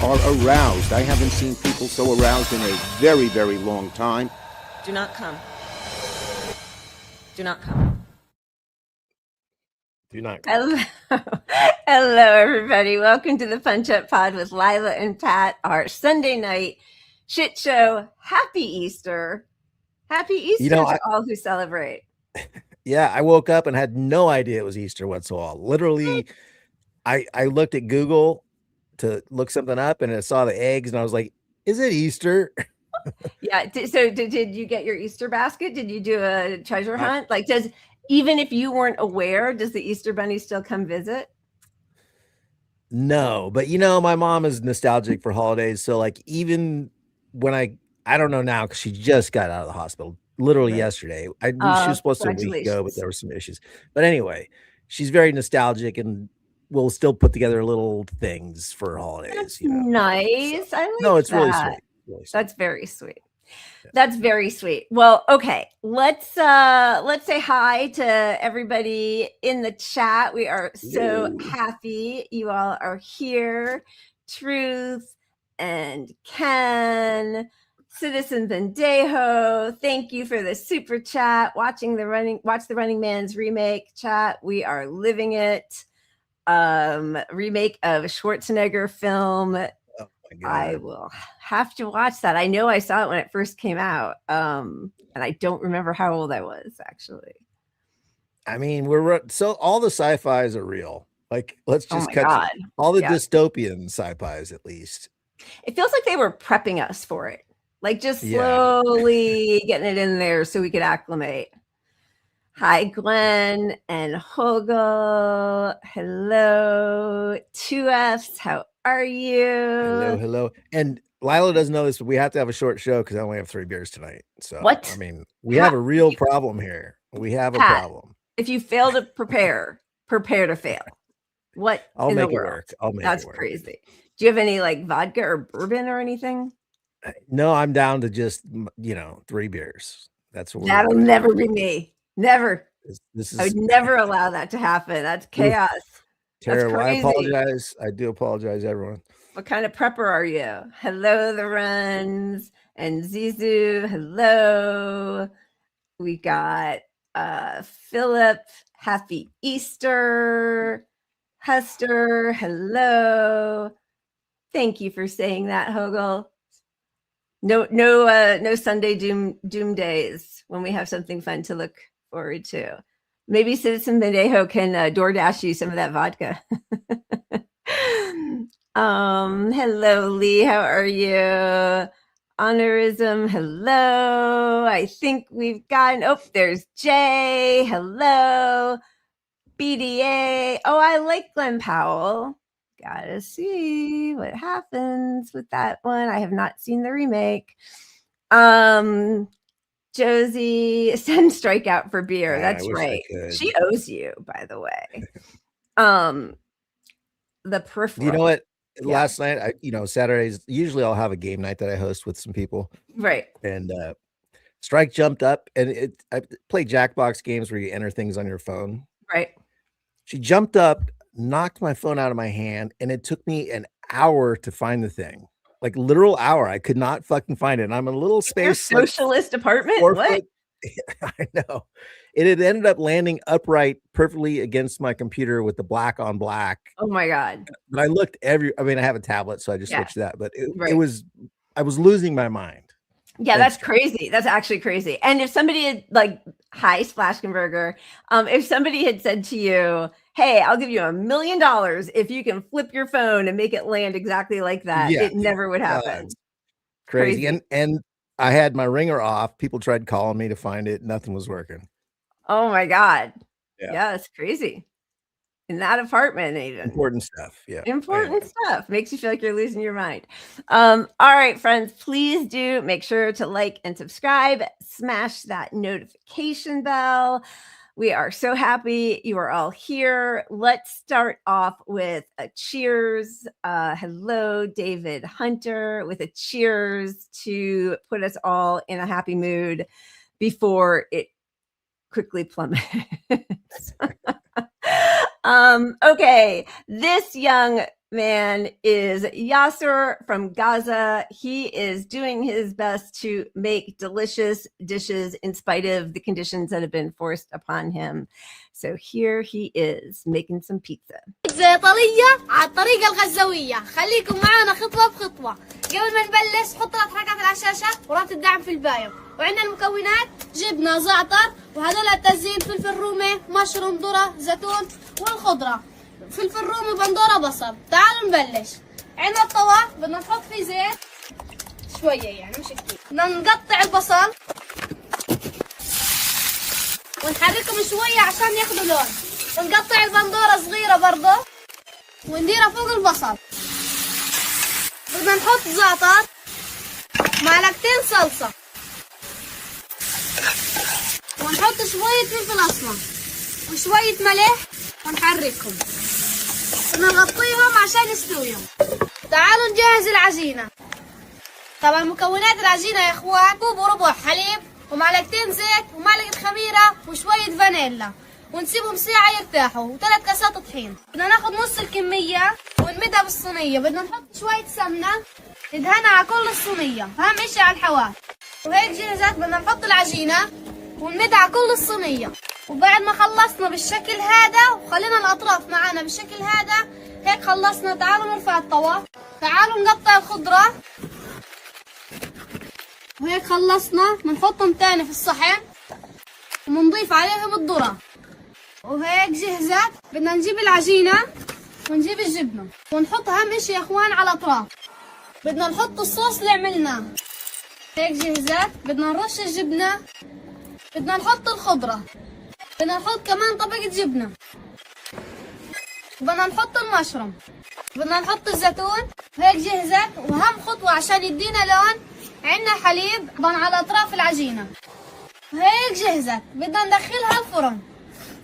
are aroused. I haven't seen people so aroused in a very, very long time. Do not come. Do not come. Do not. Hello. Hello, everybody. Welcome to the Punch Up Pod with Lila and Pat, our Sunday night shit show. Happy Easter. Happy Easter to all who celebrate. Yeah, I woke up and had no idea it was Easter whatsoever. Literally, I looked at Google to look something up and I saw the eggs and I was like, is it Easter? Yeah. So did you get your Easter basket? Did you do a treasure hunt? Like, even if you weren't aware, does the Easter Bunny still come visit? No, but my mom is nostalgic for holidays. So like, even when I don't know now, because she just got out of the hospital literally yesterday. She was supposed to a week ago, but there were some issues. But anyway, she's very nostalgic and we'll still put together little things for holidays. That's nice. So, I like it's that. Really sweet. Really sweet. That's very sweet. That's very sweet. Well, okay. Let's say hi to everybody in the chat. We are so happy you all are here. Truth and Ken, Citizen Bendejo, thank you for the super chat. Watch the Running Man's remake chat. We are living it. Remake of Schwarzenegger film. I will have to watch that. I know I saw it when it first came out. And I don't remember how old I was actually. I mean, so all the sci-fis are real. Like, let's just cut all the dystopian sci-fis at least. It feels like they were prepping us for it. Like just slowly getting it in there so we could acclimate. Hi, Glenn and Hogel. Hello. 2Fs. How are you? Hello. And Lila doesn't know this, but we have to have a short show because I only have 3 beers tonight. So what? I mean, we have a real problem here. We have a problem. If you fail to prepare to fail. What? I'll make it work. That's crazy. Do you have any like vodka or bourbon or anything? No, I'm down to just 3 beers. That's what that'll never be me. Never. This I would never allow that to happen. That's chaos. Terrible. I apologize. I do apologize, everyone. What kind of prepper are you? Hello, the Runs and Zizu. Hello. We got Philip. Happy Easter. Hester. Hello. Thank you for saying that, Hogel. No Sunday doom days when we have something fun to look forward to. Maybe Citizen Bendejo can DoorDash you some of that vodka. Hello, Lee. How are you? Honorism. Hello. I think we've gotten. There's Jay. Hello. BDA. Oh, I like Glenn Powell. Gotta see what happens with that one. I have not seen the remake. Josie, send Strikeout for beer. That's right. She owes you, by the way. The peripheral. You know what? Last night, Saturdays, usually I'll have a game night that I host with some people. Right. And Strike jumped up and I play Jackbox games where you enter things on your phone. Right. She jumped up, knocked my phone out of my hand, and it took me an hour to find the thing. Like literal hour. I could not fucking find it. And I'm in a little space. Your socialist apartment? What? I know. It had ended up landing upright perfectly against my computer with the black on black. Oh my God. But I looked I have a tablet, so I just switched that. But I was losing my mind. Yeah, that's crazy. That's actually crazy. And if somebody had hi Splashkenberger, if somebody had said to you, hey, I'll give you $1 million if you can flip your phone and make it land exactly like that, it never would happen. Crazy. And I had my ringer off. People tried calling me to find it. Nothing was working. Oh my God. Yeah, it's crazy. In that apartment, even. Important stuff. Yeah. Important stuff. Makes you feel like you're losing your mind. All right, friends, please do make sure to like and subscribe. Smash that notification bell. We are so happy you are all here. Let's start off with a cheers. Hello, David Hunter, with a cheers to put us all in a happy mood before it quickly plummets. Okay, this young man is Yaser from Gaza. He is doing his best to make delicious dishes in spite of the conditions that have been forced upon him. So here he is making some pizza. بيتزا إيطالية على الطريقة الغزاوية. خليكم معنا خطوة بخطوة. قبل ما نبلش حط 3 حركات على الشاشة ورابط الدعم في البايو. وعندنا المكونات: جبنة، زعتر، وهذول التزيين: فلفل رومي، مشروم، ذرة، زيتون، والخضرة فلفل رومي، بندورة، بصل. تعالوا نبلش. عندنا الطاوة بدنا نحط فيه زيت شوية يعني مش كتير. بدنا نقطع البصل ونحركهم شوية عشان ياخدوا لون. ونقطع البندورة صغيرة برضه ونديرها فوق البصل. بدنا نحط زعتر، معلقتين صلصة، ونحط شوية فلفل أسمر وشوية ملح ونحركهم. بدنا نغطيهم عشان يستويهم. تعالوا نجهز العجينة. طبعا مكونات العجينة يا اخوان: كوب وربع حليب، ومعلقتين زيت، ومعلقة خميرة، وشوية فانيلا، ونسيبهم ساعة يرتاحوا، و3 كاسات طحين. بدنا ناخد نص الكمية ونمدها بالصينية. بدنا نحط شوية سمنة ندهنها على كل الصينية، أهم شي على الحواف. وهيك جهزت. بدنا نحط العجينة ونمدها على كل الصينية. وبعد ما خلصنا بالشكل هذا وخلينا الأطراف معانا بالشكل هذا، هيك خلصنا. تعالوا نرفع الطاوة. تعالوا نقطع الخضرة. وهيك خلصنا. بنحطهم تاني في الصحن وبنضيف عليهم الذرة. وهيك جهزت. بدنا نجيب العجينة ونجيب الجبنة ونحط أهم اشي يا اخوان على الأطراف. بدنا نحط الصوص اللي عملناه. هيك جهزت. بدنا نرش الجبنة. بدنا نحط الخضرة. بدنا نحط كمان طبقة جبنة. بدنا نحط المشروم. بدنا نحط الزيتون. هيك جهزت. وأهم خطوة عشان يدينا لون: عندنا حليب طبعا على أطراف العجينة. هيك جهزت. بدنا ندخلها الفرن.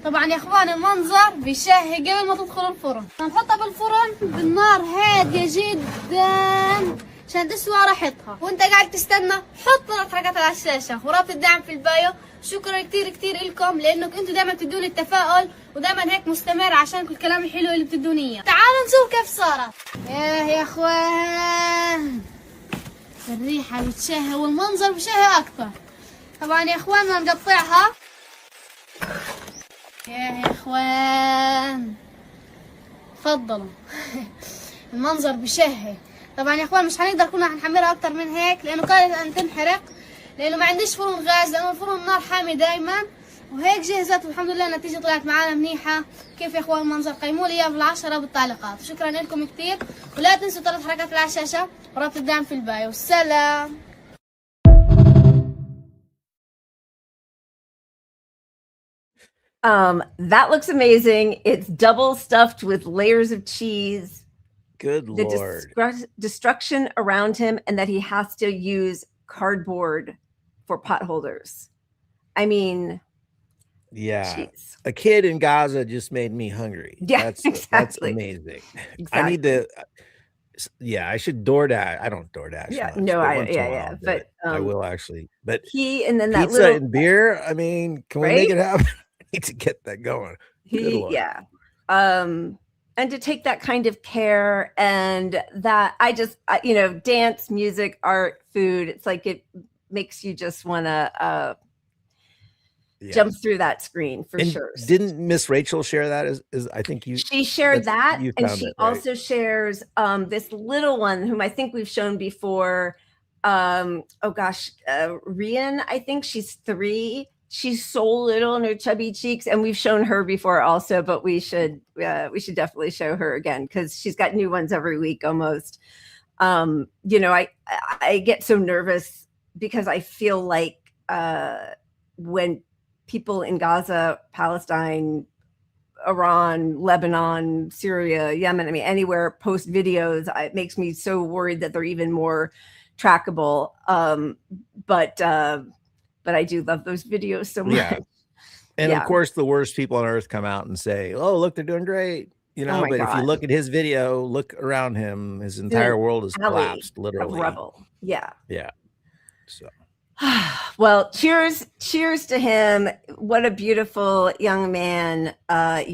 طبعا يا اخوان المنظر بيشهي قبل ما تدخل الفرن. نحطها بالفرن بالنار هادية جدا عشان تسوى راحتها. وانت قاعد تستنى حط 3 حركات على الشاشة ورابط الدعم في البايو. شكرا كتير كتير لكم لانكم انتوا دائما بتدوني التفاؤل ودائما هيك مستمر عشان كل الكلام الحلو اللي بتدوني اياه. تعالوا نشوف كيف صارت. يا اخوان الريحة بتشهي والمنظر بشهي اكثر. طبعا يا اخوان بدنا نقطعها. يا اخوان تفضلوا. المنظر بشهي. طبعا يا اخوان مش هنقدر كنا هنحمرها اكتر من هيك لانه كانت ان تنحرق، لانه ما عنديش فرن غاز، لانه الفرن النار حامي دايما. وهيك جهزت والحمد لله النتيجه طلعت معانا منيحه. كيف يا اخوان المنظر؟ قيموا لي اياه بال10 بالتعليقات. شكرا لكم كثير، ولا تنسوا 3 حركات على الشاشه ورابط الدعم في البايو. والسلام. That looks amazing. It's double stuffed with layers of cheese. Good Lord. The destruction around him, and that he has to use cardboard for pot holders. I mean, yeah, geez. A kid in Gaza just made me hungry. Yeah, that's amazing. Exactly. I need to. Yeah, I should DoorDash. I don't DoorDash. Yeah, much, no, but I will actually. But he and then that pizza little and beer. I mean, can we make it happen? I need to get that going. Yeah. And to take that kind of care, and that I just, dance, music, art, food. It's like it makes you just want to jump through that screen for sure. Didn't Miss Rachel share that? As I think she shared that, and she also shares this little one whom I think we've shown before. Rian, I think she's 3. She's so little in her chubby cheeks, and we've shown her before also, but we should definitely show her again because she's got new ones every week almost. I get so nervous because I feel like when people in Gaza, Palestine, Iran, Lebanon, Syria, Yemen, I mean, anywhere post videos, it makes me so worried that they're even more trackable. But I do love those videos so much. Yeah. And of course, the worst people on earth come out and say, "Oh, look, they're doing great." But if you look at his video, look around him, his entire world has collapsed, literally. Rebel. Yeah. Yeah. So. Well, cheers to him. What a beautiful young man,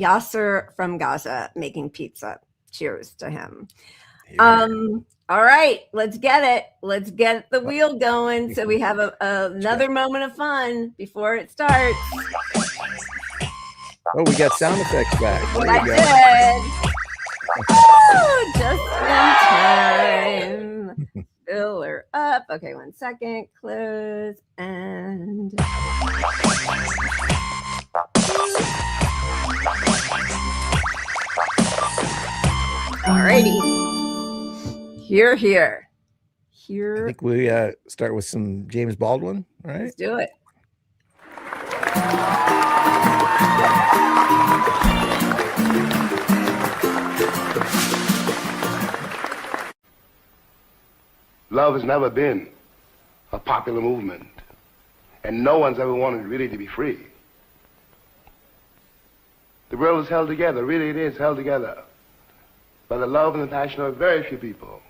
Yaser from Gaza, making pizza. cheers to him. All right, let's get it. Let's get the wheel going. So we have another moment of fun before it starts. Oh, we got sound effects back. I did. Oh, just in time. Fill her up. Okay, 1 second. Close and. Alrighty. Here. I think we start with some James Baldwin, right? Let's do it. Love has never been a popular movement, and no one's ever wanted really to be free. The world is held together, really it is held together, by the love and the passion of very few people.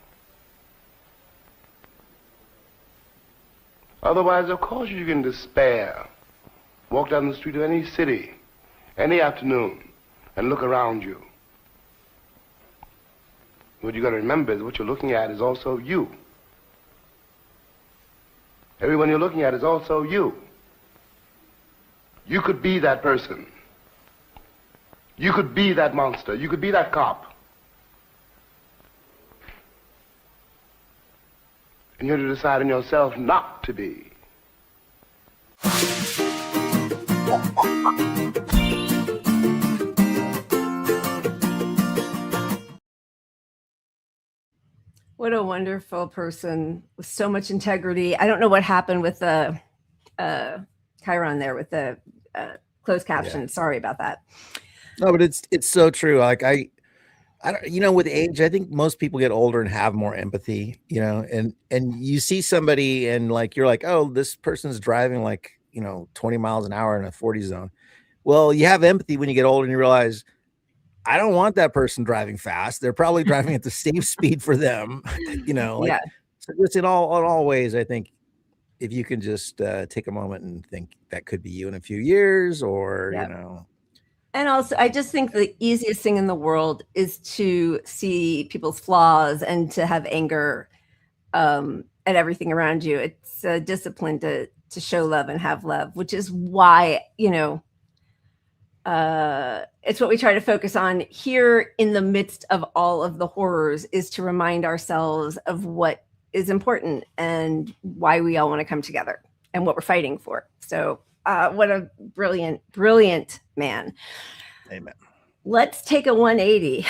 Otherwise, of course, you can despair. Walk down the street of any city, any afternoon, and look around you. What you got to remember is what you're looking at is also you. Everyone you're looking at is also you. You could be that person. You could be that monster. You could be that cop. And you have to decide in yourself not to be. What a wonderful person with so much integrity. I don't know what happened with the Chiron there with the closed caption. Yeah. Sorry about that. No, but it's so true. Like I don't, with age, I think most people get older and have more empathy, and you see somebody and like, you're like, oh, this person's driving like, 20 miles an hour in a 40 zone. Well, you have empathy when you get older and you realize, I don't want that person driving fast. They're probably driving at the safe speed for them, Yeah. So just in all ways, I think if you can just take a moment and think that could be you in a few years or, And also, I just think the easiest thing in the world is to see people's flaws and to have anger at everything around you. It's a discipline to show love and have love, which is why, it's what we try to focus on here in the midst of all of the horrors, is to remind ourselves of what is important and why we all want to come together and what we're fighting for. So what a brilliant, brilliant man. Amen. Let's take a 180.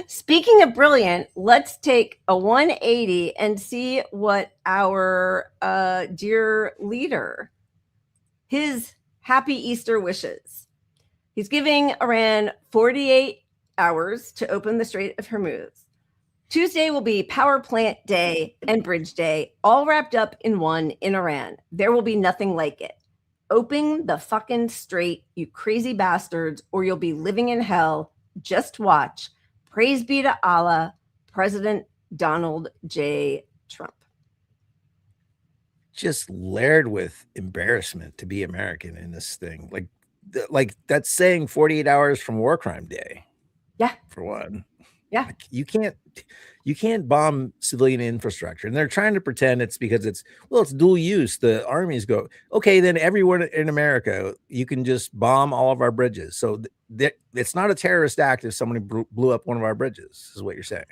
Speaking of brilliant, let's take a 180 and see what our dear leader, his happy Easter wishes. He's giving Iran 48 hours to open the Strait of Hormuz. Tuesday will be Power Plant Day and Bridge Day, all wrapped up in one in Iran. There will be nothing like it. Open the fucking strait, you crazy bastards, or you'll be living in hell. Just watch. Praise be to Allah, President Donald J. Trump. Just layered with embarrassment to be American in this thing. Like that's saying 48 hours from War Crime Day. Yeah. For one. Yeah. Like you can't bomb civilian infrastructure. And they're trying to pretend it's because it's dual use. The armies go, okay, then everyone in America, you can just bomb all of our bridges. So it's not a terrorist act if somebody blew up one of our bridges, is what you're saying.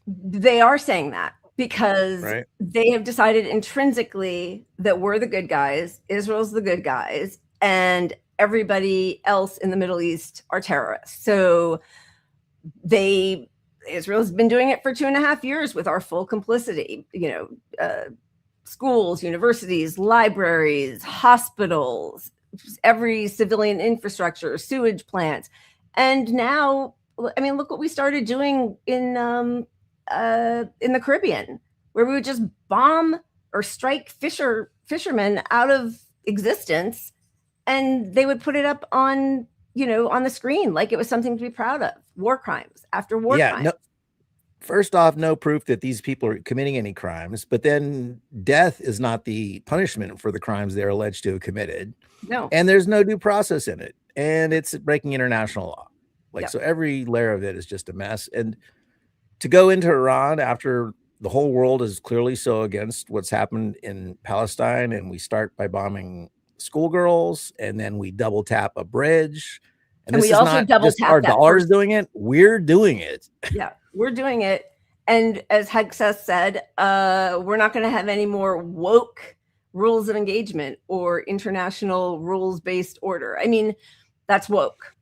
They are saying that because they have decided intrinsically that we're the good guys, Israel's the good guys, and everybody else in the Middle East are terrorists. So Israel's been doing it for 2.5 years with our full complicity, schools, universities, libraries, hospitals, every civilian infrastructure, sewage plants. And now, I mean, look what we started doing in the Caribbean, where we would just bomb or strike fishermen out of existence, and they would put it up on the screen like it was something to be proud of. War crimes after war crimes. First off, no proof that these people are committing any crimes, but then death is not the punishment for the crimes they're alleged to have committed. No. And there's no due process in it. And it's breaking international law. Like, so every layer of it is just a mess. And to go into Iran after the whole world is clearly so against what's happened in Palestine, and we start by bombing schoolgirls, and then we double tap a bridge. And this we is also not double just tap our that dollars doing it. We're doing it. Yeah, we're doing it. And as Hegseth said, we're not going to have any more woke rules of engagement or international rules-based order. I mean, that's woke.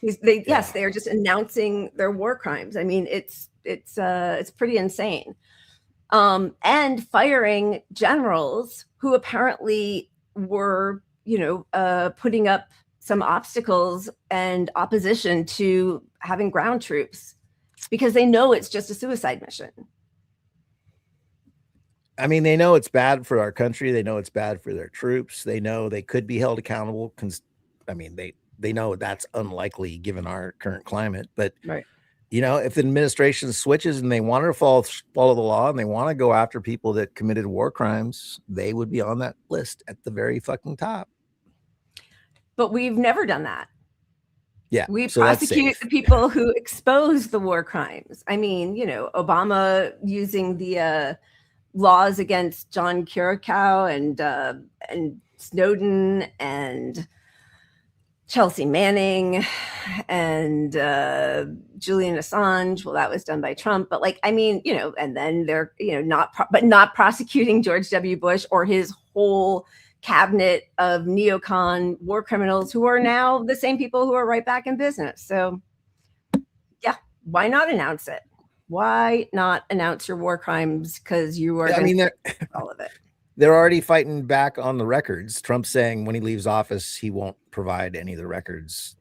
Yes, they are just announcing their war crimes. I mean, it's pretty insane. And firing generals who apparently were, putting up some obstacles and opposition to having ground troops because they know it's just a suicide mission. I mean, they know it's bad for our country. They know it's bad for their troops. They know they could be held accountable. I mean, they know that's unlikely given our current climate. But, right. If the administration switches and they want to follow the law and they want to go after people that committed war crimes, they would be on that list at the very fucking top. But we've never done that. Yeah. We prosecute the people who expose the war crimes. I mean, Obama using the laws against John Kiriakou and Snowden and Chelsea Manning and Julian Assange. Well, that was done by Trump, but and then they're, not prosecuting George W. Bush or his whole cabinet of neocon war criminals who are now the same people who are right back in business. So yeah, why not announce it? Why not announce your war crimes? Because you are all of it. They're already fighting back on the records. Trump's saying when he leaves office, he won't provide any of the records,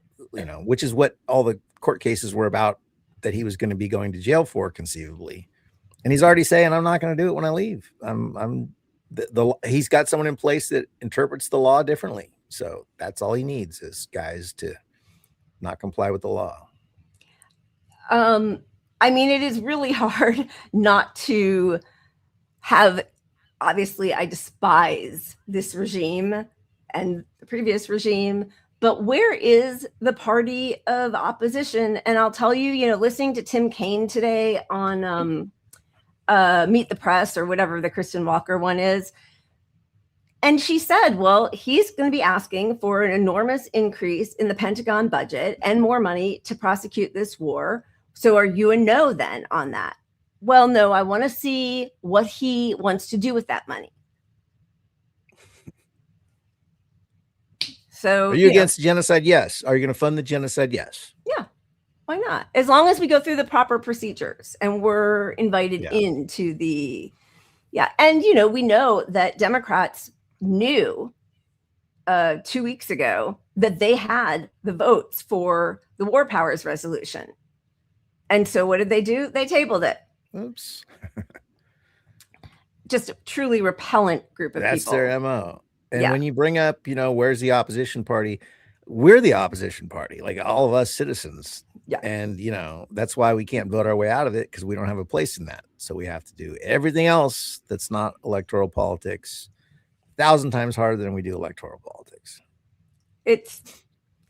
which is what all the court cases were about, that he was going to be going to jail for conceivably. And he's already saying, I'm not going to do it when I leave. He's got someone in place that interprets the law differently. So that's all he needs is guys to not comply with the law. I mean, it is really hard not to have, obviously, I despise this regime and the previous regime, but where is the party of opposition? And I'll tell you, listening to Tim Kaine today on Meet the Press or whatever the Kristen Walker one is, and she said, well, he's going to be asking for an enormous increase in the Pentagon budget and more money to prosecute this war. So are you a no then on that? Well, no, I want to see what he wants to do with that money. So are you against genocide? Yes. Are you going to fund the genocide? Yes. Yeah. Why not? As long as we go through the proper procedures and we're invited into the, And, we know that Democrats knew 2 weeks ago that they had the votes for the War Powers Resolution. And so what did they do? They tabled it. Oops. Just a truly repellent group of people. That's their MO. And when you bring up, where's the opposition party? We're the opposition party, like all of us citizens. Yeah. And, that's why we can't vote our way out of it, because we don't have a place in that. So we have to do everything else that's not electoral politics 1,000 times harder than we do electoral politics. It's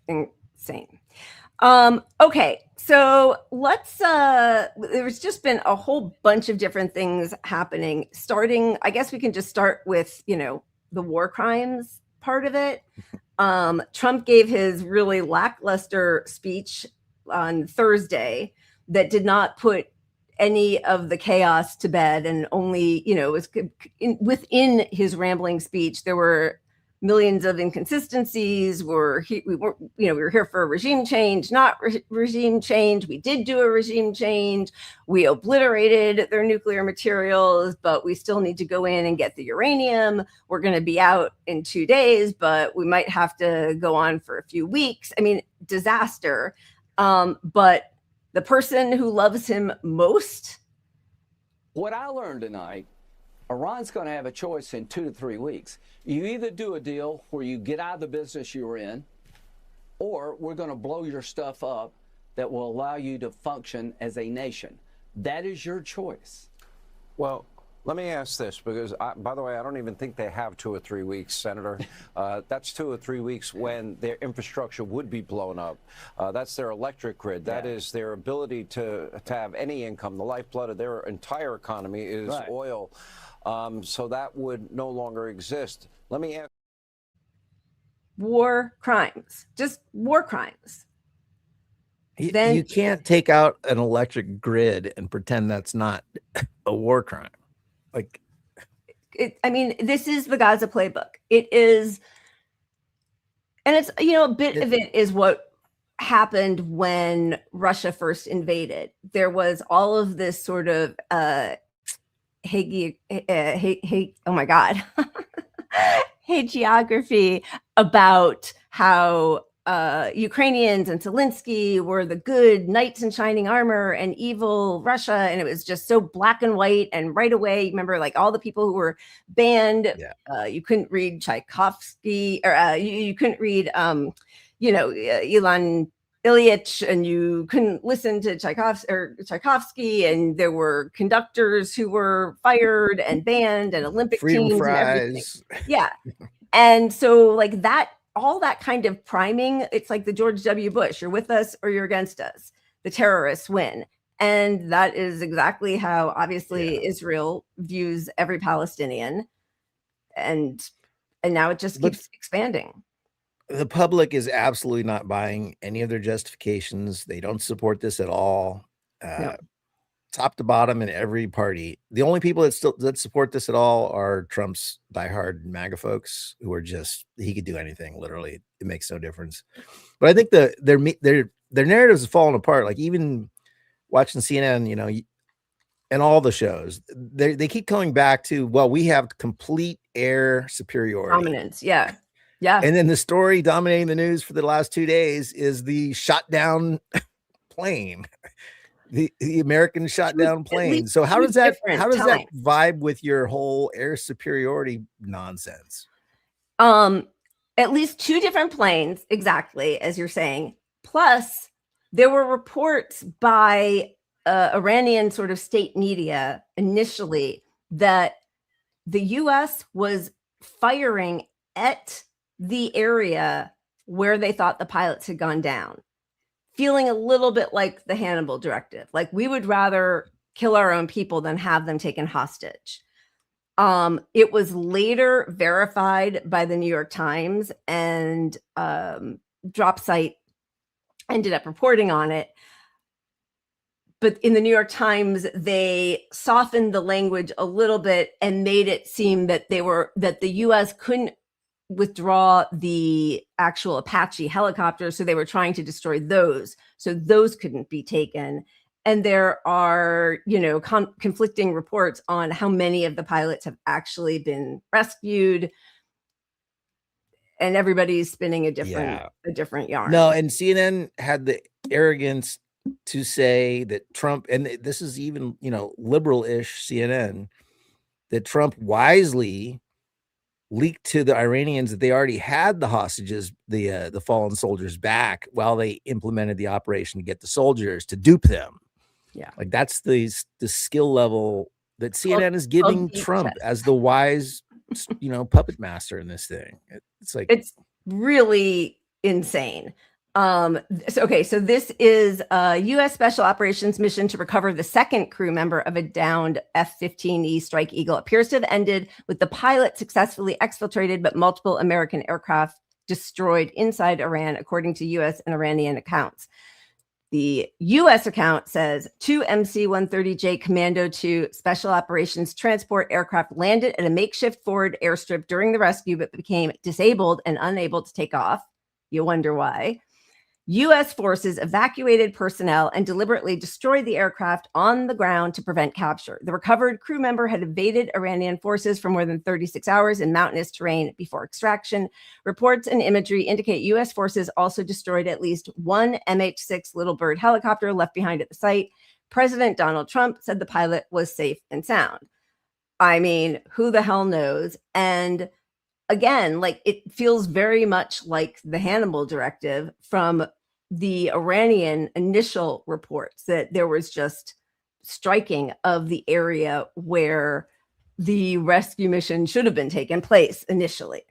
insane. Okay. So let's, there's just been a whole bunch of different things happening, starting, I guess we can just start with, the war crimes part of it. Trump gave his really lackluster speech on Thursday that did not put any of the chaos to bed, and only, it was within his rambling speech, there were millions of inconsistencies. We were here for a regime change, not regime change. We did do a regime change. We obliterated their nuclear materials, but we still need to go in and get the uranium. We're going to be out in 2 days, but we might have to go on for a few weeks. I mean, disaster. But the person who loves him most. What I learned tonight, Iran's going to have a choice in 2 to 3 weeks. You either do a deal where you get out of the business you were in, or we're going to blow your stuff up that will allow you to function as a nation. That is your choice. Well, Let me ask this, because, by the way, I don't even think they have 2 or 3 weeks, Senator. That's 2 or 3 weeks when their infrastructure would be blown up. That's their electric grid. That is their ability to have any income. The lifeblood of their entire economy is oil. So that would no longer exist. Let me ask. War crimes, just war crimes. Then you can't take out an electric grid and pretend that's not a war crime. Like, I mean, this is the Gaza playbook. It is, and it's, you know, a bit of it is what happened when Russia first invaded. There was all of this sort of oh my God, hagiography about how Ukrainians and Zelensky were the good knights in shining armor and evil Russia. And it was just so black and white. And right away, you remember, like, all the people who were banned, you couldn't read Tchaikovsky, or you couldn't read, you know, Ilan Ilyich, and you couldn't listen to Tchaikovsky, and there were conductors who were fired and banned, and Olympic teams and everything. Yeah. And so, like, that, all that kind of priming, it's like the George W. Bush, you're with us or you're against us. The terrorists win. And that is exactly how, obviously, Israel views every Palestinian. And now it just keeps expanding. The public is absolutely not buying any of their justifications. They don't support this at all. No. Top to bottom in every party. The only people that support this at all are Trump's diehard MAGA folks, who are just, he could do anything. Literally, it makes no difference. But I think their narratives have fallen apart. Like, even watching CNN, you know, and all the shows, they keep coming back to, well, we have complete air superiority, dominance. Yeah. Yeah. And then the story dominating the news for the last 2 days is the shot down plane. The American shot down plane. So how does that vibe with your whole air superiority nonsense? At least 2 different planes, exactly as you're saying. Plus, there were reports by Iranian sort of state media initially that the U.S. was firing at the area where they thought the pilots had gone down, feeling a little bit like the Hannibal directive. Like, we would rather kill our own people than have them taken hostage. It was later verified by the New York Times, and Drop Site ended up reporting on it. But in the New York Times, they softened the language a little bit and made it seem that that the U.S. couldn't withdraw the actual Apache helicopters, so they were trying to destroy those, so those couldn't be taken. And there are, you know, conflicting reports on how many of the pilots have actually been rescued, and everybody's spinning a different yarn. No, and CNN had the arrogance to say that Trump, and this is even, you know, liberal-ish CNN, that Trump wisely leaked to the Iranians that they already had the hostages, the fallen soldiers, back while they implemented the operation to get the soldiers, to dupe them. Yeah, like, that's the skill level that CNN is giving Trump as the wise, you know, puppet master in this thing. It's like, it's really insane. So this is a U.S. Special Operations mission to recover the second crew member of a downed F-15E Strike Eagle. Appears to have ended with the pilot successfully exfiltrated, but multiple American aircraft destroyed inside Iran, according to U.S. and Iranian accounts. The U.S. account says 2 MC-130J Commando 2 Special Operations Transport aircraft landed at a makeshift forward airstrip during the rescue, but became disabled and unable to take off. You wonder why. U.S. forces evacuated personnel and deliberately destroyed the aircraft on the ground to prevent capture. The recovered crew member had evaded Iranian forces for more than 36 hours in mountainous terrain before extraction. Reports and imagery indicate U.S. forces also destroyed at least 1 MH-6 Little Bird helicopter left behind at the site. President Donald Trump said the pilot was safe and sound. I mean, who the hell knows? And again, like, it feels very much like the Hannibal directive from the Iranian initial reports, that there was just striking of the area where the rescue mission should have been taking place initially.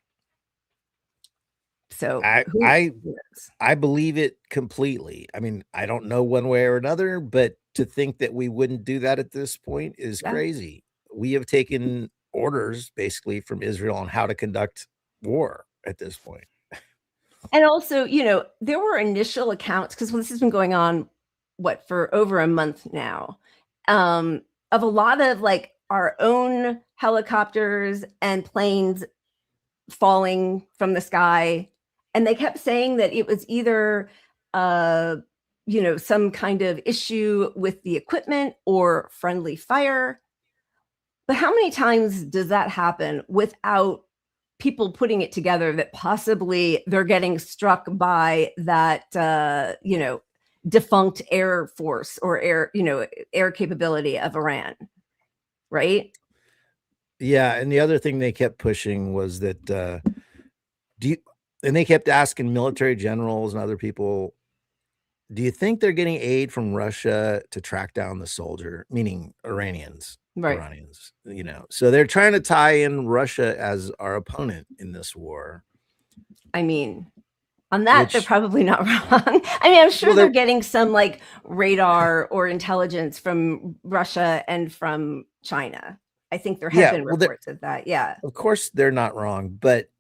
So I believe it completely. I mean, I don't know one way or another, but to think that we wouldn't do that at this point is crazy. We have taken orders basically from Israel on how to conduct war at this point. And also, you know, there were initial accounts, because this has been going on, for over a month now, of a lot of like our own helicopters and planes falling from the sky. And they kept saying that it was either, you know, some kind of issue with the equipment or friendly fire. But how many times does that happen without people putting it together that possibly they're getting struck by that, you know, defunct air force or air capability of Iran, right? Yeah, and the other thing they kept pushing was that and they kept asking military generals and other people, do you think they're getting aid from Russia to track down the soldier, meaning Iranians? Right. Iranians, you know. So they're trying to tie in Russia as our opponent in this war. I mean, on that, they're probably not wrong. I mean, I'm sure they're getting some like radar or intelligence from Russia and from China. I think there have been reports of that. Yeah. Of course, they're not wrong, but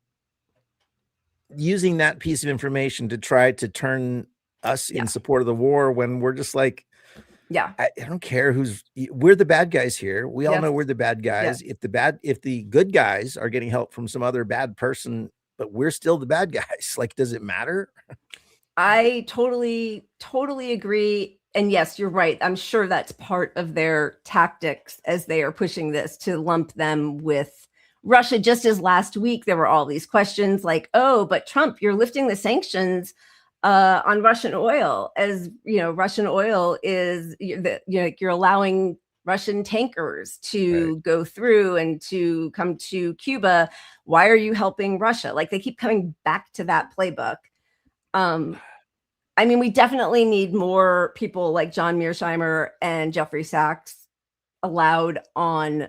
using that piece of information to try to turn us in support of the war when we're just like, I don't care we're the bad guys here. We all know we're the bad guys. If the good guys are getting help from some other bad person, but we're still the bad guys, like, does it matter? I totally agree. And yes, you're right. I'm sure that's part of their tactics as they are pushing this, to lump them with Russia. Just as last week, there were all these questions like, oh, but Trump, you're lifting the sanctions on Russian oil, as you know, Russian oil is, you're allowing Russian tankers to go through and to come to Cuba. Why are you helping Russia? Like, they keep coming back to that playbook. I mean, we definitely need more people like John Mearsheimer and Jeffrey Sachs allowed on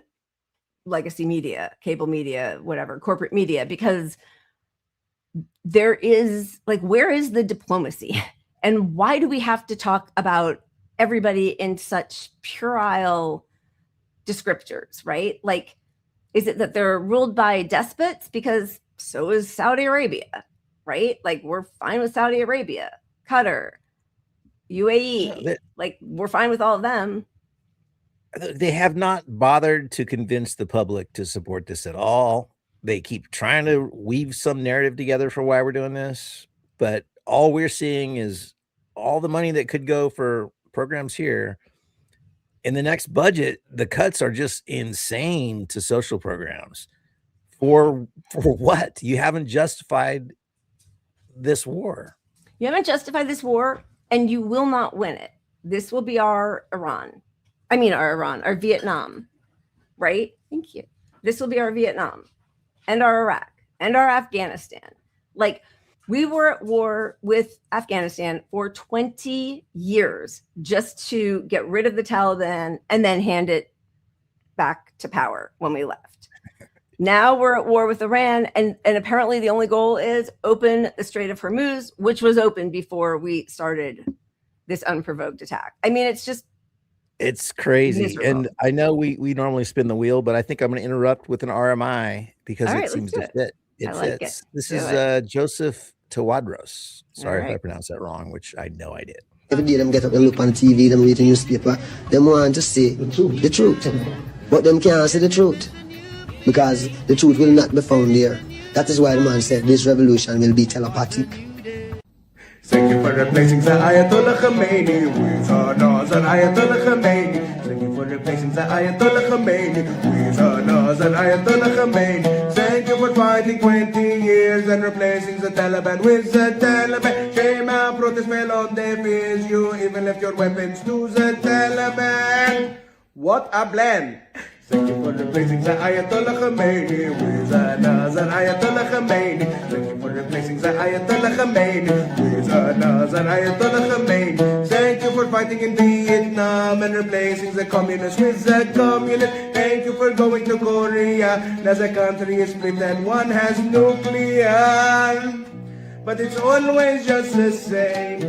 legacy media, cable media, whatever, corporate media, because there is like, where is the diplomacy? And why do we have to talk about everybody in such puerile descriptors, right? Like, is it that they're ruled by despots? Because so is Saudi Arabia, right? Like, we're fine with Saudi Arabia, Qatar, UAE, like, we're fine with all of them. They have not bothered to convince the public to support this at all. They keep trying to weave some narrative together for why we're doing this, but all we're seeing is all the money that could go for programs here. In the next budget, the cuts are just insane to social programs. For what? You haven't justified this war. You haven't justified this war, and you will not win it. This will be our our Vietnam, right? Thank you. This will be our Vietnam and our Iraq and our Afghanistan. Like, we were at war with Afghanistan for 20 years just to get rid of the Taliban and then hand it back to power when we left. Now we're at war with Iran, and apparently the only goal is open the Strait of Hormuz, which was open before we started this unprovoked attack. I mean, it's crazy. Miserable. And I know we normally spin the wheel, but I think I'm going to interrupt with an RMI because it seems to fit. It fits. This is Joseph Tawadros. Sorry if I pronounced that wrong, which I know I did. Every day them get up and look on TV, them read the newspaper, them want to say the truth. But them can't say the truth, because the truth will not be found there. That is why the man said this revolution will be telepathic. Thank you for replacing the Ayatollah Khomeini with another Ayatollah Khomeini. Thank you for replacing the Ayatollah Khomeini with another Ayatollah Khomeini. Thank you for fighting 20 years and replacing the Taliban with the Taliban. Shame and protest fell on deaf ears. You even left your weapons to the Taliban. What a blend! Thank you for replacing the Ayatollah Khomeini with another Ayatollah Khomeini. Thank you for replacing the Ayatollah Khomeini with another Ayatollah Khomeini. Thank you for for fighting in Vietnam and replacing the communists with the communist. Thank you for going to Korea. Now the country is split and one has nuclear. But it's always just the same.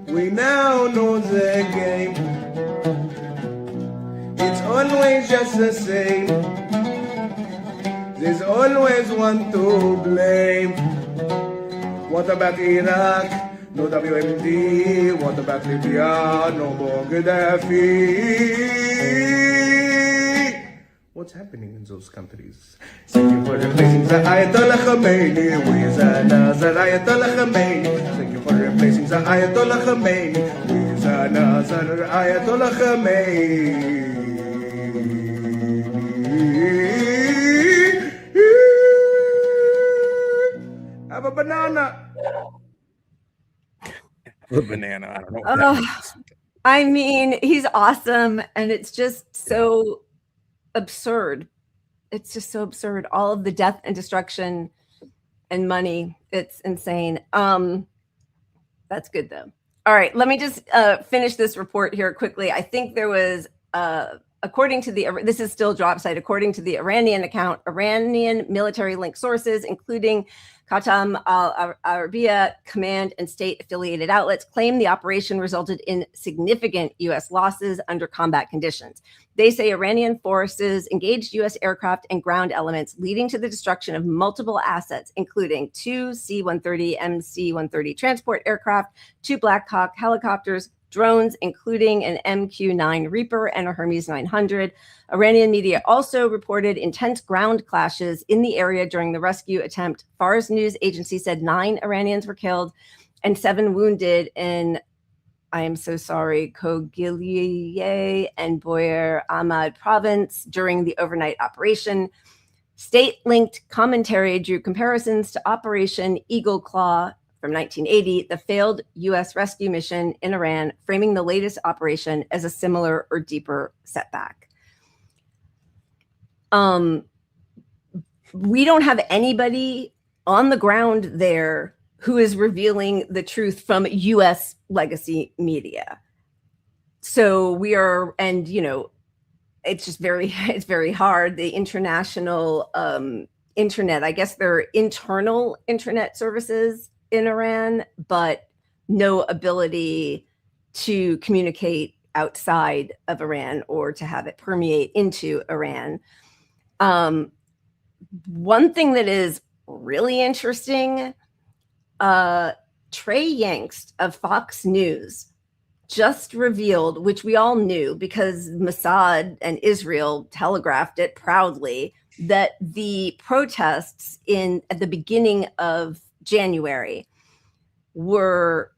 We now know the game. It's always just the same. There's always one to blame. What about Iraq? No WMD. What about Libya? No more Gaddafi. What's happening in those countries? Thank you for replacing the Ayatollah Khomeini with another Ayatollah Khomeini. Thank you for replacing the Ayatollah Khomeini with another Ayatollah Khomeini. Have a banana. The banana. I don't know what that means. I mean, he's awesome, and it's just so absurd. It's just so absurd. All of the death and destruction and money. It's insane. That's good though. All right, let me just finish this report here quickly. I think there was, according to the, this is still drop site, according to the Iranian account, Iranian military linked sources, including Qatam al-Arabiya command and state affiliated outlets, claim the operation resulted in significant U.S. losses under combat conditions. They say Iranian forces engaged U.S. aircraft and ground elements, leading to the destruction of multiple assets, including 2 C-130 MC-130 transport aircraft, 2 Black Hawk helicopters, drones, including an MQ-9 Reaper and a Hermes 900. Iranian media also reported intense ground clashes in the area during the rescue attempt. Fars news agency said 9 Iranians were killed and 7 wounded in, I am so sorry, Kogiliye and Boyer Ahmad province during the overnight operation. State-linked commentary drew comparisons to Operation Eagle Claw from 1980, the failed U.S. rescue mission in Iran, framing the latest operation as a similar or deeper setback. We don't have anybody on the ground there who is revealing the truth from U.S. legacy media. So we are, and you know, it's just it's very hard. The international internet, I guess there are internal internet services in Iran, but no ability to communicate outside of Iran or to have it permeate into Iran. One thing that is really interesting, Trey Yangst of Fox News just revealed, which we all knew because Mossad and Israel telegraphed it proudly, that the protests at the beginning of January were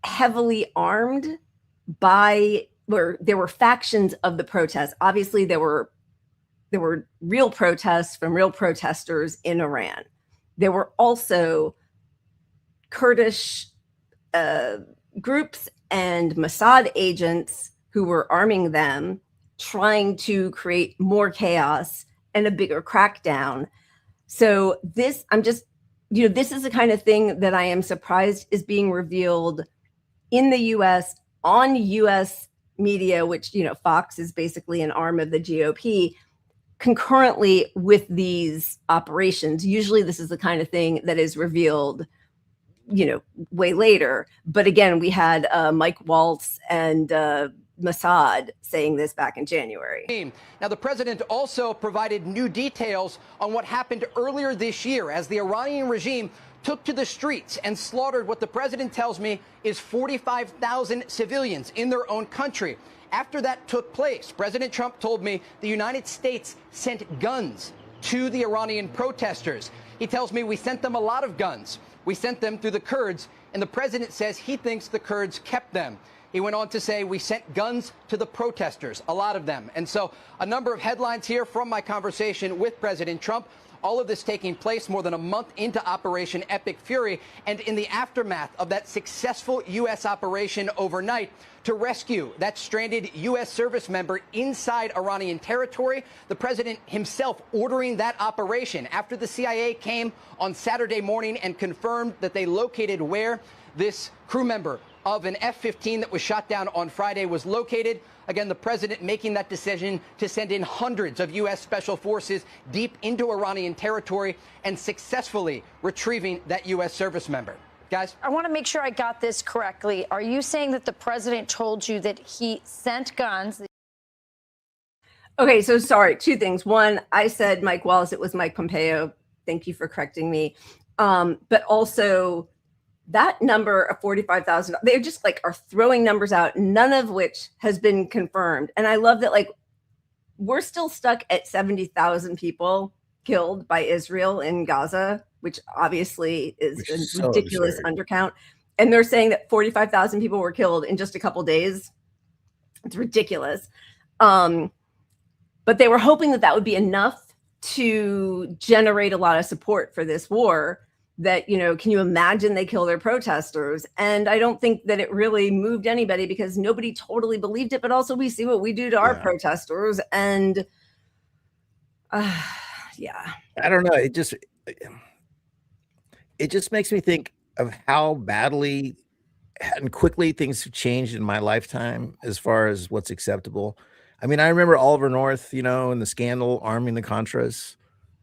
heavily armed where there were factions of the protests. Obviously, there were real protests from real protesters in Iran. There were also Kurdish groups and Mossad agents who were arming them, trying to create more chaos and a bigger crackdown. So this, this is the kind of thing that I am surprised is being revealed in the US on US media, which, Fox is basically an arm of the GOP, concurrently with these operations. Usually this is the kind of thing that is revealed, way later. But again, we had Mike Waltz and Mossad saying this back in January. Now, the president also provided new details on what happened earlier this year as the Iranian regime took to the streets and slaughtered what the president tells me is 45,000 civilians in their own country. After that took place, President Trump told me the United States sent guns to the Iranian protesters. He tells me we sent them a lot of guns. We sent them through the Kurds, and the president says he thinks the Kurds kept them. He went on to say we sent guns to the protesters, a lot of them. And so a number of headlines here from my conversation with President Trump. All of this taking place more than a month into Operation Epic Fury and in the aftermath of that successful U.S. operation overnight to rescue that stranded U.S. service member inside Iranian territory. The president himself ordering that operation after the CIA came on Saturday morning and confirmed that they located where this crew member of an F-15 that was shot down on Friday was located. Again, the president making that decision to send in hundreds of U.S. special forces deep into Iranian territory and successfully retrieving that U.S. service member. Guys? I want to make sure I got this correctly. Are you saying that the president told you that he sent guns? Okay, so sorry, two things. One, I said Mike Wallace, it was Mike Pompeo. Thank you for correcting me. But also that number of 45,000, they just like are throwing numbers out, none of which has been confirmed. And I love that, like, we're still stuck at 70,000 people killed by Israel in Gaza, which obviously is a so ridiculous undercount. And they're saying that 45,000 people were killed in just a couple days. It's ridiculous. But they were hoping that that would be enough to generate a lot of support for this war. That, you know, can you imagine they kill their protesters? And I don't think that it really moved anybody because nobody totally believed it. But also we see what we do to our protesters. And yeah, I don't know. It just makes me think of how badly and quickly things have changed in my lifetime as far as what's acceptable. I mean, I remember Oliver North, you know, and the scandal arming the Contras,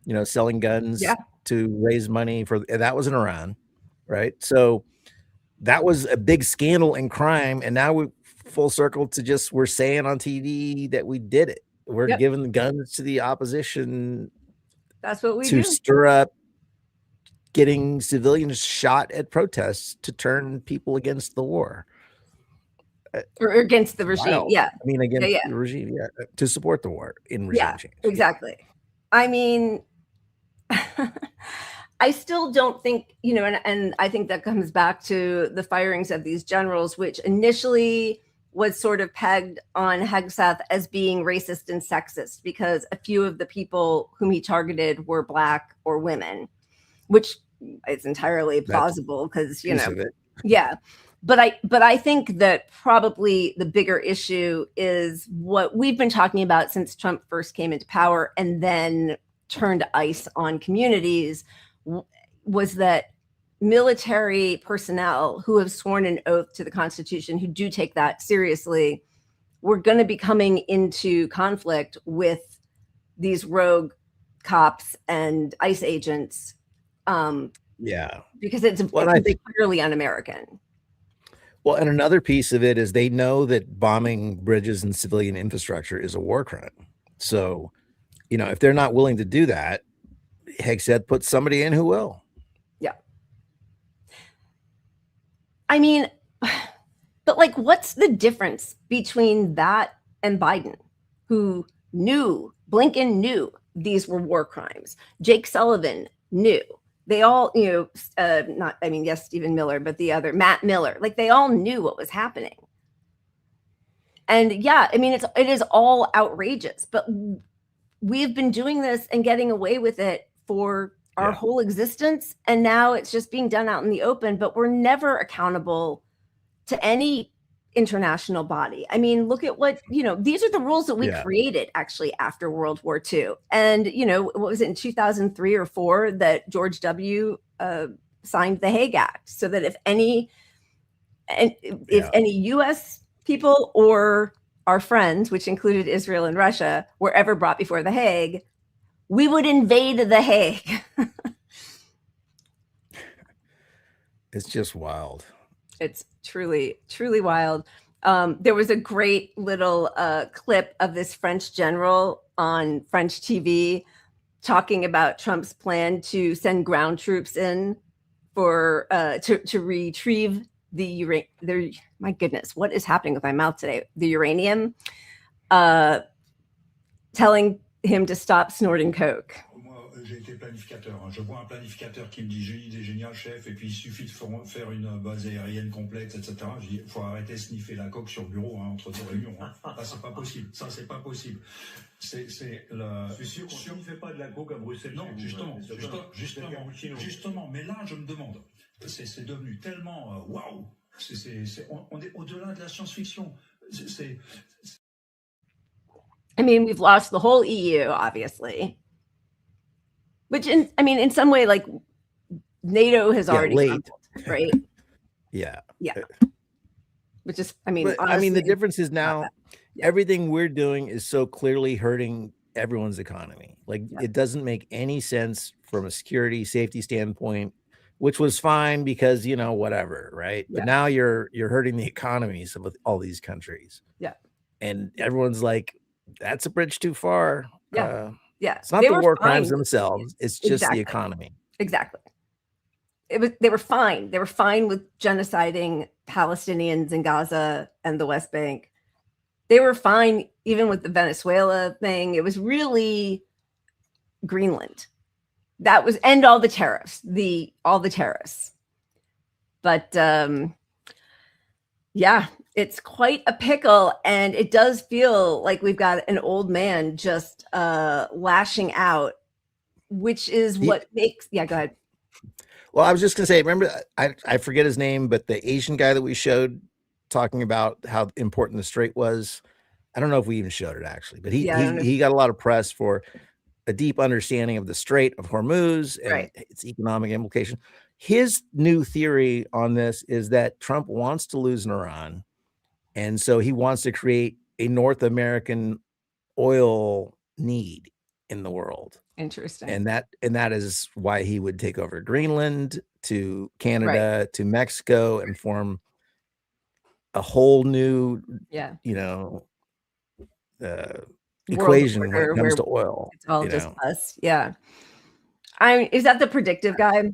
you know, selling guns to raise money for, that was in Iran, right? So that was a big scandal and crime. And now we full circle to just, we're saying on TV that we did it. We're giving the guns to the opposition. That's what we do. To stir up getting civilians shot at protests to turn people against the war. Or against the regime. Wow. Yeah. I mean, against the regime, to support the war in regime change. Exactly. I mean, I still don't think, you know, and I think that comes back to the firings of these generals, which initially was sort of pegged on Hegseth as being racist and sexist because a few of the people whom he targeted were Black or women, which is entirely plausible because, you know, But I think that probably the bigger issue is what we've been talking about since Trump first came into power and then turned ICE on communities, was that military personnel who have sworn an oath to the Constitution, who do take that seriously, we're going to be coming into conflict with these rogue cops and ICE agents. Because it's clearly un-American. Well, and another piece of it is they know that bombing bridges and civilian infrastructure is a war crime. So, you know, if they're not willing to do that, Hegseth put somebody in who will. Yeah. I mean, but like, what's the difference between that and Biden, who knew, Blinken knew these were war crimes. Jake Sullivan knew. They all, you know, yes, Stephen Miller, but the other, Matt Miller, like they all knew what was happening. And yeah, I mean, it is all outrageous, but we've been doing this and getting away with it for our whole existence. And now it's just being done out in the open, but we're never accountable to any international body. I mean, look at what, you know, these are the rules that we created actually after World War II. And, you know, what was it in 2003 or 4 that George W. Signed the Hague Act so that if any U.S. people or our friends, which included Israel and Russia, were ever brought before the Hague, we would invade the Hague. It's just wild. It's truly, truly wild. There was a great little clip of this French general on French TV talking about Trump's plan to send ground troops in for to retrieve the my goodness, what is happening with my mouth today? The uranium, telling him to stop snorting coke. J'ai été planificateur. Je vois un planificateur qui me dit j'ai une idée géniale, chef, et puis il suffit de faire une base aérienne complexe, etc. Je dis il faut arrêter de sniffer la coque sur le bureau entre deux réunions. Là, c'est pas possible. Ça, c'est pas possible. C'est la. Je suis sûr qu'on ne fait pas de la coque à Bruxelles. Non, justement. Mais là, je me demande. C'est devenu tellement waouh. On est au-delà de la science-fiction. I mean, we've lost the whole EU, obviously. Which, in some way, like NATO has already crumbled, right? Yeah. which is, I mean, But honestly, I mean, the difference is now everything we're doing is so clearly hurting everyone's economy. Like it doesn't make any sense from a security safety standpoint, which was fine because, you know, whatever, right? But now you're hurting the economies of all these countries. Yeah. And everyone's like, that's a bridge too far. Yeah. It's not the war crimes themselves, it's just the economy. Exactly. They were fine. They were fine with genociding Palestinians in Gaza and the West Bank. They were fine even with the Venezuela thing. It was really Greenland. That was, and all the tariffs, all the terrorists. But yeah, it's quite a pickle, and it does feel like we've got an old man just lashing out, which is what makes, go ahead. Well, I was just gonna say, remember, I forget his name, but the Asian guy that we showed talking about how important the strait was. I don't know if we even showed it actually, but he got a lot of press for a deep understanding of the Strait of Hormuz and its economic implication. His new theory on this is that Trump wants to lose in Iran, and so he wants to create a North American oil need in the world. Interesting. And that is why he would take over Greenland, to Canada, to Mexico, and form a whole new, you know, equation when it comes to oil. It's all just us. Yeah. Is that the predictive guy?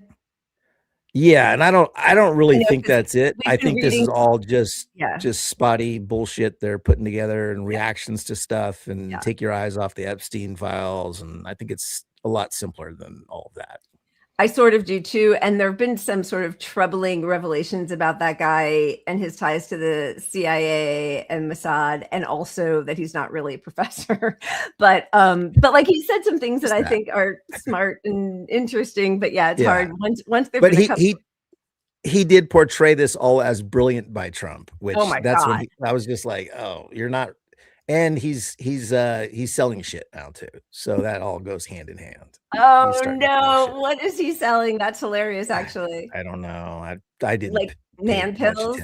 Yeah, and I don't really think that's it. I think this is all just spotty bullshit they're putting together and reactions to stuff, and take your eyes off the Epstein files. And I think it's a lot simpler than all of that. I sort of do too. And there have been some sort of troubling revelations about that guy and his ties to the CIA and Mossad, and also that he's not really a professor. But like he said some things that I think are smart and interesting. But yeah, it's hard once they're. But he did portray this all as brilliant by Trump, which that's when I was just like, oh, you're not. And he's selling shit now too, so that all goes hand in hand. Oh no! What is he selling? That's hilarious, actually. I don't know. I didn't like man pills.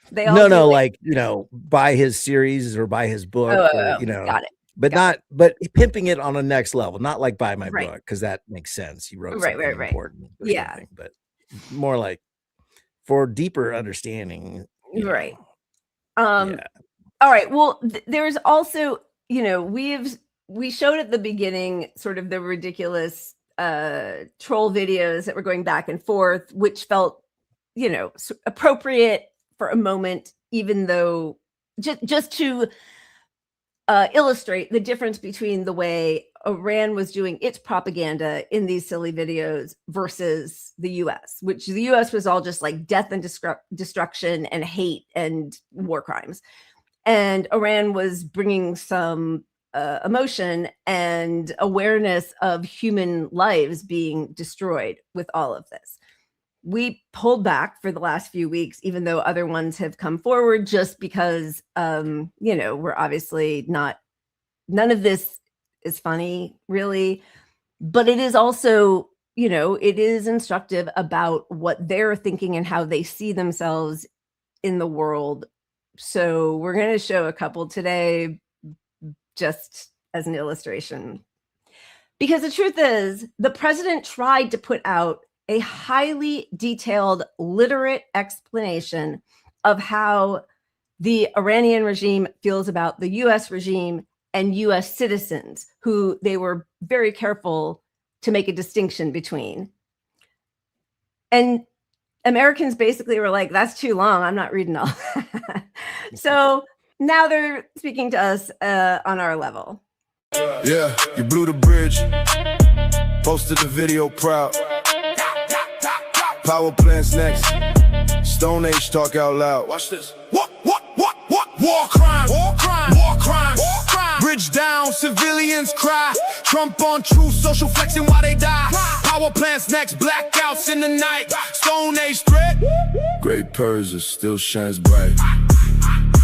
They all no, like, you know, buy his series or buy his book, or, you know, got it. But pimping it on a next level, not like buy my book, because that makes sense. He wrote something important, something, but more like for deeper understanding, right? All right. Well, there's also, you know, we showed at the beginning sort of the ridiculous troll videos that were going back and forth, which felt, you know, appropriate for a moment, even though just to illustrate the difference between the way Iran was doing its propaganda in these silly videos versus the US, which the US was all just like death and destruction and hate and war crimes. And Iran was bringing some emotion and awareness of human lives being destroyed with all of this. We pulled back for the last few weeks, even though other ones have come forward, just because, you know, we're obviously none of this is funny, really. But it is also, you know, it is instructive about what they're thinking and how they see themselves in the world. So we're going to show a couple today just as an illustration. Because the truth is, the president tried to put out a highly detailed, literate explanation of how the Iranian regime feels about the US regime and US citizens, who they were very careful to make a distinction between. And Americans basically were like, that's too long. I'm not reading all that. So now they're speaking to us on our level. Yeah, you blew the bridge. Posted the video proud. Power plants next. Stone Age talk out loud. Watch this. What? War crime. War crime. War crime. War crime. Bridge down, civilians cry. Trump on truth, social flexing while they die. Power plants next, blackouts in the night. Stone Age threat. Great Persia still shines bright.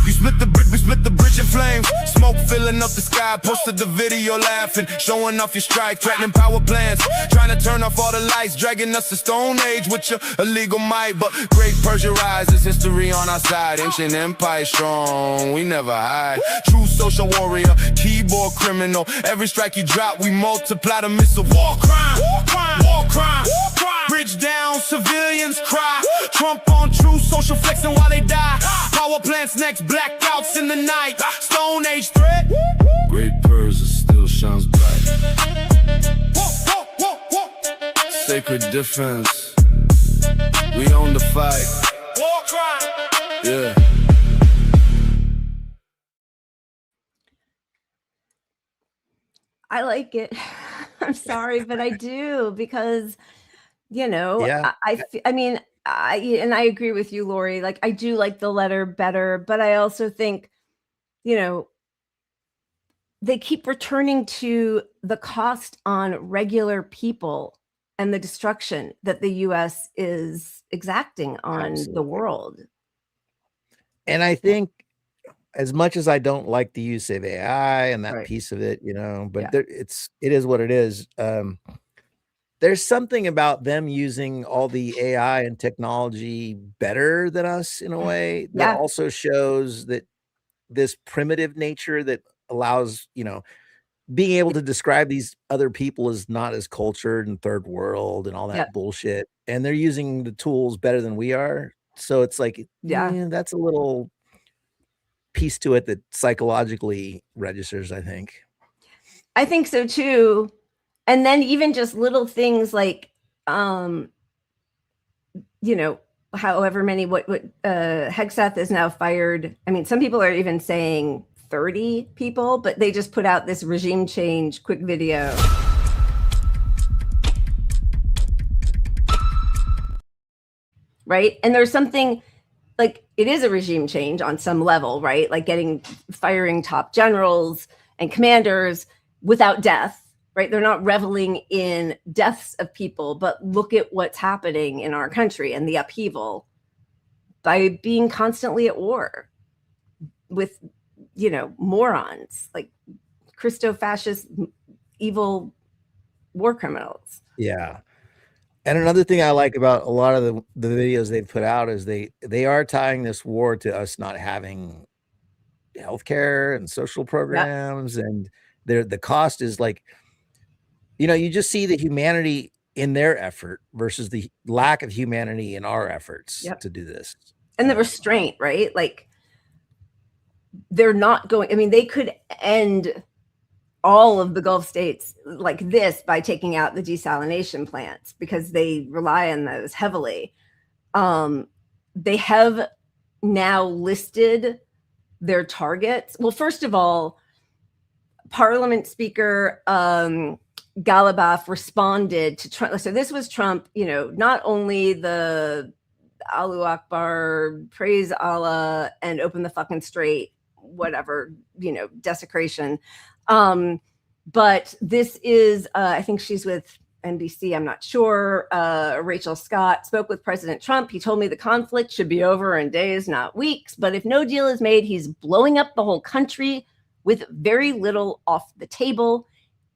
You split the brick, we split the bridge in flames. Smoke filling up the sky, posted the video laughing, showing off your strike, threatening power plants, trying to Turn off all the lights, dragging us to Stone Age with your illegal might. But great Persia rise, there's history on our side. Ancient empire strong, we never hide. True social warrior, keyboard criminal. Every strike you drop, we multiply the missile. War crime, war crime, war crime, war crime. Bridge down, civilians cry. Trump on true social flexing while they die. Power plants next, blackouts in the night. Stone Age threat. Great Persia still shines bright. Sacred defense. We own the fight. War crime. Yeah. I like it. I'm sorry, but I do, because, you know, Yeah. I mean, and I agree with you, Lori. Like, I do like the letter better, but I also think, you know, they keep returning to the cost on regular people and the destruction that the U.S. is exacting on the world. And I think, as much as I don't like the use of AI and that piece of it, you know, but it is what it is. There's something about them using all the AI and technology better than us in a way that also shows that this primitive nature that allows, you know, being able to describe these other people as not as cultured and third world and all that bullshit. And they're using the tools better than we are. So it's like, that's a little piece to it that psychologically registers, I think. I think so too. And then even just little things like, you know, however many, what Hegseth is now fired. I mean, some people are even saying 30 people, but they just put out this regime change quick video. Right. And there's something like, it is a regime change on some level, right? Like firing top generals and commanders without death, right? They're not reveling in deaths of people, but look at what's happening in our country and the upheaval by being constantly at war with, you know, morons, like Christo-fascist, evil war criminals. Yeah. And another thing I like about a lot of the videos they've put out is they are tying this war to us not having healthcare and social programs, and the cost is like, you know, you just see the humanity in their effort versus the lack of humanity in our efforts to do this. And the restraint, right? Like, they're not going, I mean, they could end all of the Gulf states like this by taking out the desalination plants because they rely on those heavily. They have now listed their targets. Well, first of all, Parliament Speaker Galabaf responded to Trump. So this was Trump, you know, not only the Allahu Akbar, praise Allah, and open the fucking strait, whatever, you know, desecration. But this is, I think she's with NBC, I'm not sure. Rachel Scott spoke with President Trump. He told me the conflict should be over in days, not weeks. But if no deal is made, he's blowing up the whole country with very little off the table.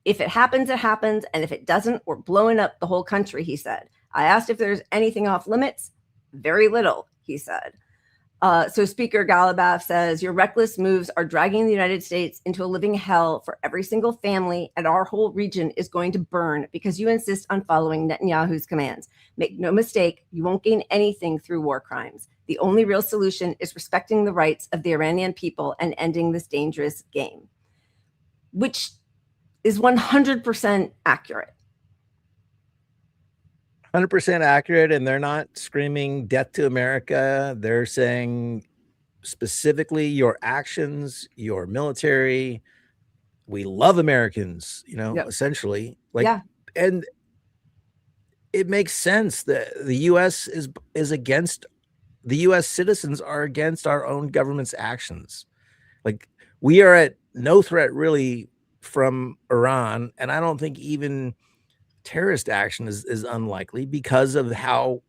If it happens, it happens. And if it doesn't, we're blowing up the whole country, he said. I asked if there's anything off limits. Very little, he said. So Speaker Galabaf says, your reckless moves are dragging the United States into a living hell for every single family, and our whole region is going to burn because you insist on following Netanyahu's commands. Make no mistake, you won't gain anything through war crimes. The only real solution is respecting the rights of the Iranian people and ending this dangerous game, which is 100% accurate. 100% accurate, and they're not screaming death to America. They're saying specifically your actions, your military. We love Americans, you know, essentially. Like, and it makes sense that the U.S. is against, the U.S. citizens are against our own government's actions. Like, we are at no threat really from Iran, and I don't think even terrorist action is unlikely because of how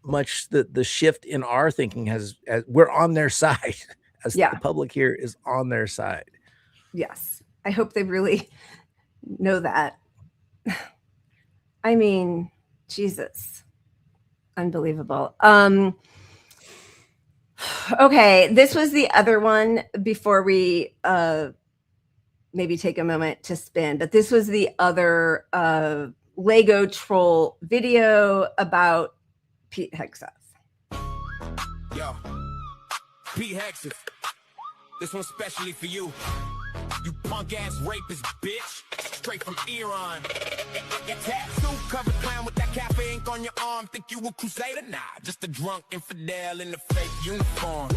much the shift in our thinking has we're on their side. As the public here is on their side. Yes, I hope they really know that. I mean, Jesus. Unbelievable. Okay, this was the other one before we maybe take a moment to spin, but this was the other Lego troll video about Pete Hegseth. Yo, Pete Hegseth, this one's specially for you. You punk ass rapist bitch, straight from Iran. Your tattoo covered clown with that cafe ink on your arm. Think you a crusader? Nah, just a drunk infidel in a fake uniform.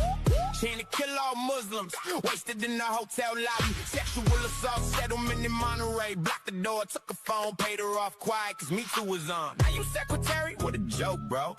Chain to kill all Muslims, wasted in the hotel lobby. Sexual assault settlement in Monterey. Blocked the door, took a phone, paid her off quiet, cause Me Too was on. Now you secretary? What a joke, bro.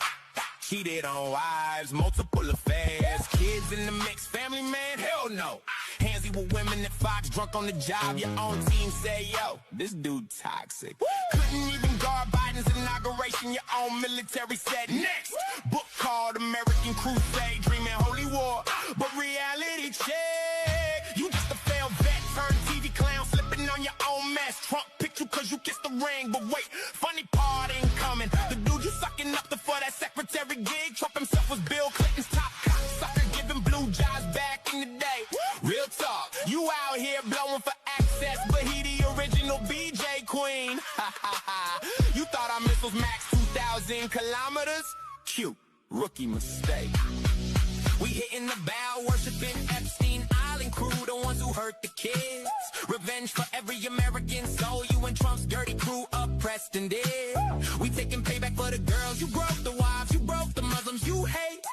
Cheated on wives, multiple affairs, kids in the mix, family man, hell no. Handsy with women at Fox, drunk on the job, your own team say, yo, this dude toxic. Couldn't even guard Biden's inauguration, your own military said next. Book called American Crusade, dreaming holy war, but reality check. You just a failed vet, turned TV clown, slipping on your own mess. Trump picked you cause you kissed the ring, but wait, funny part ain't coming. The dude you sucking up to for that secretary gig, Trump himself was Bill Clinton's top cocksucker, giving blue jobs back in the day. Real talk, you out here blowing for access, but he the original BJ queen. You thought our missiles max 2,000 kilometers? Cute, rookie mistake. We hitting the bow, worshiping Epstein Island crew, the ones who hurt the kids. Revenge for every American soul you and Trump's dirty crew oppressed and did. We taking payback for the girls, you broke the wives, you broke the Muslims you hate.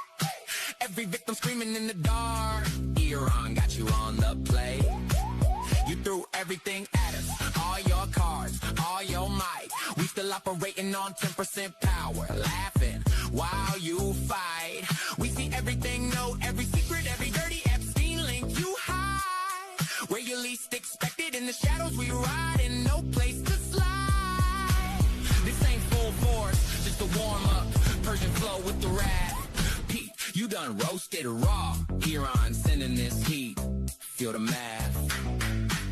Every victim screaming in the dark. Iran got you on the play. You threw everything at us, all your cards, all your might. We still operating on 10% power, laughing while you fight. We see everything, know every secret, every dirty Epstein link you hide. Where you least expected, in the shadows we ride, and no place to slide. This ain't full force, just a warm up. Persian flow with the wrath. Pete, you done roasted raw. Iran sending this heat. Feel the math.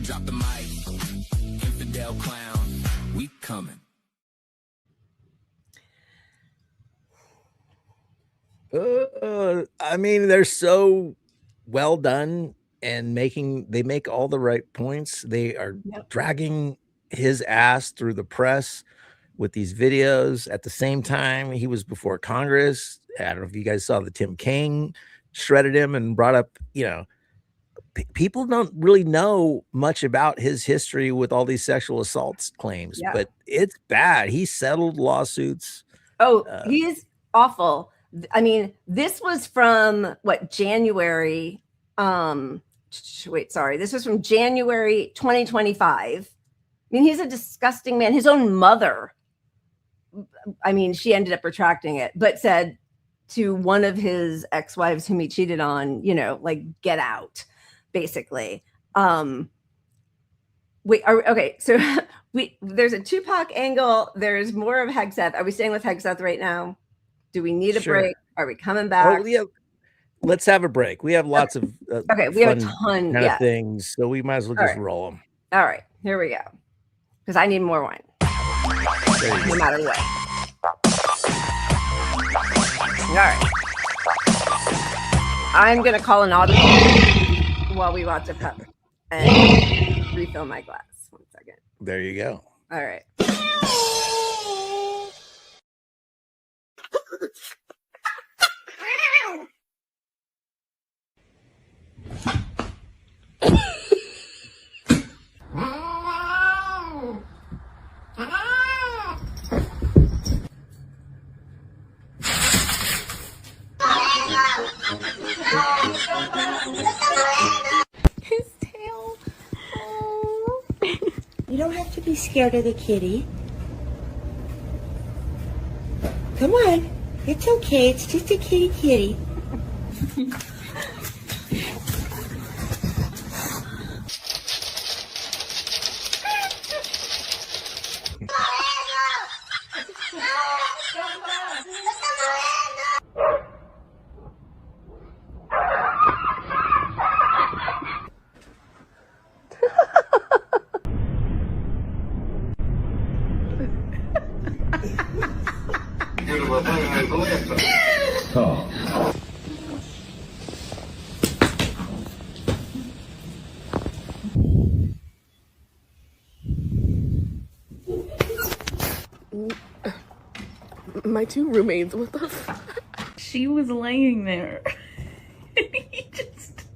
Drop the mic. Infidel clown. We coming. I mean, they're so well done and they make all the right points. They are dragging his ass through the press with these videos. At the same time, he was before Congress. I don't know if you guys saw the Tim Kaine shredded him and brought up, people don't really know much about his history with all these sexual assaults claims, but it's bad. He settled lawsuits. Oh, he is awful. I mean, this was from January. This was from January 2025. I mean, he's a disgusting man. His own mother, I mean, she ended up retracting it, but said to one of his ex-wives whom he cheated on, get out, basically. Okay, so there's a Tupac angle. There's more of Hegseth. Are we staying with Hegseth right now? Do we need a break? Are we coming back? Oh, yeah. Let's have a break. We have lots of we have a ton of things, so we might as well just roll them. All right, here we go. Because I need more wine, no matter what. All right, I'm gonna call an audible while we watch a cup and refill my glass. 1 second. There you go. All right. His tail. Oh. You don't have to be scared of the kitty. Come on. It's okay. It's just a kitty. My two roommates, what the fuck? She was laying there. And he just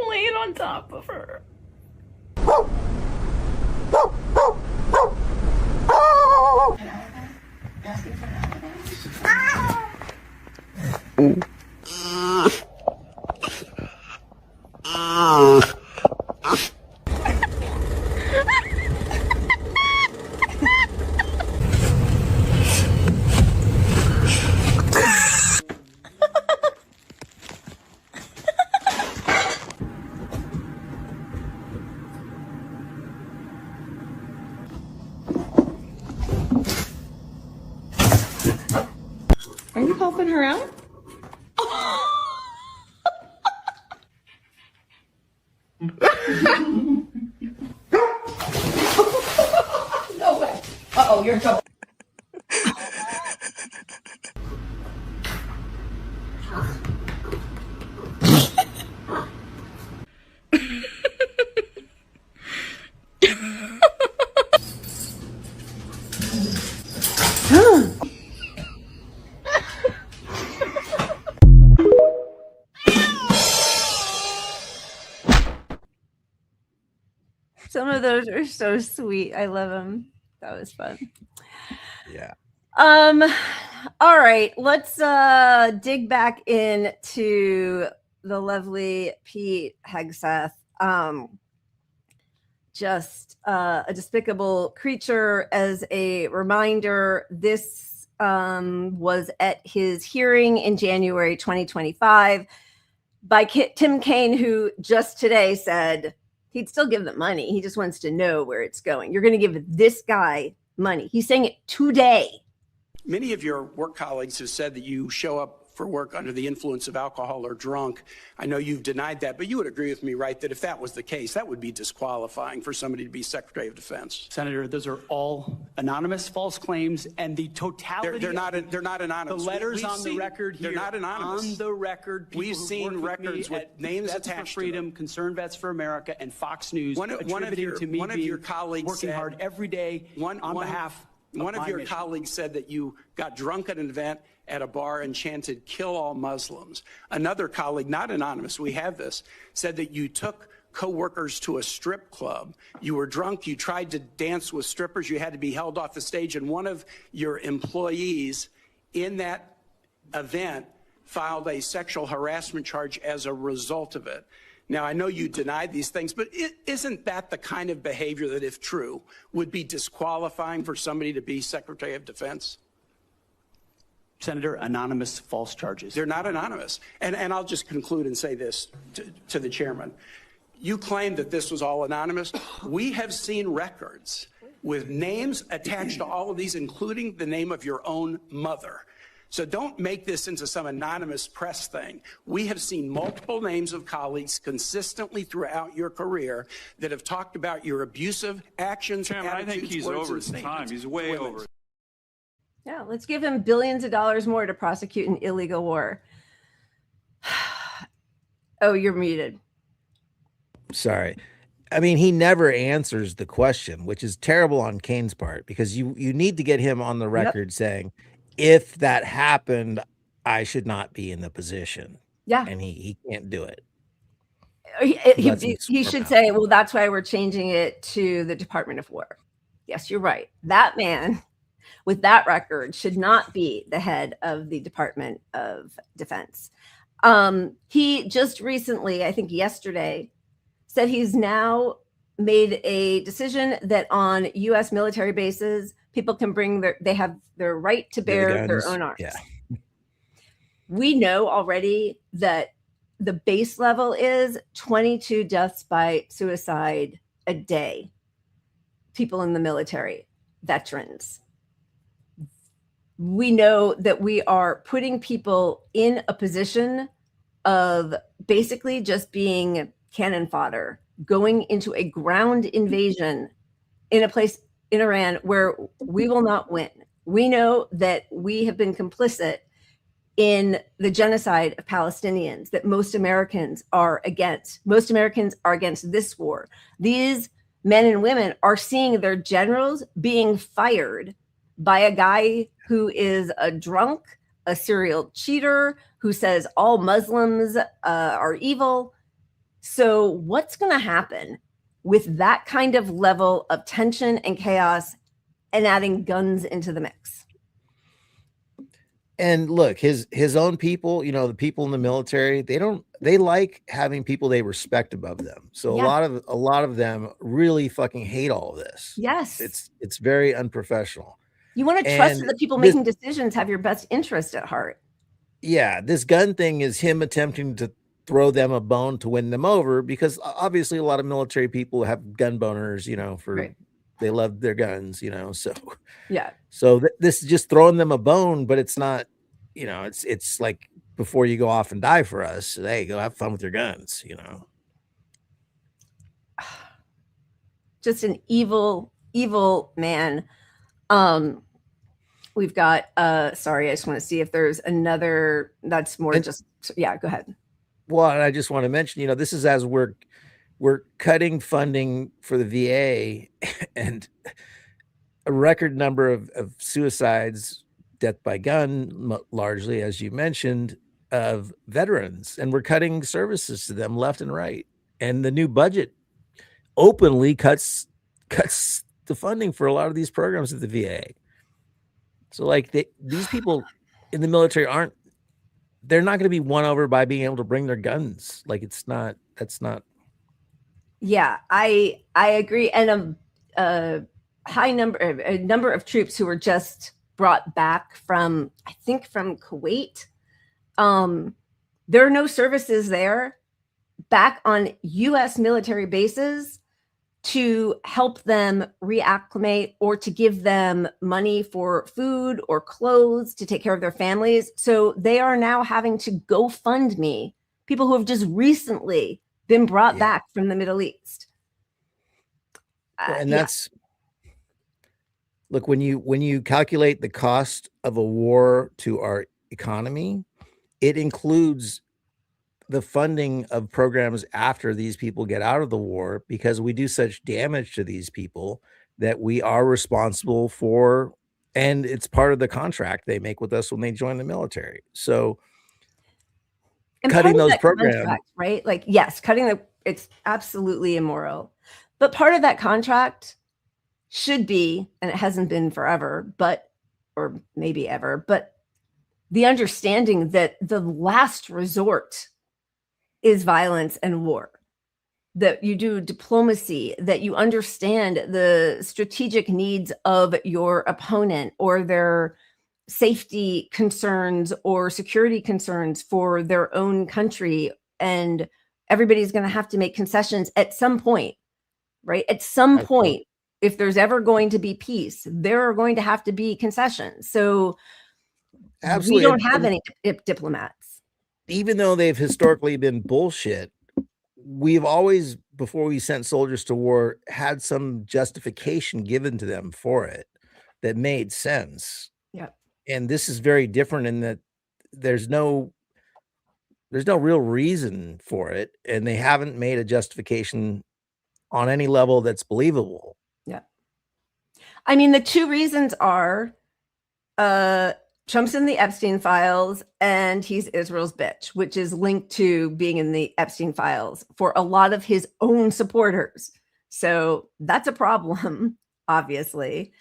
laid on top of her. Are you helping her out? No way. Uh-oh, you're in trouble. Some of those are so sweet. I love them. That was fun. Yeah. All right, let's dig back into the lovely Pete Hegseth. Just a despicable creature. As a reminder, this was at his hearing in January 2025 by Tim Kaine, who just today said he'd still give them money. He just wants to know where it's going. You're going to give this guy money. He's saying it today. Many of your work colleagues have said that you show up for work under the influence of alcohol or drunk. I know you've denied that, but you would agree with me, right, that if that was the case, that would be disqualifying for somebody to be Secretary of Defense. Senator, those are all anonymous false claims, and the totality. They're not anonymous. The letters on the record here. They're not anonymous. On the record, we've seen records with names Vets attached for Freedom, to them. Concerned Vets for America, and Fox News One of your colleagues working said, hard every day on behalf. One of your colleagues said that you got drunk at an event at a bar and chanted, "Kill all Muslims." Another colleague, not anonymous, we have this, said that you took co-workers to a strip club. You were drunk, you tried to dance with strippers, you had to be held off the stage, and one of your employees in that event filed a sexual harassment charge as a result of it. Now, I know you denied these things, but isn't that the kind of behavior that, if true, would be disqualifying for somebody to be Secretary of Defense? Senator, anonymous false charges. They're not anonymous. And I'll just conclude and say this to the chairman. You claim that this was all anonymous. We have seen records with names attached to all of these, including the name of your own mother. So don't make this into some anonymous press thing. We have seen multiple names of colleagues consistently throughout your career that have talked about your abusive actions, Chairman, attitudes, I think he's words, over and his time. statements He's way to women. over. Yeah, let's give him billions of dollars more to prosecute an illegal war. Oh, you're muted. Sorry. I mean, he never answers the question, which is terrible on Kaine's part, because you need to get him on the record saying, if that happened, I should not be in the position. Yeah. And he can't do it. He should say, well, that's why we're changing it to the Department of War. Yes, you're right. That man with that record should not be the head of the Department of Defense. He just recently, I think yesterday, said he's now made a decision that on U.S. military bases, people can bring they have their right to bear their own arms. Yeah. We know already that the base level is 22 deaths by suicide a day. People in the military, veterans. We know that we are putting people in a position of basically just being cannon fodder, going into a ground invasion in a place in Iran where we will not win. We know that we have been complicit in the genocide of Palestinians, that most Americans are against. Most Americans are against this war. These men and women are seeing their generals being fired by a guy who is a drunk, a serial cheater, who says all Muslims are evil. So what's going to happen with that kind of level of tension and chaos and adding guns into the mix? And look, his own people, you know, the people in the military, they like having people they respect above them. So Yeah. a lot of them really fucking hate all of this. Yes. It's very unprofessional. You want to trust And that the people this- making decisions have your best interest at heart. Yeah, this gun thing is him attempting to throw them a bone to win them over, because obviously a lot of military people have gun boners, you know, Right. they love their guns, you know, so Yeah. so this is just throwing them a bone, but it's not, you know, it's like before you go off and die for us, hey, go have fun with your guns, you know. Just an evil man. We've got sorry, I just want to see if there's another that's more just yeah, go ahead. Well, and I just want to mention, you know, this is as we're cutting funding for the VA and a record number of suicides, death by gun, largely, as you mentioned, of veterans, and we're cutting services to them left and right. And the new budget openly cuts the funding for a lot of these programs at the VA. So like these people in the military they're not going to be won over by being able to bring their guns. Like that's not. Yeah, I agree. And a number of troops who were just brought back from, I think, from Kuwait. There are no services there back on U.S. military bases to help them reacclimate or to give them money for food or clothes to take care of their families. So they are now having to GoFundMe people who have just recently been brought back from the Middle East. And that's, look, when you calculate the cost of a war to our economy, it includes the funding of programs after these people get out of the war, because we do such damage to these people that we are responsible for, and it's part of the contract they make with us when they join the military. So and cutting those programs, contract, right? Like, yes, it's absolutely immoral. But part of that contract should be, and it hasn't been forever, or maybe ever, but the understanding that the last resort is violence and war, that you do diplomacy, that you understand the strategic needs of your opponent or their safety concerns or security concerns for their own country. And everybody's going to have to make concessions at some point, right? At some point, if there's ever going to be peace, there are going to have to be concessions. So absolutely, we don't have any diplomats. Even though they've historically been bullshit, we've always, before we sent soldiers to war, had some justification given to them for it that made sense. Yeah. And this is very different in that there's no real reason for it, and they haven't made a justification on any level that's believable. Yeah. I mean, the two reasons are Trump's in the Epstein files and he's Israel's bitch, which is linked to being in the Epstein files for a lot of his own supporters. So that's a problem, obviously.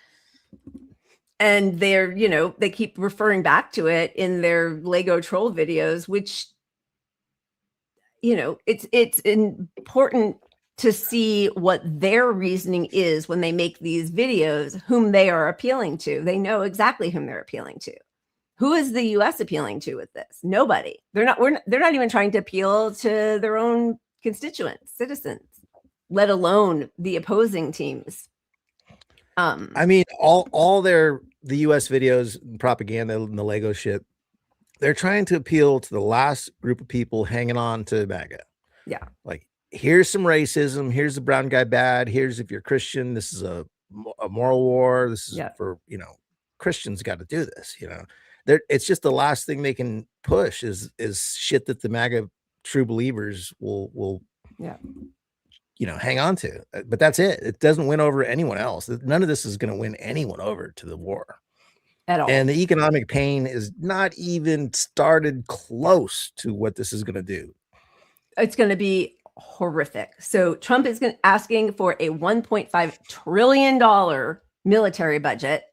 And they're, they keep referring back to it in their Lego troll videos, which, it's important to see what their reasoning is when they make these videos, whom they are appealing to. They know exactly whom they're appealing to. Who is the U.S. appealing to with this? Nobody. They're not even trying to appeal to their own constituents, citizens, let alone the opposing teams. I mean, all the U.S. videos, and propaganda, and the Lego shit, they're trying to appeal to the last group of people hanging on to MAGA. Yeah. Like, here's some racism. Here's the brown guy bad. Here's, if you're Christian, this is a moral war. This is for, Christians got to do this. It's just the last thing they can push is shit that the MAGA true believers will hang on to. But that's it. It doesn't win over anyone else. None of this is going to win anyone over to the war at all. And the economic pain is not even started close to what this is going to do. It's going to be horrific. So Trump is asking for a $1.5 trillion military budget,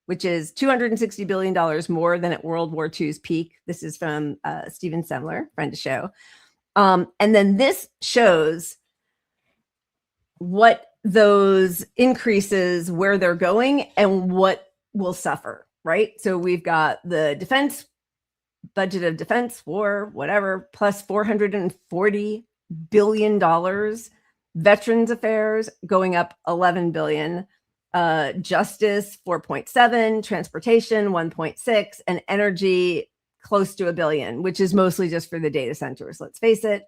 which is $260 billion more than at World War II's peak. This is from Steven Semler, friend of the show. And then this shows what those increases, where they're going and what will suffer, right? So we've got the defense budget of defense, war, whatever, plus $440 billion. Veterans affairs going up $11 billion. Justice 4.7, transportation 1.6, and energy close to $1 billion, which is mostly just for the data centers, let's face it.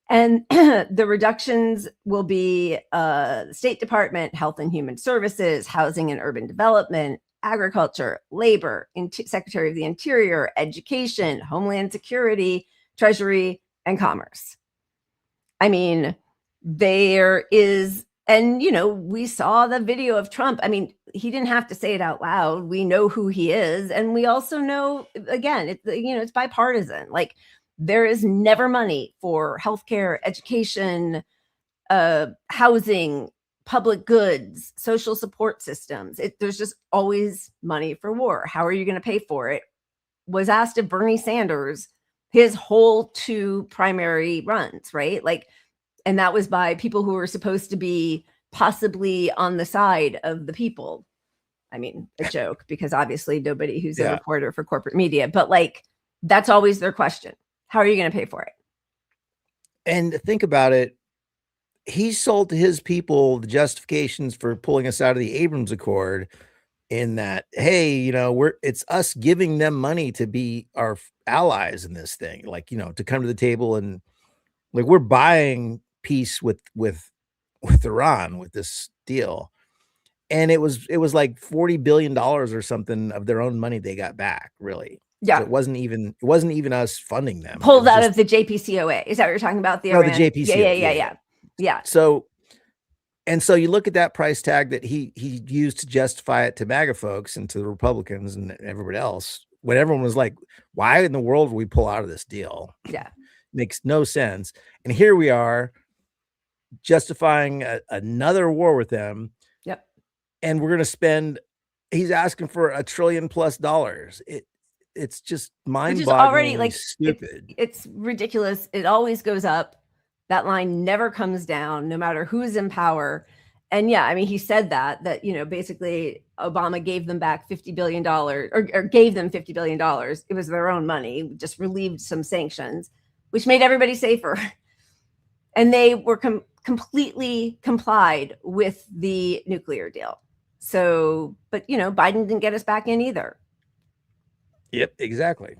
And the reductions will be State Department, Health and Human Services, Housing and Urban Development, Agriculture, Labor, Secretary of the Interior, Education, Homeland Security, Treasury, and Commerce. I mean, there is, and we saw the video of Trump. I mean, he didn't have to say it out loud. We know who he is, and we also know, again, it's bipartisan. Like, there is never money for healthcare, education, housing, public goods, social support systems. There's just always money for war. How are you going to pay for it? Was asked of Bernie Sanders his whole 2 primary runs, right? Like, and that was by people who were supposed to be possibly on the side of the people. I mean, a joke, because obviously nobody who's a reporter for corporate media, but like, that's always their question. How are you going to pay for it? And think about it. He sold to his people the justifications for pulling us out of the Abrams Accord in that, hey, it's us giving them money to be our allies in this thing, like, to come to the table, and like, we're buying peace with Iran with this deal. And it was like $40 billion or something of their own money they got back, really. Yeah. So it wasn't even us funding them. Pulled out of the JPCOA. Is that what you're talking about? The Iran? The JPCOA. Yeah. So you look at that price tag that he used to justify it to MAGA folks and to the Republicans and everybody else, when everyone was like, why in the world would we pull out of this deal? Yeah. Makes no sense. And here we are justifying another war with them. Yep. And we're going to spend, he's asking for $1 trillion+ dollars. It's just mind-boggling, already like stupid. It's ridiculous. It always goes up. That line never comes down, no matter who's in power. And yeah, I mean, he said that basically Obama gave them back $50 billion or gave them $50 billion. It was their own money, just relieved some sanctions, which made everybody safer. And they were completely complied with the nuclear deal. So, but Biden didn't get us back in either. Yep, exactly.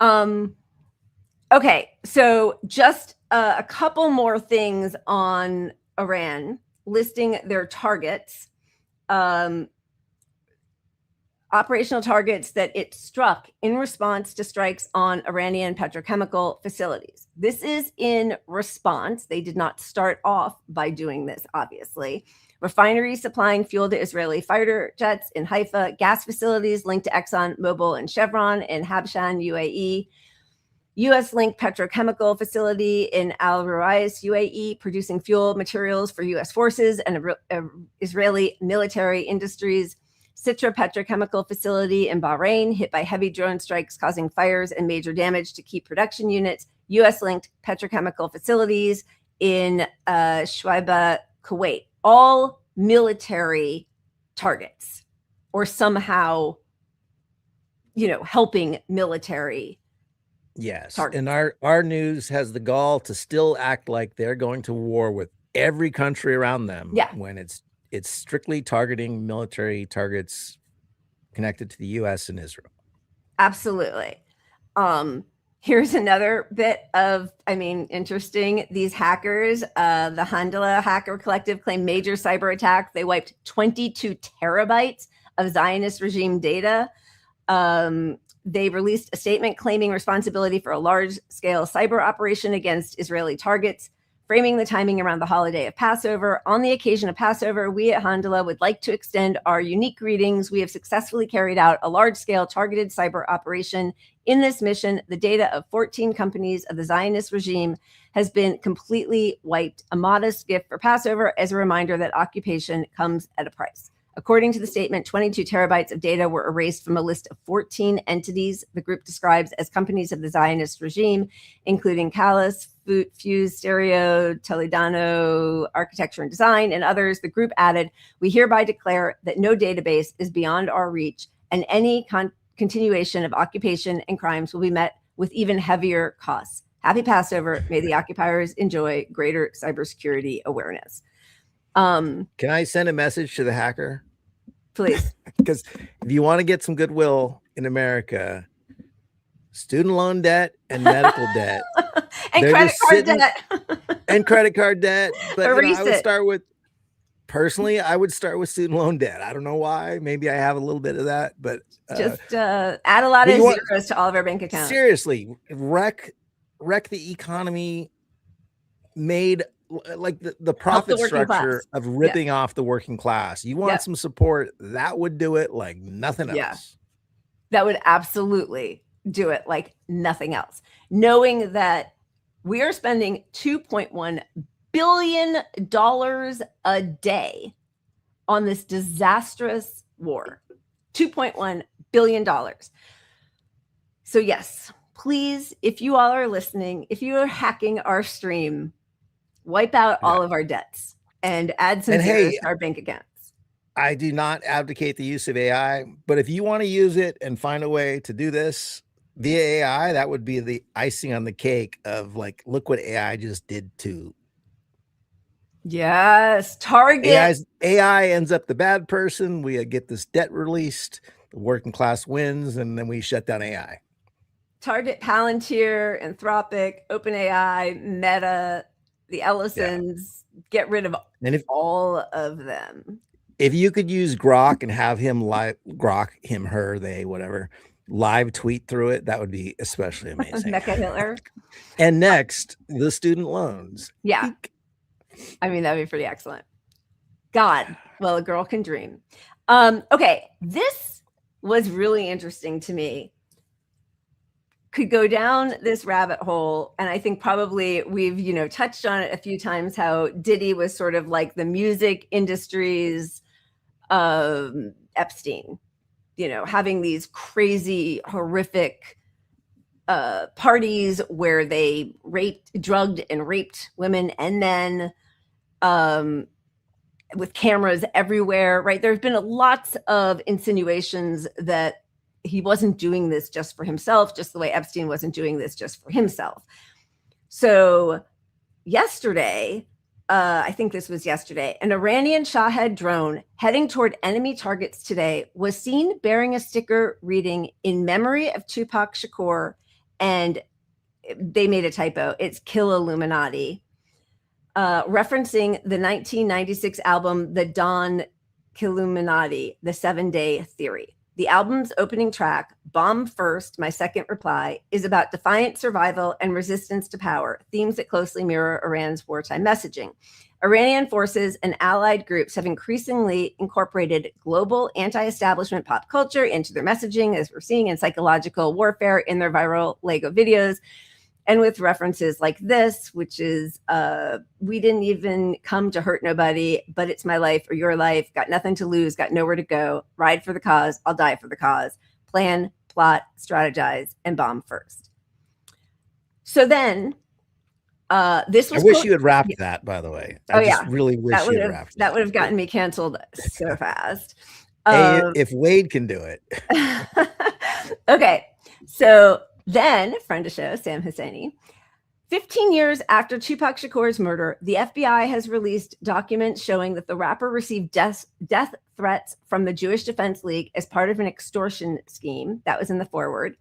Okay, so just a couple more things on Iran, listing their targets, operational targets that it struck in response to strikes on Iranian petrochemical facilities. This is in response. They did not start off by doing this, obviously. Refineries supplying fuel to Israeli fighter jets in Haifa, gas facilities linked to Exxon, Mobil, and Chevron in Habshan, UAE, U.S.-linked petrochemical facility in Al Ruwais, UAE, producing fuel materials for U.S. forces and Israeli military industries, Citra petrochemical facility in Bahrain, hit by heavy drone strikes causing fires and major damage to key production units, U.S.-linked petrochemical facilities in Shuaiba, Kuwait. All military targets, or somehow, helping military. Yes. Targets. And our news has the gall to still act like they're going to war with every country around them. Yeah. When it's strictly targeting military targets connected to the US and Israel. Absolutely. Here's another bit of, interesting. These hackers, the Handala Hacker Collective claimed major cyber attack. They wiped 22 terabytes of Zionist regime data. They released a statement claiming responsibility for a large-scale cyber operation against Israeli targets, framing the timing around the holiday of Passover. On the occasion of Passover, we at Handala would like to extend our unique greetings. We have successfully carried out a large-scale targeted cyber operation. In this mission, the data of 14 companies of the Zionist regime has been completely wiped, a modest gift for Passover as a reminder that occupation comes at a price. According to the statement, 22 terabytes of data were erased from a list of 14 entities the group describes as companies of the Zionist regime, including Calus, Fuse, Stereo, Toledano, Architecture and Design, and others. The group added, we hereby declare that no database is beyond our reach, and any continuation of occupation and crimes will be met with even heavier costs. Happy Passover. May the occupiers enjoy greater cybersecurity awareness. Can I send a message to the hacker? Please. Because if you want to get some goodwill in America, student loan debt and medical debt and credit card debt and credit card debt. But I would start with, personally, I would start with student loan debt. I don't know why. Maybe I have a little bit of that, but just add a lot of zeros to all of our bank accounts. Seriously, wreck the economy, made like the profit structure of ripping off the working class. You want some support, that would do it like nothing else. Yeah. That would absolutely do it like nothing else. Knowing that we are spending $2.1 billion a day on this disastrous war. $2.1 billion. So yes, please, if you all are listening, if you are hacking our stream, wipe out all of our dets and add some zeros to our bank accounts. I do not advocate the use of AI, but if you want to use it and find a way to do this via AI, that would be the icing on the cake of like, look what AI just did to. Yes, Target. AI ends up the bad person. We get this debt released, the working class wins, and then we shut down AI. Target, Palantir, Anthropic, OpenAI, Meta, the Ellisons, get rid of all of them. If you could use Grok and have him her, they, whatever, live tweet through it, that would be especially amazing. Mecha Hitler. And next, the student loans. Yeah. I mean, that'd be pretty excellent. God, well, a girl can dream. Okay, this was really interesting to me. Could go down this rabbit hole, and I think probably we've touched on it a few times, how Diddy was sort of like the music industry's Epstein, having these crazy, horrific parties where they drugged and raped women and men, with cameras everywhere, right? There's been lots of insinuations that he wasn't doing this just for himself, just the way Epstein wasn't doing this just for himself. So yesterday, I think this was yesterday, an Iranian Shahed drone heading toward enemy targets today was seen bearing a sticker reading "In memory of Tupac Shakur," and they made a typo. It's "Kill Illuminati," referencing the 1996 album, The Dawn Killuminati, The 7-Day Theory. The album's opening track, Bomb First, My Second Reply, is about defiant survival and resistance to power, themes that closely mirror Iran's wartime messaging. Iranian forces and allied groups have increasingly incorporated global anti-establishment pop culture into their messaging, as we're seeing in psychological warfare in their viral Lego videos. And with references like this, which is, we didn't even come to hurt nobody, but it's my life or your life. Got nothing to lose, got nowhere to go. Ride for the cause, I'll die for the cause. Plan, plot, strategize, and bomb first. So then, this was. I wish you had wrapped that, by the way. I just really wish you had wrapped that. Would have gotten me canceled so fast. If Wade can do it. Okay, so. Then, friend of show, Sam Husseini, 15 years after Tupac Shakur's murder, the FBI has released documents showing that the rapper received death threats from the Jewish Defense League as part of an extortion scheme. That was in the foreword.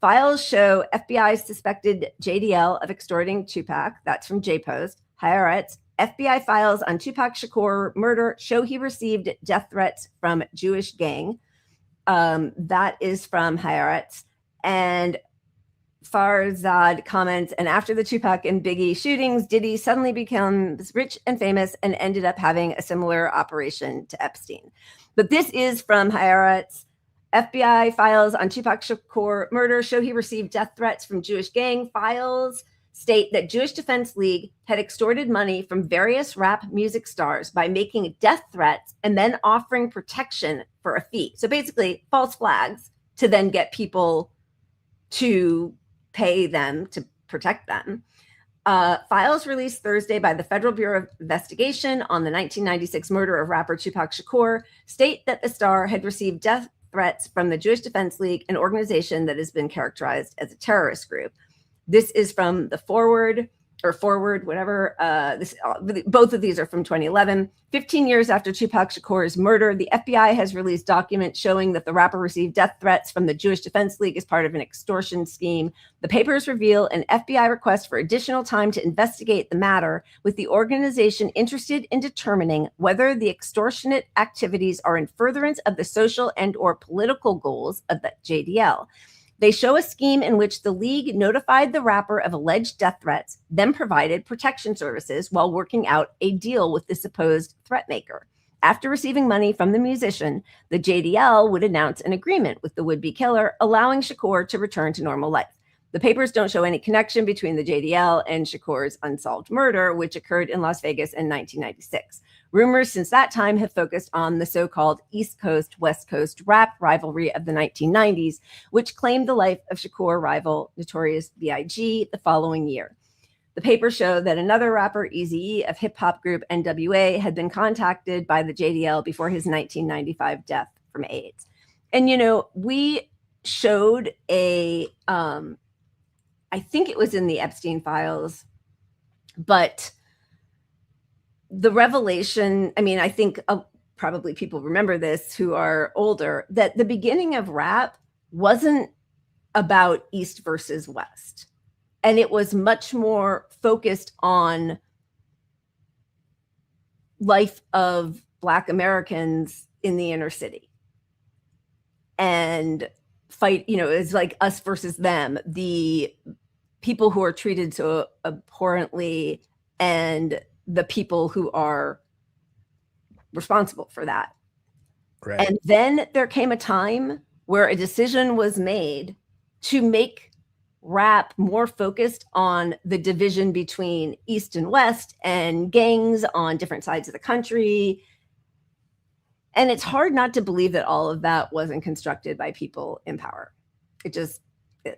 Files show FBI suspected JDL of extorting Tupac. That's from JPost. Haaretz, FBI files on Tupac Shakur murder show he received death threats from Jewish gang. That is from Haaretz. And Farzad comments, and after the Tupac and Biggie shootings, Diddy suddenly becomes rich and famous and ended up having a similar operation to Epstein. But this is from Haaretz. FBI files on Tupac Shakur murder show he received death threats from Jewish gang. Files state that Jewish Defense League had extorted money from various rap music stars by making death threats and then offering protection for a fee. So basically, false flags to then get people to pay them to protect them. Files released Thursday by the Federal Bureau of Investigation on the 1996 murder of rapper Tupac Shakur state that the star had received death threats from the Jewish Defense League, an organization that has been characterized as a terrorist group. This is from the Forward, whatever. Both of these are from 2011. 15 years after Tupac Shakur's murder, the FBI has released documents showing that the rapper received death threats from the Jewish Defense League as part of an extortion scheme. The papers reveal an FBI request for additional time to investigate the matter, with the organization interested in determining whether the extortionate activities are in furtherance of the social and/or political goals of the JDL. They show a scheme in which the league notified the rapper of alleged death threats, then provided protection services while working out a deal with the supposed threat maker. After receiving money from the musician, the JDL would announce an agreement with the would-be killer, allowing Shakur to return to normal life. The papers don't show any connection between the JDL and Shakur's unsolved murder, which occurred in Las Vegas in 1996. Rumors since that time have focused on the so-called East Coast, West Coast rap rivalry of the 1990s, which claimed the life of Shakur rival Notorious B.I.G. the following year. The papers show that another rapper, Eazy-E, of hip-hop group NWA, had been contacted by the JDL before his 1995 death from AIDS. And, we showed I think it was in the Epstein files, but the revelation, I think probably people remember this who are older, that the beginning of rap wasn't about East versus West. And it was much more focused on life of Black Americans in the inner city. And fight, it's like us versus them, the people who are treated so abhorrently and the people who are responsible for that. Right. And then there came a time where a decision was made to make rap more focused on the division between East and West and gangs on different sides of the country. And it's hard not to believe that all of that wasn't constructed by people in power. It just is.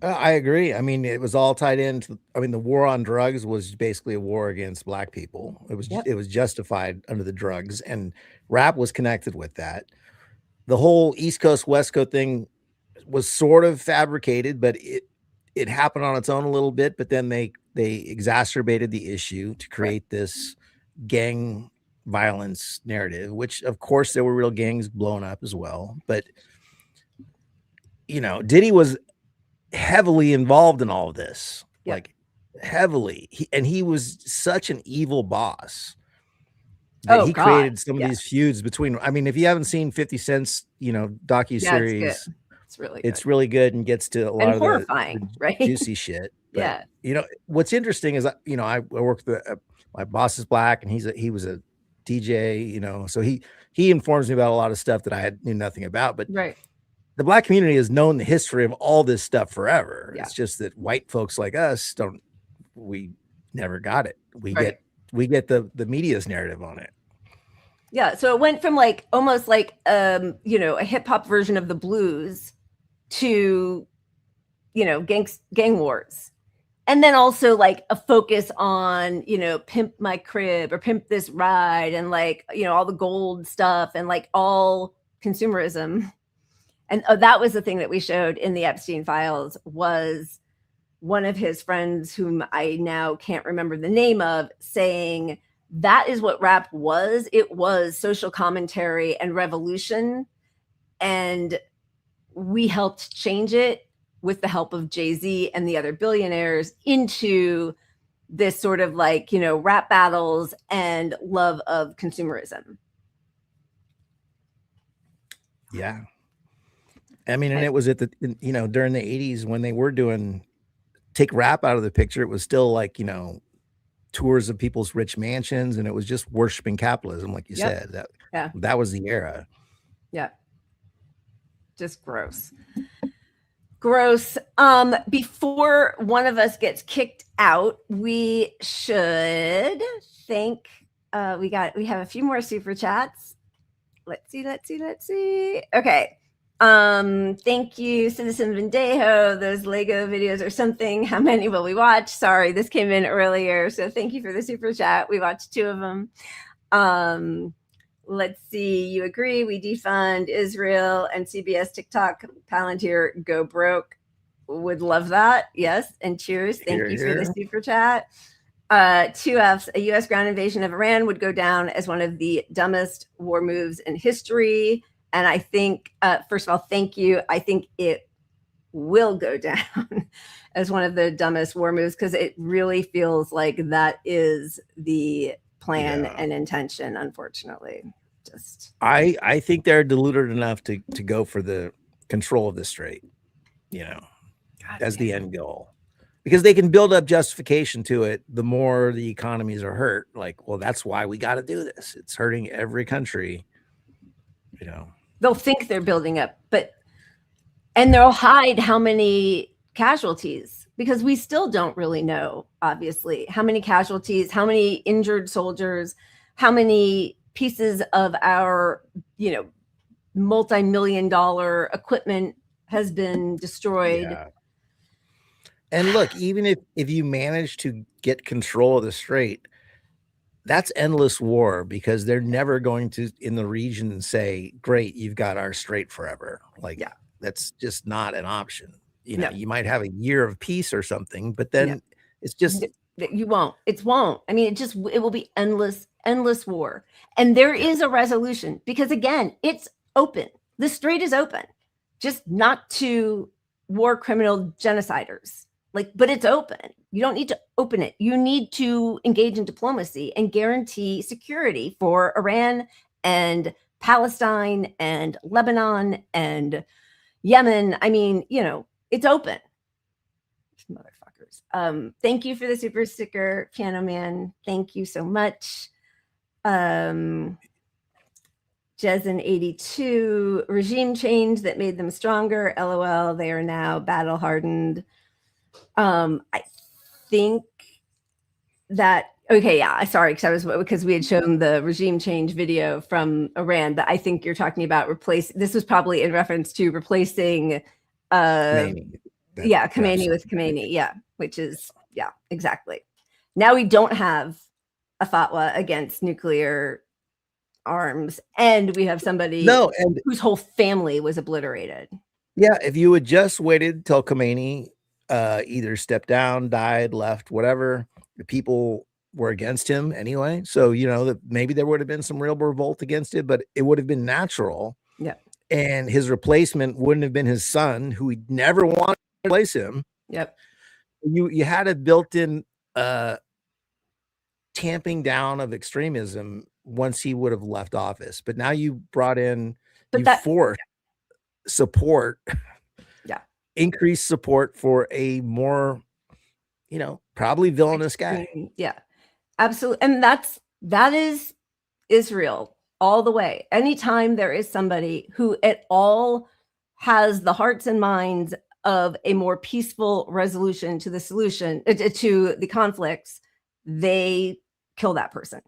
I agree. It was all tied into, the war on drugs was basically a war against Black people. It was justified under the drugs, and rap was connected with that. The whole East Coast, West Coast thing was sort of fabricated, but it happened on its own a little bit, but then they exacerbated the issue to create this gang violence narrative, which of course there were real gangs blown up as well. But, Diddy was heavily involved in all of this, like heavily. He was such an evil boss that he created some of these feuds between. If you haven't seen 50 Cent's, docuseries, it's really good and gets to a lot of horrifying, right? Juicy shit. But, what's interesting is, I work with my boss is Black and he was a DJ, so he informs me about a lot of stuff that I knew nothing about. But the Black community has known the history of all this stuff forever. It's just that white folks like us we never got it. We get the media's narrative on it. Yeah. So it went from almost like a hip hop version of the blues to, gang wars. And then also a focus on, pimp my crib or pimp this ride and all the gold stuff and all consumerism. And that was the thing that we showed in the Epstein files, was one of his friends, whom I now can't remember the name of, saying that is what rap was. It was social commentary and revolution. And we helped change it with the help of Jay-Z and the other billionaires into this sort of like, rap battles and love of consumerism. Yeah. I mean, and it was at the, during the 80s when they were take rap out of the picture, it was still like, tours of people's rich mansions, and it was just worshiping capitalism, like you said. That was the era. Yeah. Just gross. Gross. Before one of us gets kicked out, we should thank, we have a few more super chats. Let's see. Okay. Thank you, Citizen Vendejo. Those Lego videos or something. How many will we watch? Sorry, this came in earlier. So thank you for the super chat. We watched 2 of them. Let's see. You agree? We defund Israel and CBS TikTok. Palantir go broke. Would love that. Yes. And cheers. Thank you for the super chat. 2 Fs. A U.S. ground invasion of Iran would go down as one of the dumbest war moves in history. And I think, first of all, thank you. I think it will go down as one of the dumbest war moves, because it really feels like that is the plan and intention, unfortunately. I think they're deluded enough to go for the control of the strait, as the end goal, because they can build up justification to it. The more the economies are hurt, like, well, that's why we got to do this. It's hurting every country, They'll think they're building up, and they'll hide how many casualties, because we still don't really know, obviously, how many casualties, how many injured soldiers, how many pieces of our, multi-million-dollar equipment has been destroyed. Yeah. And look, even if you manage to get control of the strait, that's endless war, because they're never going to, in the region, say, great, you've got our strait forever. Like, that's just not an option. You might have a year of peace or something, but then it's just, you won't. It won't. I mean, it will be endless war. And there is a resolution, because again, it's open. The strait is open, just not to war criminal genociders. But it's open. You don't need to open it. You need to engage in diplomacy and guarantee security for Iran and Palestine and Lebanon and Yemen. I mean, it's open. Motherfuckers. Thank you for the super sticker, Piano Man. Thank you so much. Jezen82, regime change that made them stronger. LOL. They are now battle hardened. I think that, sorry, because we had shown the regime change video from Iran, that I think you're talking about this was probably in reference to replacing Khomeini with Khomeini, which is, exactly. Now we don't have a fatwa against nuclear arms, and we have somebody whose whole family was obliterated. Yeah, if you had just waited till Khomeini either stepped down, died, left, whatever, the people were against him anyway. So, maybe there would have been some real revolt against it, but it would have been natural. Yeah. And his replacement wouldn't have been his son, who he never wanted to replace him. Yep. You had a built-in tamping down of extremism once he would have left office. But now you brought in, forced support. Increased support for a more, probably villainous guy. Yeah, absolutely. And that is Israel all the way. Anytime there is somebody who at all has the hearts and minds of a more peaceful resolution to the conflicts, they kill that person.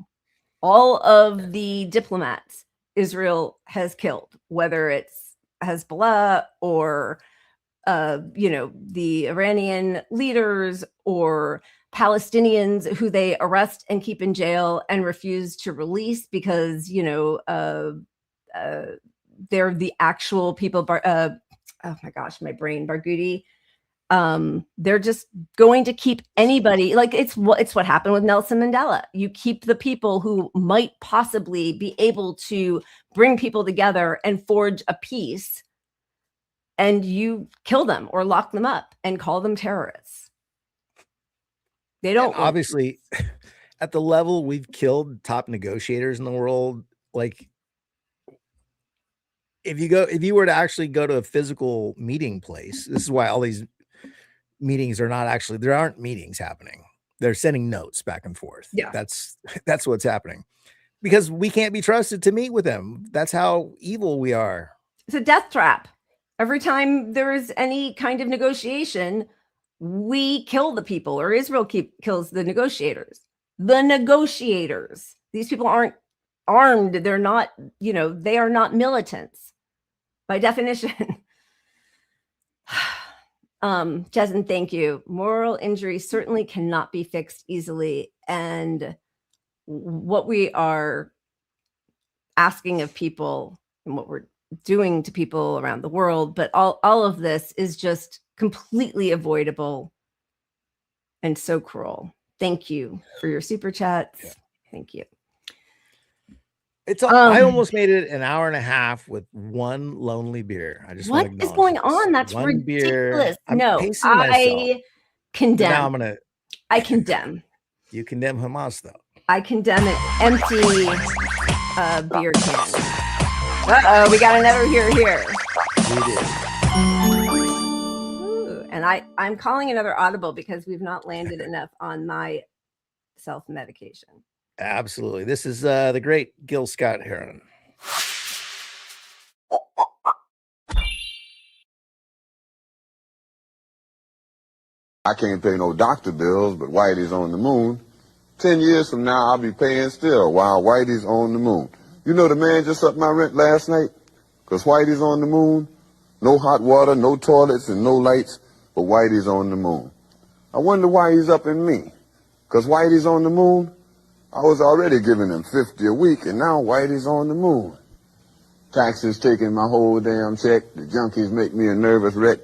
All of the diplomats Israel has killed, whether it's Hezbollah or the Iranian leaders or Palestinians who they arrest and keep in jail and refuse to release because, they're the actual people. Oh my gosh, my brain, Barghouti. They're just going to keep anybody. It's what happened with Nelson Mandela. You keep the people who might possibly be able to bring people together and forge a peace, and you kill them or lock them up and call them terrorists. They don't obviously at the level we've killed top negotiators in the world. Like if you were to actually go to a physical meeting place, this is why all these meetings are not actually, there aren't meetings happening. They're sending notes back and forth. Yeah. That's what's happening because we can't be trusted to meet with them. That's how evil we are. It's a death trap. Every time there is any kind of negotiation, we kill the people, or Israel kills the negotiators. The negotiators. These people aren't armed. They're not, they are not militants by definition. Jason, thank you. Moral injury certainly cannot be fixed easily. And what we are asking of people and what we're doing to people around the world, but all of this is just completely avoidable and so cruel. Thank you for your super chats. Yeah. Thank you. I almost made it an hour and a half with one lonely beer. I just what is going on? That's one ridiculous. Beer. No, I condemn. Now I condemn. You condemn Hamas, though. I condemn an empty beer can. Uh-oh, we got another here. We did. Ooh, and I'm calling another audible because we've not landed enough on my self-medication. Absolutely. This is the great Gil Scott-Heron. I can't pay no doctor bills, but Whitey's on the moon. 10 years from now, I'll be paying still while Whitey's on the moon. You know the man just upped my rent last night? Because Whitey's on the moon. No hot water, no toilets, and no lights, but Whitey's on the moon. I wonder why he's upping me. Because Whitey's on the moon? I was already giving him $50 a week, and now Whitey's on the moon. Taxes taking my whole damn check. The junkies make me a nervous wreck.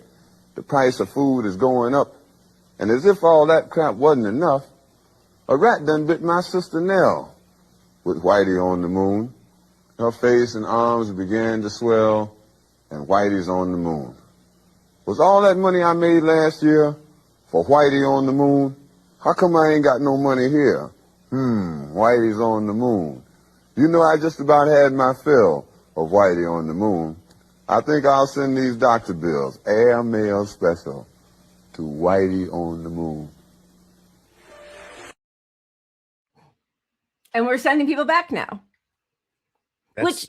The price of food is going up. And as if all that crap wasn't enough, a rat done bit my sister Nell. With Whitey on the moon, her face and arms began to swell, and Whitey's on the moon. Was all that money I made last year for Whitey on the moon? How come I ain't got no money here? Whitey's on the moon. You know, I just about had my fill of Whitey on the moon. I think I'll send these doctor bills, air mail special, to Whitey on the moon. And we're sending people back now. That's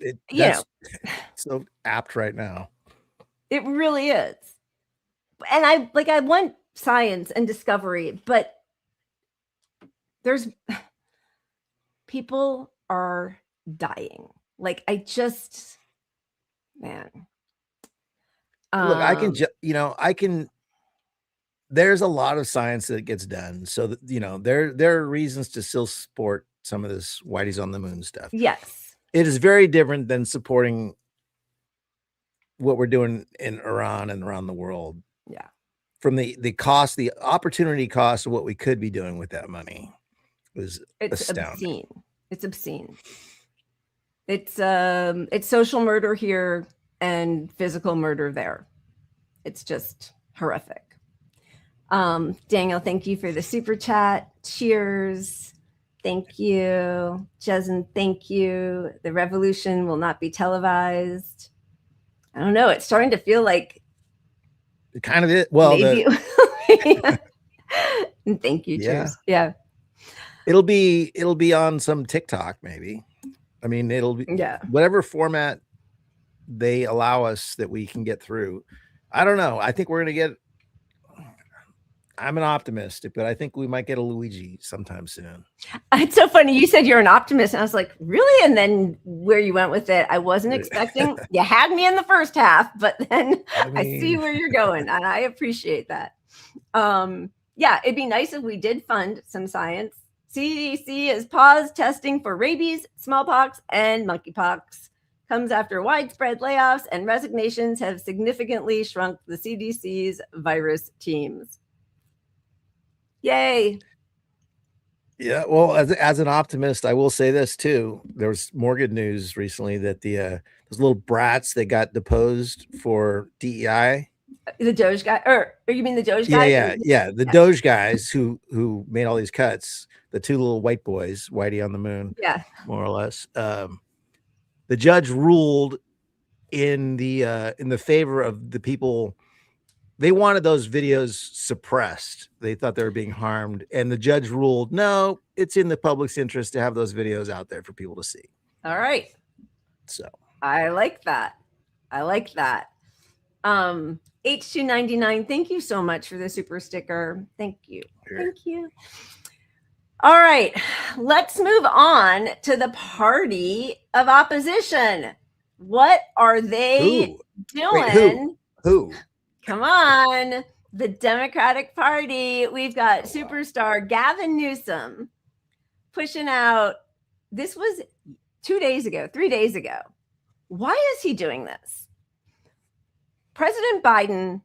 so apt right now. It really is. And I want science and discovery, but people are dying. Like, man. Look, there's a lot of science that gets done. So that, there are reasons to still support some of this Whitey's on the moon stuff. Yes. It is very different than supporting what we're doing in Iran and around the world. Yeah. From the cost, the opportunity cost of what we could be doing with that money was astounding. It's obscene. It's social murder here and physical murder there. It's just horrific. Daniel, thank you for the super chat. Cheers. Thank you. Jason, thank you. The revolution will not be televised. I don't know. It's starting to feel like it kind of is. Well, maybe. Thank you. Cheers. Yeah. It'll be on some TikTok, maybe. I mean, it'll be whatever format they allow us that we can get through. I don't know. I think we're going to get, I'm an optimist, but I think we might get a Luigi sometime soon. It's so funny. You said you're an optimist. And I was like, really? And then where you went with it, I wasn't expecting. You had me in the first half, but then I see where you're going. And I appreciate that. It'd be nice if we did fund some science. CDC has paused testing for rabies, smallpox, and monkeypox. Comes after widespread layoffs and resignations have significantly shrunk the CDC's virus teams. Yay. Yeah, well, as an optimist, I will say this too. There was more good news recently that those little brats that got deposed for DEI The Doge guy, or you mean the Doge guy? Yeah. The Doge guys who made all these cuts, the two little white boys, Whitey on the moon, more or less. The judge ruled in the favor of the people. They wanted those videos suppressed. They thought they were being harmed, and the judge ruled, no, it's in the public's interest to have those videos out there for people to see. All right. So I like that. H299, thank you so much for the super sticker. Thank you. Sure. Thank you. All right, let's move on to the party of opposition. What are they doing? Wait, who? Come on, the Democratic Party. We've got superstar Gavin Newsom pushing out. This was 3 days ago. Why is he doing this? President Biden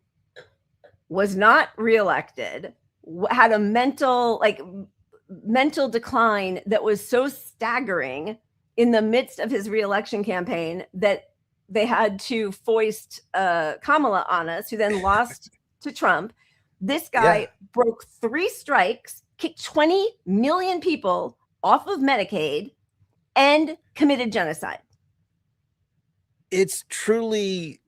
was not reelected, had a mental decline that was so staggering in the midst of his reelection campaign that they had to foist Kamala on us, who then lost to Trump. This guy broke 3 strikes, kicked 20 million people off of Medicaid, and committed genocide. It's truly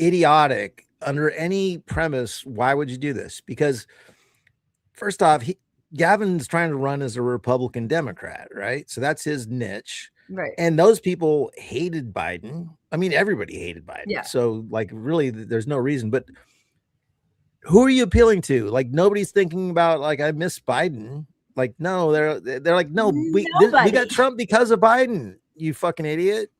idiotic under any premise. Why would you do this? Because first off, Gavin's trying to run as a Republican Democrat, right? So that's his niche. Right. And those people hated Biden. I mean, everybody hated Biden. Yeah. So like, really, there's no reason. But who are you appealing to? Like, nobody's thinking about, like, I miss Biden. Like, no, they're like, no, we got Trump because of Biden. You fucking idiot.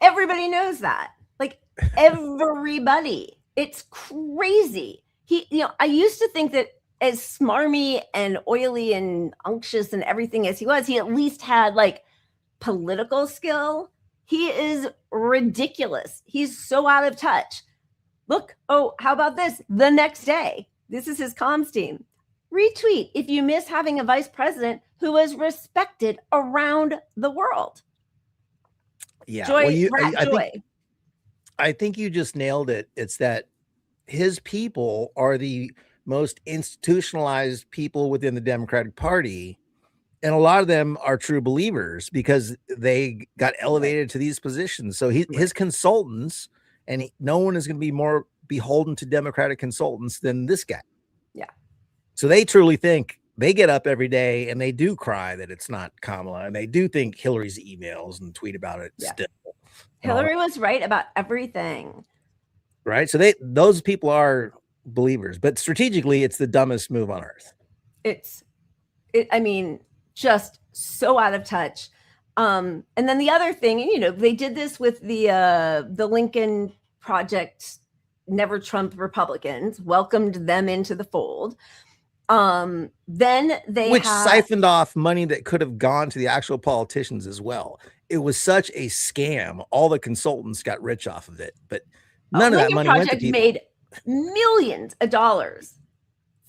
Everybody knows that. Like, everybody. It's crazy. I used to think that as smarmy and oily and unctuous and everything as he was, he at least had like political skill. He is ridiculous. He's so out of touch. Look, how about this? The next day, this is his comms team. Retweet if you miss having a vice president who is respected around the world. Yeah. Joy, I think you just nailed it. It's that his people are the most institutionalized people within the Democratic Party. And a lot of them are true believers because they got elevated to these positions. So his consultants, and no one is going to be more beholden to Democratic consultants than this guy. Yeah. So they truly think, they get up every day and they do cry that it's not Kamala, and they do think Hillary's emails and tweet about it still. Hillary was right about everything. Right. So those people are believers, but strategically it's the dumbest move on earth. I mean, just so out of touch. And then the other thing, they did this with the Lincoln Project, Never Trump Republicans, welcomed them into the fold. Then they siphoned off money that could have gone to the actual politicians as well. It was such a scam. All the consultants got rich off of it, but none of that money went to people. Made millions of dollars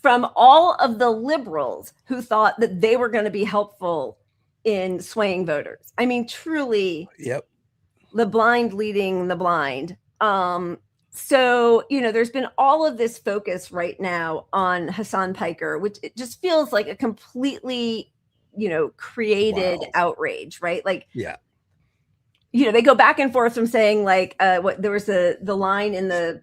from all of the liberals who thought that they were going to be helpful in swaying voters. I mean, truly, the blind leading the blind. So, there's been all of this focus right now on Hasan Piker, which it just feels like a completely, created outrage, right? Like, they go back and forth from saying like, there was the line in the,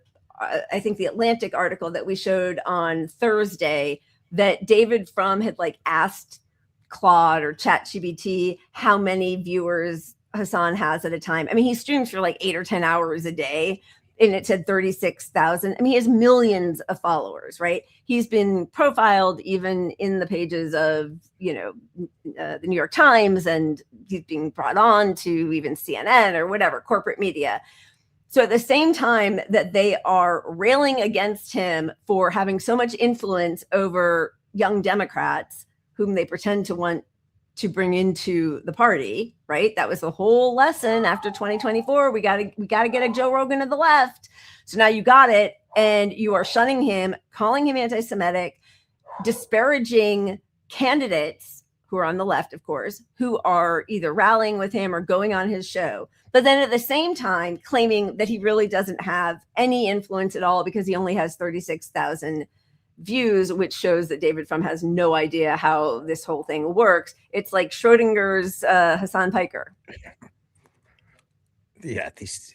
I think the Atlantic article that we showed on Thursday that David Frum had like asked Claude or ChatGPT how many viewers Hasan has at a time. I mean, he streams for like 8 or 10 hours a day. And it said 36,000. I mean, he has millions of followers, right? He's been profiled even in the pages of, the New York Times, and he's being brought on to even CNN or whatever, corporate media. So at the same time that they are railing against him for having so much influence over young Democrats, whom they pretend to want to bring into the party, right? That was the whole lesson after 2024. We got to get a Joe Rogan to the left. So now you got it, and you are shunning him, calling him anti-Semitic, disparaging candidates who are on the left, of course, who are either rallying with him or going on his show, but then at the same time claiming that he really doesn't have any influence at all because he only has 36,000 views, which shows that David Frum has no idea how this whole thing works. It's like Schrodinger's Hasan Piker. Yeah, these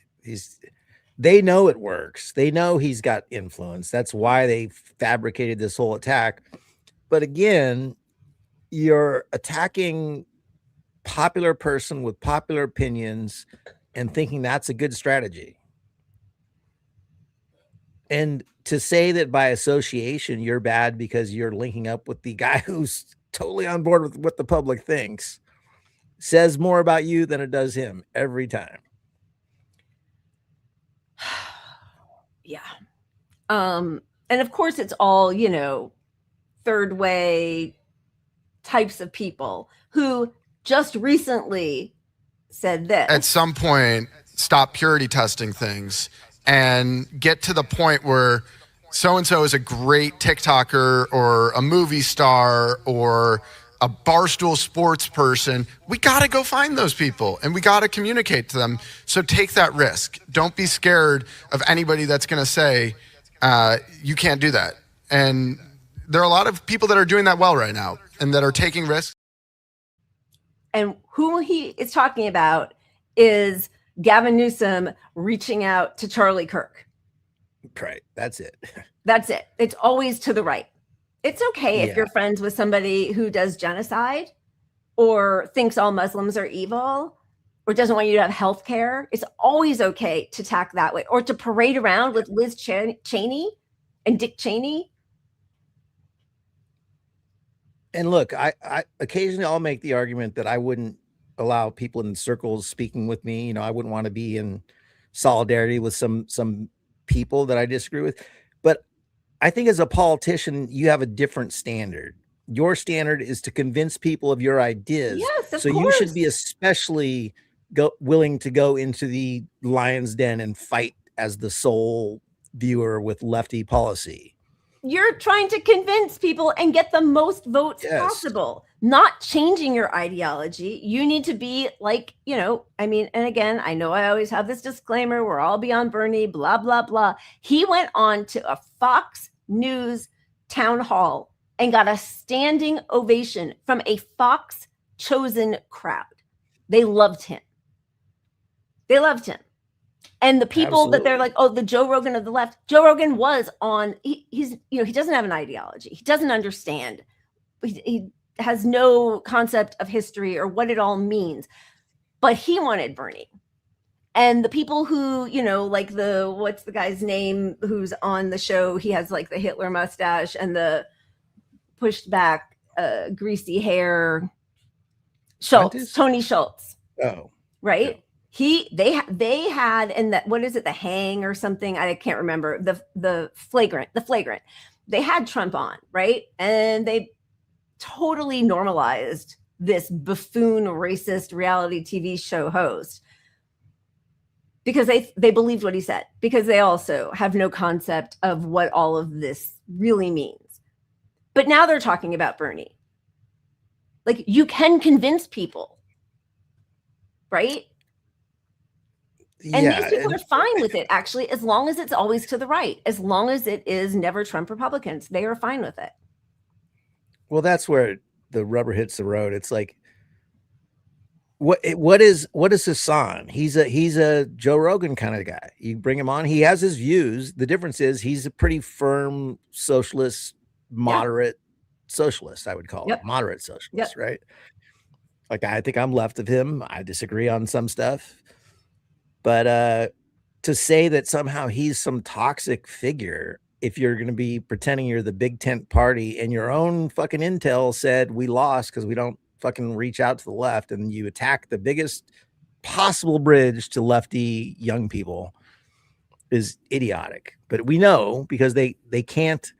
they know it works. They know he's got influence. That's why they fabricated this whole attack. But again, you're attacking popular person with popular opinions and thinking that's a good strategy. And to say that by association you're bad because you're linking up with the guy who's totally on board with what the public thinks says more about you than it does him every time. Yeah. And of course it's all, you know, third way types of people who just recently said this. At some point, stop purity testing things and get to the point where so-and-so is a great TikToker or a movie star or a Barstool sports person. We got to go find those people and we got to communicate to them. So take that risk. Don't be scared of anybody that's going to say, you can't do that. And there are a lot of people that are doing that well right now and that are taking risks. And who he is talking about is Gavin Newsom reaching out to Charlie Kirk. Right. That's it. That's it. It's always to the right. It's okay if Yeah. you're friends with somebody who does genocide or thinks all Muslims are evil or doesn't want you to have health care. It's always okay to attack that way or to parade around with Liz Cheney and Dick Cheney. And look, I occasionally I'll make the argument that I wouldn't allow people in circles speaking with me. You know, I wouldn't want to be in solidarity with some people that I disagree with. But I think as a politician, you have a different standard. Your standard is to convince people of your ideas. Yes, of so course. You should be especially willing to go into the lion's den and fight as the sole viewer with lefty policy. You're trying to convince people and get the most votes possible, not changing your ideology. You need to be like, you know, I mean, and again, I know I always have this disclaimer, we're all beyond Bernie, blah, blah, blah. He went on to a Fox News town hall and got a standing ovation from a Fox chosen crowd. They loved him. They loved him. And the people that they're like, oh, the Joe Rogan of the left, Joe Rogan was on, he's, you know, he doesn't have an ideology. He doesn't understand. He has no concept of history or what it all means, but he wanted Bernie. And the people who, you know, like what's the guy's name who's on the show? He has like the Hitler mustache and the pushed back, greasy hair. Schultz, Tony Schultz. Oh, right. Yeah. They had in that, what is it, the hang or something, I can't remember, the flagrant, they had Trump on, right? And they totally normalized this buffoon racist reality TV show host because they believed what he said, because they also have no concept of what all of this really means. But now they're talking about Bernie. Like, you can convince people, right? And these people are fine with it, actually, as long as it's always to the right, as long as it is never Trump Republicans, they are fine with it. Well, that's where the rubber hits the road. It's like, what is Hasan? He's a Joe Rogan kind of guy. You bring him on, he has his views. The difference is he's a pretty firm socialist, moderate socialist, I would call it, moderate socialist, right? Like, I think I'm left of him. I disagree on some stuff. But to say that somehow he's some toxic figure, if you're going to be pretending you're the big tent party and your own fucking intel said we lost because we don't fucking reach out to the left, and you attack the biggest possible bridge to lefty young people, is idiotic. But we know because they can't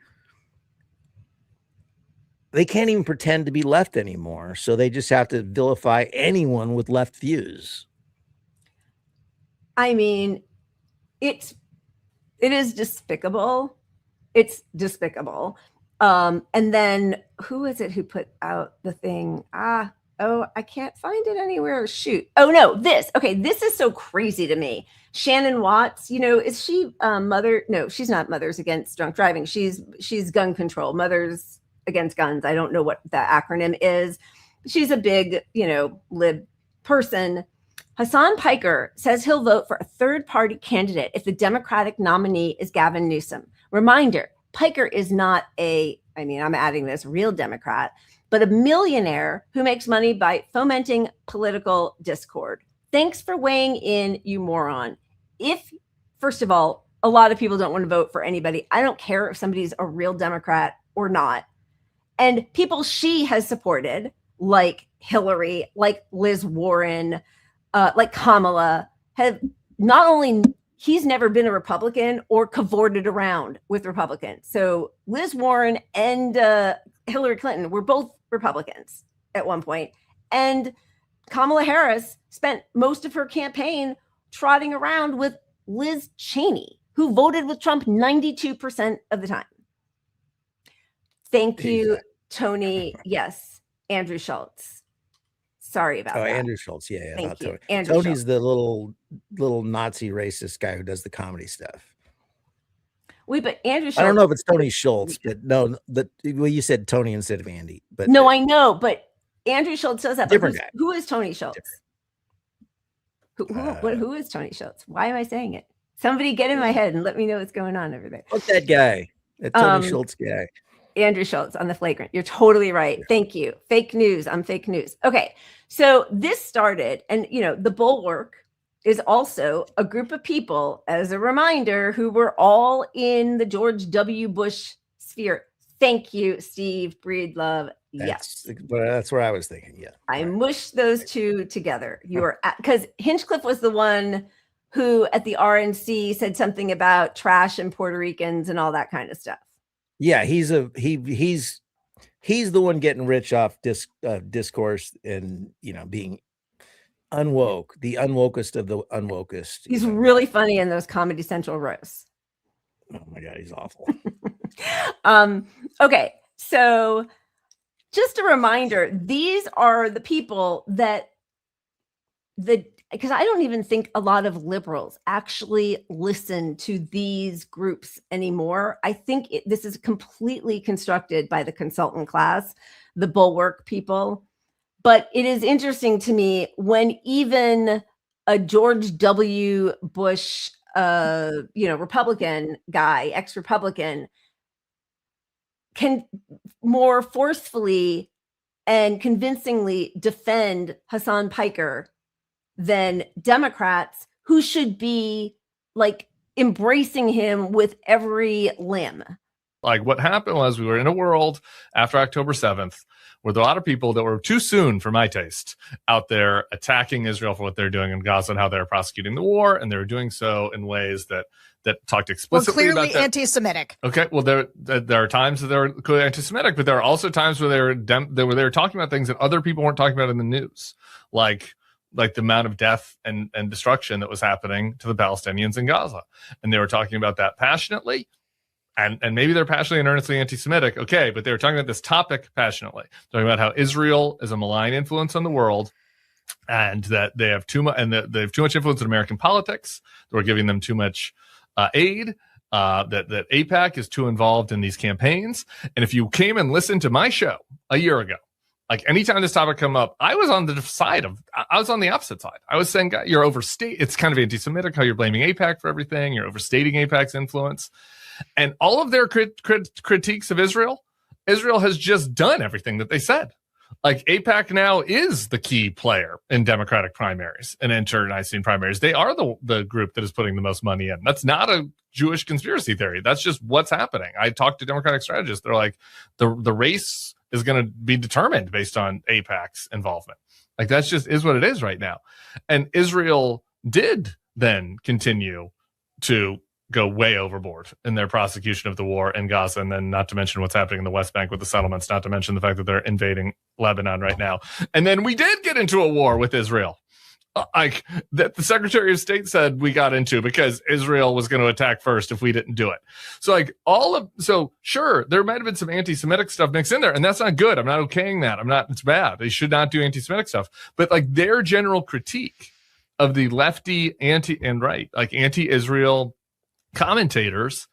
even pretend to be left anymore. So they just have to vilify anyone with left views. I mean, it is despicable. It's despicable. And then who is it who put out the thing? I can't find it anywhere. Shoot. Oh no, this. Okay, this is so crazy to me. Shannon Watts, is she mother? No, she's not Mothers Against Drunk Driving. She's gun control. Mothers Against Guns. I don't know what the acronym is. She's a big, lib person. Hasan Piker says he'll vote for a third-party candidate if the Democratic nominee is Gavin Newsom. Reminder, Piker is not I'm adding this, real Democrat, but a millionaire who makes money by fomenting political discord. Thanks for weighing in, you moron. First of all, a lot of people don't want to vote for anybody. I don't care if somebody's a real Democrat or not. And people she has supported, like Hillary, like Liz Warren, like Kamala, have not only, he's never been a Republican or cavorted around with Republicans. So Liz Warren and Hillary Clinton were both Republicans at one point. And Kamala Harris spent most of her campaign trotting around with Liz Cheney, who voted with Trump 92% of the time. Thank you, Tony. Yes, Andrew Schultz. Sorry about that. Andrew Schultz. Yeah. Thank you. Tony. Tony's Schultz. The little Nazi racist guy who does the comedy stuff. But Andrew Schultz. I don't know if it's Tony Schultz, but no, you said Tony instead of Andy. But no, I know, but Andrew Schultz does that. Different guy. Who is Tony Schultz? Who is Tony Schultz? Why am I saying it? Somebody get in my head and let me know what's going on over there. What's that guy? That Tony Schultz guy. Andrew Schultz on the flagrant. You're totally right. Thank you. Fake news. I'm fake news. Okay. So this started, and the Bulwark is also a group of people, as a reminder, who were all in the George W. Bush sphere. Thank you, Steve Breedlove. Yes. That's where I was thinking. Yeah. I mushed those two together. You are because Hinchcliffe was the one who at the RNC said something about trash and Puerto Ricans and all that kind of stuff. Yeah, he's the one getting rich off discourse and being unwoke, the unwokest of the unwokest. He's really funny in those Comedy Central roasts. Oh my God, he's awful. Okay, so just a reminder, these are the people that because I don't even think a lot of liberals actually listen to these groups anymore. I think this is completely constructed by the consultant class, the Bulwark people. But it is interesting to me when even a George W. Bush, Republican guy, ex-Republican, can more forcefully and convincingly defend Hasan Piker than Democrats who should be embracing him with every limb. What happened was we were in a world after October 7th where there were a lot of people that were too soon for my taste out there attacking Israel for what they're doing in Gaza and how they're prosecuting the war. And they were doing so in ways that talked explicitly about that. Anti-Semitic. Okay, well, there are times that they're clearly anti-Semitic, but there are also times where they were talking about things that other people weren't talking about in the news, like the amount of death and destruction that was happening to the Palestinians in Gaza. And they were talking about that passionately. And maybe they're passionately and earnestly anti-Semitic. Okay, but they were talking about this topic passionately, talking about how Israel is a malign influence on the world, and that they have too much influence in American politics. We're giving them too much aid. That AIPAC is too involved in these campaigns. And if you came and listened to my show a year ago, anytime this topic come up, I was on the opposite side. I was saying, you're overstating. It's kind of anti-Semitic how you're blaming AIPAC for everything. You're overstating AIPAC's influence. And all of their critiques of Israel has just done everything that they said. AIPAC now is the key player in Democratic primaries and internecine primaries. They are the group that is putting the most money in. That's not a Jewish conspiracy theory. That's just what's happening. I talked to Democratic strategists. They're like, the race is going to be determined based on AIPAC's involvement. That's just is what it is right now. And Israel did then continue to go way overboard in their prosecution of the war in Gaza, and then not to mention what's happening in the West Bank with the settlements, not to mention the fact that they're invading Lebanon right now. And then we did get into a war with Israel like that the Secretary of State said we got into because Israel was going to attack first if we didn't do it. So like sure, there might have been some anti-Semitic stuff mixed in there, and that's not good. I'm not okaying that. It's bad. They should not do anti-Semitic stuff. But like their general critique of the lefty anti-Israel commentators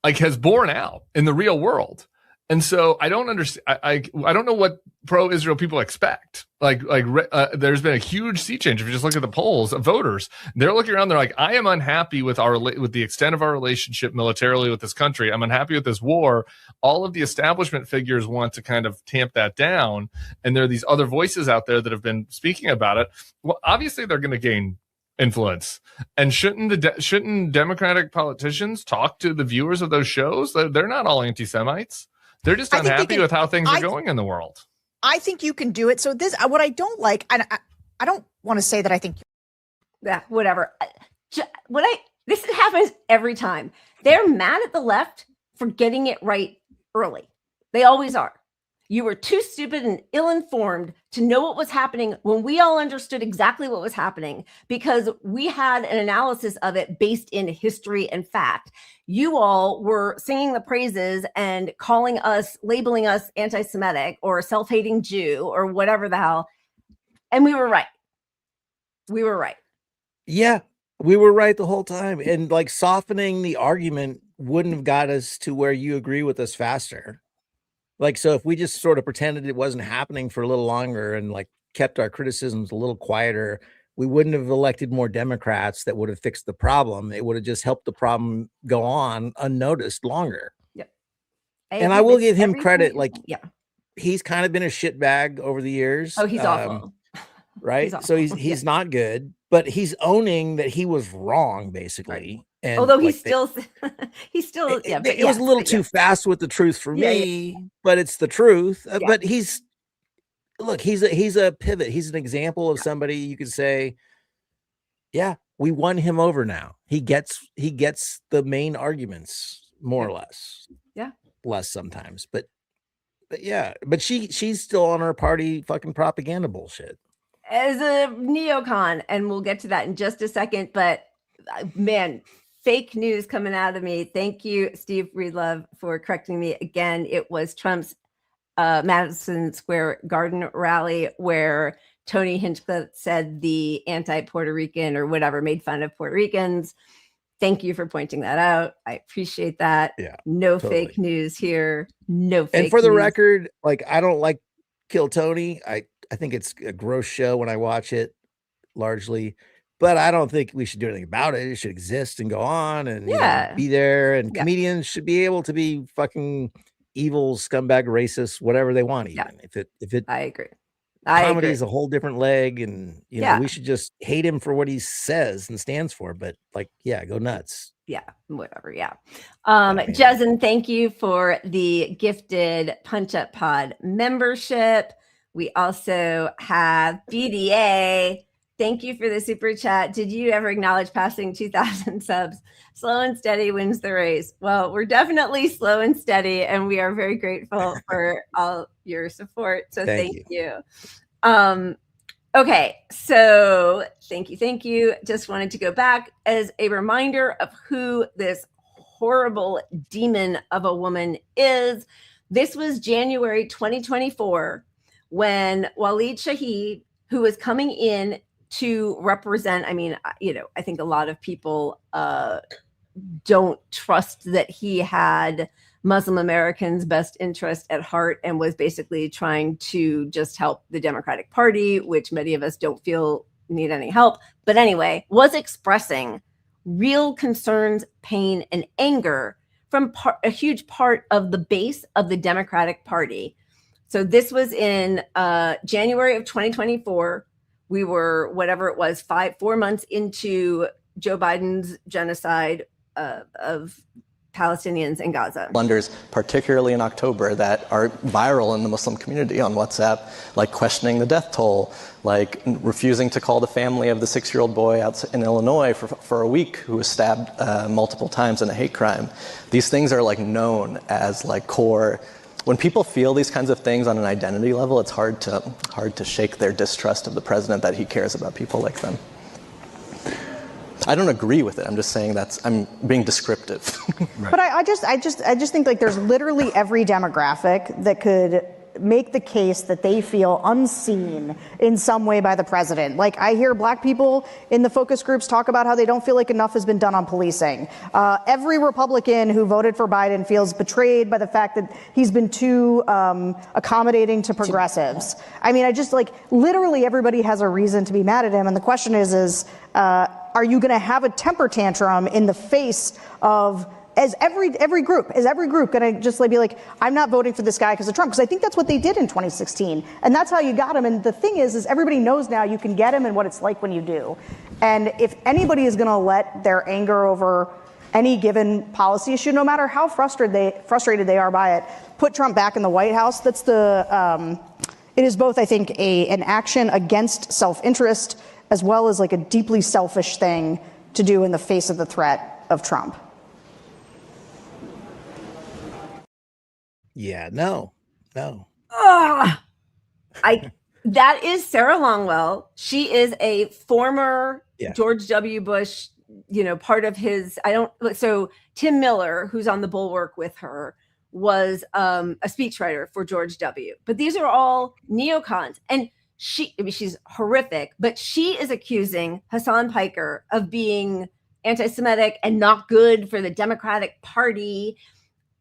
like has borne out in the real world. And so I don't understand. I don't know what pro-Israel people expect. There's been a huge sea change. If you just look at the polls of voters, they're looking around. They're like, I am unhappy with the extent of our relationship militarily with this country. I'm unhappy with this war. All of the establishment figures want to kind of tamp that down. And there are these other voices out there that have been speaking about it. Well, obviously they're going to gain influence. And shouldn't Democratic politicians talk to the viewers of those shows? They're not all anti-Semites. They're just unhappy with how things are going in the world. I think you can do it. So what I don't like, I don't want to say that I think. Yeah, whatever. This happens every time. They're mad at the left for getting it right early. They always are. You were too stupid and ill-informed to know what was happening when we all understood exactly what was happening because we had an analysis of it based in history and fact. You all were singing the praises and labeling us anti-Semitic or self-hating Jew or whatever the hell. And we were right. We were right. Yeah, we were right the whole time. And like softening the argument wouldn't have got us to where you agree with us faster. Like, so if we just sort of pretended it wasn't happening for a little longer and like kept our criticisms a little quieter, we wouldn't have elected more Democrats that would have fixed the problem. It would have just helped the problem go on unnoticed longer. Yep. And I will give him credit. Like, he's kind of been a shitbag over the years. Oh, he's awful. Right. He's awful. So he's not good, but he's owning that he was wrong, basically. Right. And although like it was a little too fast with the truth for me, but it's the truth. But he's a pivot. He's an example of somebody you could say, yeah, we won him over now. He gets the main arguments more or less. Yeah. Less sometimes, but yeah, but she's still on her party fucking propaganda bullshit. As a neocon, and we'll get to that in just a second, but man, fake news coming out of me. Thank you, Steve Breedlove, for correcting me again. It was Trump's Madison Square Garden rally where Tony Hinchcliffe said the anti-Puerto Rican or whatever made fun of Puerto Ricans. Thank you for pointing that out. I appreciate that. Yeah, no totally. Fake news here. No fake And for the news. record, like, I don't like Kill Tony. I think it's a gross show when I watch it, largely. But I don't think we should do anything about it. It should exist and go on and be there. And comedians should be able to be fucking evil, scumbag, racist, whatever they want. Even if it, I agree. Comedy is a whole different leg, and you know we should just hate him for what he says and stands for. But like, go nuts. Yeah, whatever. Yeah. Jezen, thank you for the gifted Punch Up Pod membership. We also have BDA. Thank you for the super chat. Did you ever acknowledge passing 2,000 subs? Slow and steady wins the race. Well, we're definitely slow and steady, and we are very grateful for all your support. So thank you. Okay, so thank you. Just wanted to go back as a reminder of who this horrible demon of a woman is. This was January 2024 when Waleed Shahid, who was coming in to represent, I think a lot of people don't trust that he had Muslim Americans' best interest at heart and was basically trying to just help the Democratic Party, which many of us don't feel need any help. But anyway, was expressing real concerns, pain, and anger from a huge part of the base of the Democratic Party. So this was in January of 2024. We were, whatever it was, 4 months into Joe Biden's genocide of Palestinians in Gaza. Blunders, particularly in October, that are viral in the Muslim community on WhatsApp, like questioning the death toll, like refusing to call the family of the 6-year-old boy out in Illinois for a week who was stabbed multiple times in a hate crime. These things are like known as like core when people feel these kinds of things on an identity level, it's hard to shake their distrust of the president that he cares about people like them. I don't agree with it. I'm just saying I'm being descriptive. Right. But I just think like there's literally every demographic that could make the case that they feel unseen in some way by the president. Like I hear black people in the focus groups talk about how they don't feel like enough has been done on policing. Every Republican who voted for Biden feels betrayed by the fact that he's been too accommodating to progressives. I mean, I just like literally everybody has a reason to be mad at him. And the question is are you going to have a temper tantrum in the face of Is every group going to just like be like, I'm not voting for this guy because of Trump? Because I think that's what they did in 2016. And that's how you got him. And the thing is everybody knows now you can get him and what it's like when you do. And if anybody is going to let their anger over any given policy issue, no matter how frustrated they are by it, put Trump back in the White House, that's it is both, I think, an action against self-interest as well as like a deeply selfish thing to do in the face of the threat of Trump. Yeah, no. That is Sarah Longwell. She is a former George W. Bush, part of his, so Tim Miller, who's on the Bulwark with her, was a speechwriter for George W. But these are all neocons. And she's horrific, but she is accusing Hasan Piker of being anti-Semitic and not good for the Democratic Party.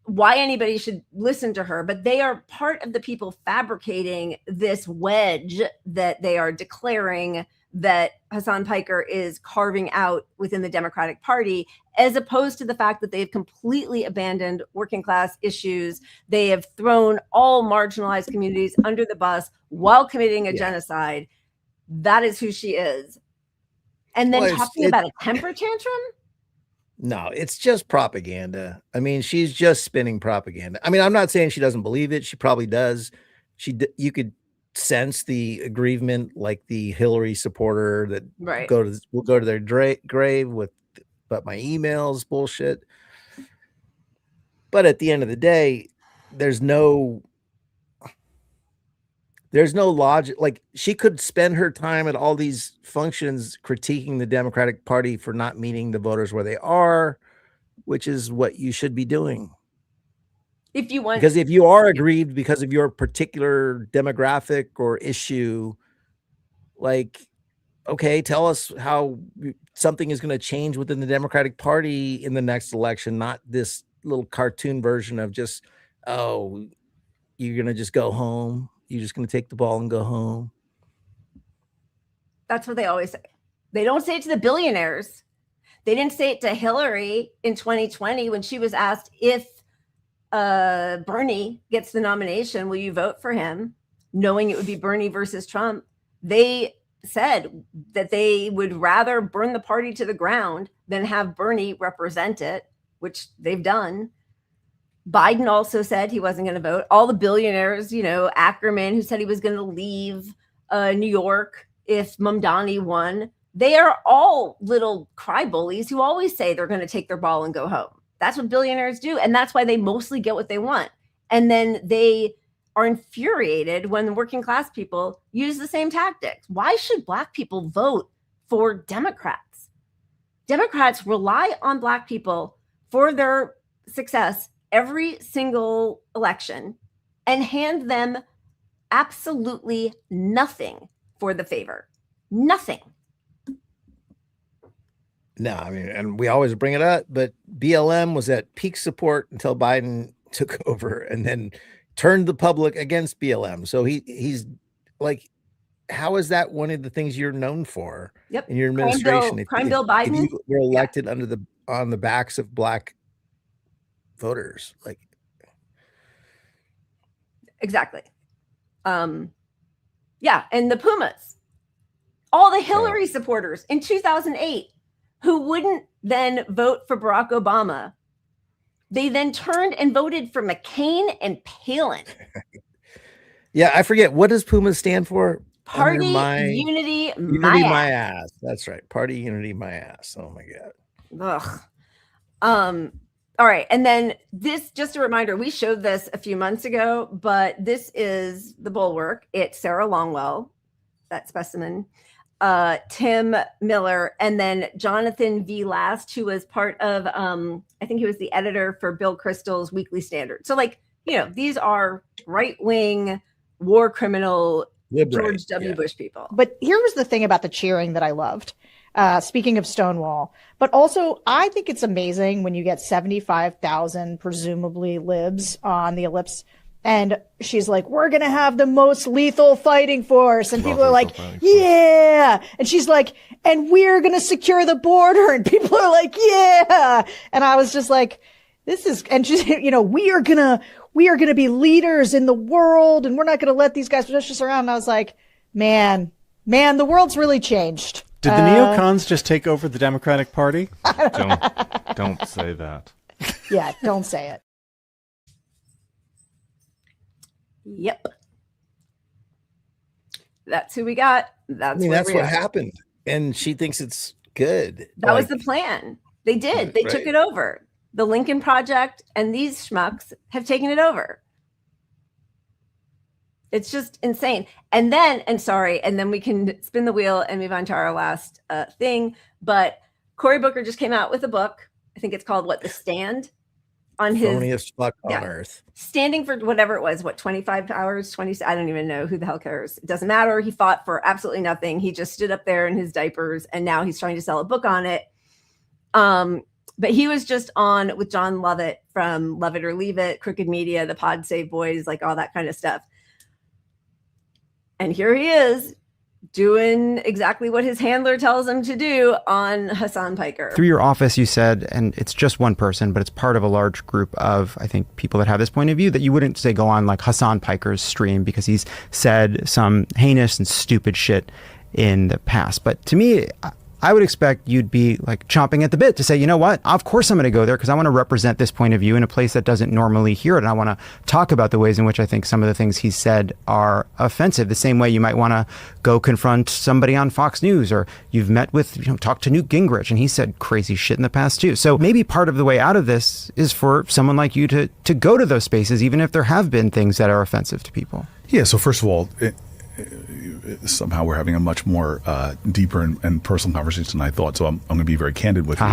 Why anybody should listen to her, but they are part of the people fabricating this wedge that they are declaring that Hasan Piker is carving out within the Democratic Party, as opposed to the fact that they've completely abandoned working class issues. They have thrown all marginalized communities under the bus while committing a genocide. That is who she is. And then talking about a temper tantrum? No, it's just propaganda. I mean, she's just spinning propaganda. I mean, I'm not saying she doesn't believe it. She probably does. You could sense the aggrievement, like the Hillary supporter that will go to their grave but my emails bullshit. But at the end of the day, there's no logic. Like, she could spend her time at all these functions critiquing the Democratic Party for not meeting the voters where they are, which is what you should be doing. Because if you are aggrieved because of your particular demographic or issue, like, okay, tell us how something is going to change within the Democratic Party in the next election, not this little cartoon version of just, oh, you're going to just go home. You're just going to take the ball and go home. That's what they always say. They don't say it to the billionaires. They didn't say it to Hillary in 2020 when she was asked, if Bernie gets the nomination, will you vote for him? Knowing it would be Bernie versus Trump. They said that they would rather burn the party to the ground than have Bernie represent it, which they've done. Biden also said he wasn't going to vote. All the billionaires, Ackerman, who said he was going to leave New York if Mamdani won, they are all little cry bullies who always say they're going to take their ball and go home. That's what billionaires do. And that's why they mostly get what they want. And then they are infuriated when the working class people use the same tactics. Why should Black people vote for Democrats? Democrats rely on Black people for their success every single election and hand them absolutely nothing for the favor. Nothing. No, I mean, and we always bring it up, but BLM was at peak support until Biden took over and then turned the public against BLM. So he's like, how is that one of the things you're known for in your administration? Crime Bill Biden. If you were elected on the backs of Black voters, like, exactly. And the Pumas, all the Hillary supporters in 2008 who wouldn't then vote for Barack Obama, they then turned and voted for McCain and Palin. Yeah, I forget, what does Pumas stand for? Party Unity My Ass. That's right. Party Unity My Ass. Oh my God. Ugh. All right. And then this, just a reminder, we showed this a few months ago, but this is the Bulwark. It's Sarah Longwell, that specimen, Tim Miller, and then Jonathan V. Last, who was part of, I think he was the editor for Bill Kristol's Weekly Standard. So like, you know, these are right-wing war criminal George W. Bush people. But here was the thing about the cheering that I loved. Speaking of Stonewall, but also I think it's amazing when you get 75,000 presumably libs on the ellipse, and she's like, "We're gonna have the most lethal fighting force," and people are like, "Yeah," and she's like, "And we're gonna secure the border," and people are like, "Yeah," and I was just like, "This is," and she's, you know, we are gonna be leaders in the world, and we're not gonna let these guys push us around. And I was like, man, the world's really changed. Did the neocons just take over the Democratic Party? Don't say that. Yeah, don't say it. Yep. That's who we got. That's what happened. And she thinks it's good. That was the plan. They did. They took it over. The Lincoln Project and these schmucks have taken it over. It's just insane. And then we can spin the wheel and move on to our last thing. But Cory Booker just came out with a book. I think it's called The Stand, on his phoniest fuck on earth. Standing for whatever it was, 25 hours, 20, I don't even know, who the hell cares. It doesn't matter. He fought for absolutely nothing. He just stood up there in his diapers, and now he's trying to sell a book on it. But he was just on with John Lovett from Love It or Leave It, Crooked Media, the Pod Save Boys, like all that kind of stuff. And here he is doing exactly what his handler tells him to do on Hasan Piker. Through your office, you said, and it's just one person, but it's part of a large group of, I think, people that have this point of view, that you wouldn't say go on like Hasan Piker's stream because he's said some heinous and stupid shit in the past. But to me, I would expect you'd be like chomping at the bit to say, you know what, of course I'm going to go there because I want to represent this point of view in a place that doesn't normally hear it. And I want to talk about the ways in which I think some of the things he said are offensive. The same way you might want to go confront somebody on Fox News, or you've met with, talked to Newt Gingrich and he said crazy shit in the past too. So maybe part of the way out of this is for someone like you to go to those spaces, even if there have been things that are offensive to people. Yeah. So first of all, somehow we're having a much more deeper and personal conversation than I thought. So I'm going to be very candid with you.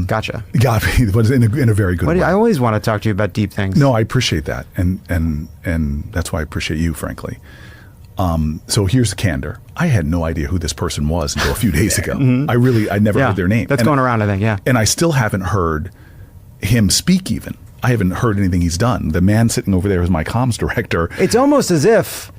Gotcha. Got me, but in a very good way. I always want to talk to you about deep things. No, I appreciate that, and that's why I appreciate you, frankly. So here's the candor. I had no idea who this person was until a few days ago. I never heard their name. That's going around, I think. Yeah. And I still haven't heard him speak. Even I haven't heard anything he's done. The man sitting over there is my comms director. It's almost as if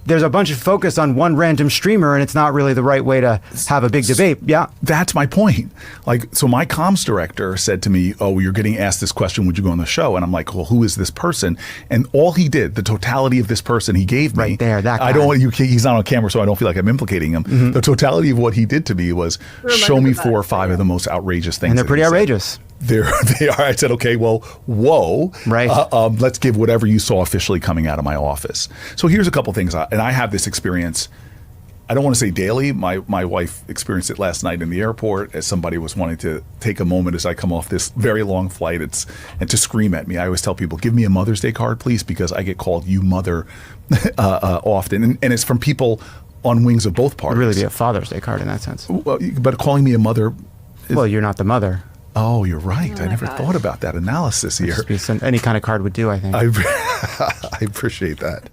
there's a bunch of focus on one random streamer and it's not really the right way to have a big debate. Yeah. That's my point. Like, so my comms director said to me, "Oh, you're getting asked this question. Would you go on the show?" And I'm like, "Well, who is this person?" And all he did, the totality of this person he gave me. Right there, that guy. I don't want he's not on camera, so I don't feel like I'm implicating him. The totality of what he did to me was show me 4 or 5 of the most outrageous things. And they're pretty outrageous. They are. I said, okay, well, whoa. Right. Let's give whatever you saw officially coming out of my office. So here's a couple things. And I have this experience, I don't want to say daily. My wife experienced it last night in the airport as somebody was wanting to take a moment as I come off this very long flight and to scream at me. I always tell people, give me a Mother's Day card, please, because I get called you mother often. And it's from people on wings of both parties. It would really be a Father's Day card in that sense. Well, but calling me a mother. Well, you're not the mother. Oh, you're right. I never thought about that analysis here. Any kind of card would do, I think. I appreciate that.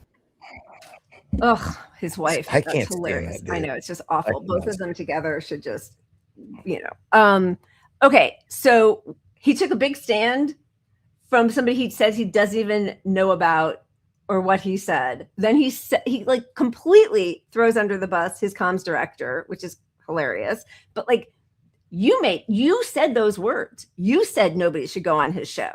Ugh, his wife. I That's can't hilarious. stand that, I know, it's just awful. Both of them together should just, Okay, so he took a big stand from somebody he says he doesn't even know about or what he said. Then he like completely throws under the bus his comms director, which is hilarious. But like, you said those words. You said nobody should go on his show.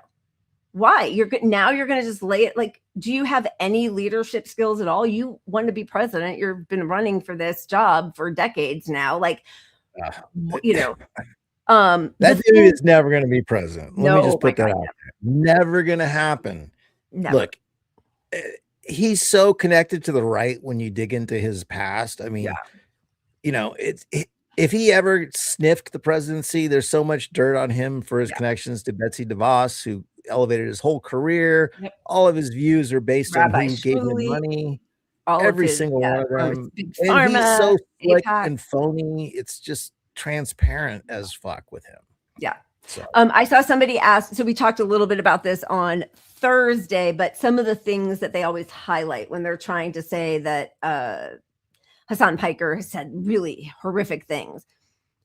Why? Now you're going to just lay it. Like, do you have any leadership skills at all? You want to be president. You've been running for this job for decades now. Like, that dude is never going to be president. Let me just put that out there. Never going to happen. Never. Look, he's so connected to the right when you dig into his past. I mean, if he ever sniffed the presidency, there's so much dirt on him for his connections to Betsy DeVos, who elevated his whole career. Yep. All of his views are based Rabbi on who gave him Shmuley, money. all of Every his, single one of all his them. big And he's pharma, so slick AIPAC. and phony. It's just transparent as fuck with him. Yeah. So. I saw somebody ask, so we talked a little bit about this on Thursday, but some of the things that they always highlight when they're trying to say that Hasan Piker has said really horrific things.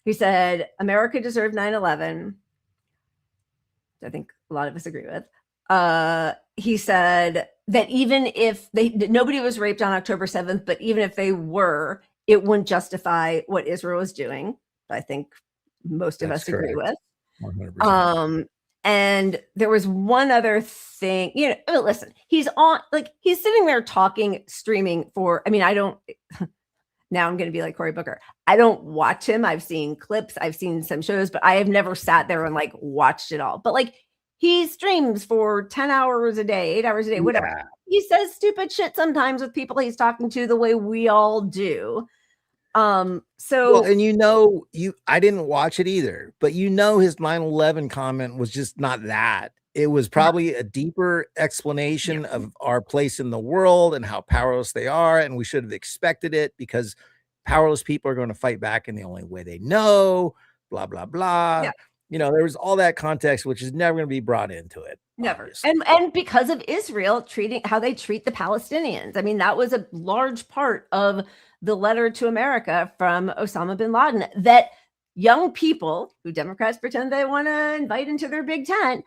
He said, America deserved 9/11. I think a lot of us agree with. He said that even if nobody was raped on October 7th, but even if they were, it wouldn't justify what Israel was doing. I think most of us agree with. 100%. And there was one other thing, listen, he's sitting there talking, streaming for, now I'm going to be like Cory Booker. I don't watch him. I've seen clips, I've seen some shows, but I have never sat there and watched it all. But he streams for 10 hours a day, 8 hours a day, whatever. Yeah. He says stupid shit sometimes with people he's talking to the way we all do. And I didn't watch it either, but his 9/11 comment was just not that. It was probably a deeper explanation of our place in the world and how powerless they are, and we should have expected it because powerless people are going to fight back in the only way they know, blah blah blah. Yeah. There was all that context which is never going to be brought into it. Never. Obviously. And because of Israel how they treat the Palestinians. That was a large part of the letter to America from Osama bin Laden that young people who Democrats pretend they want to invite into their big tent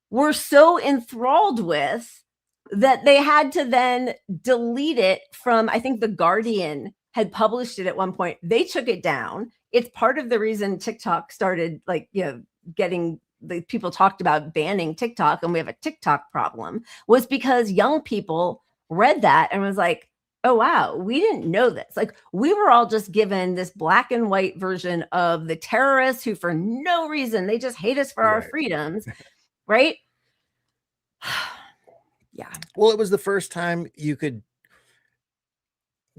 were so enthralled with that they had to then delete it from, I think The Guardian had published it at one point. They took it down. It's part of the reason TikTok started getting the people talked about banning TikTok, and we have a TikTok problem, was because young people read that and was like, oh, wow, we didn't know this. We were all just given this black and white version of the terrorists who, for no reason, they just hate us for our freedoms, right? Yeah. Well, it was the first time the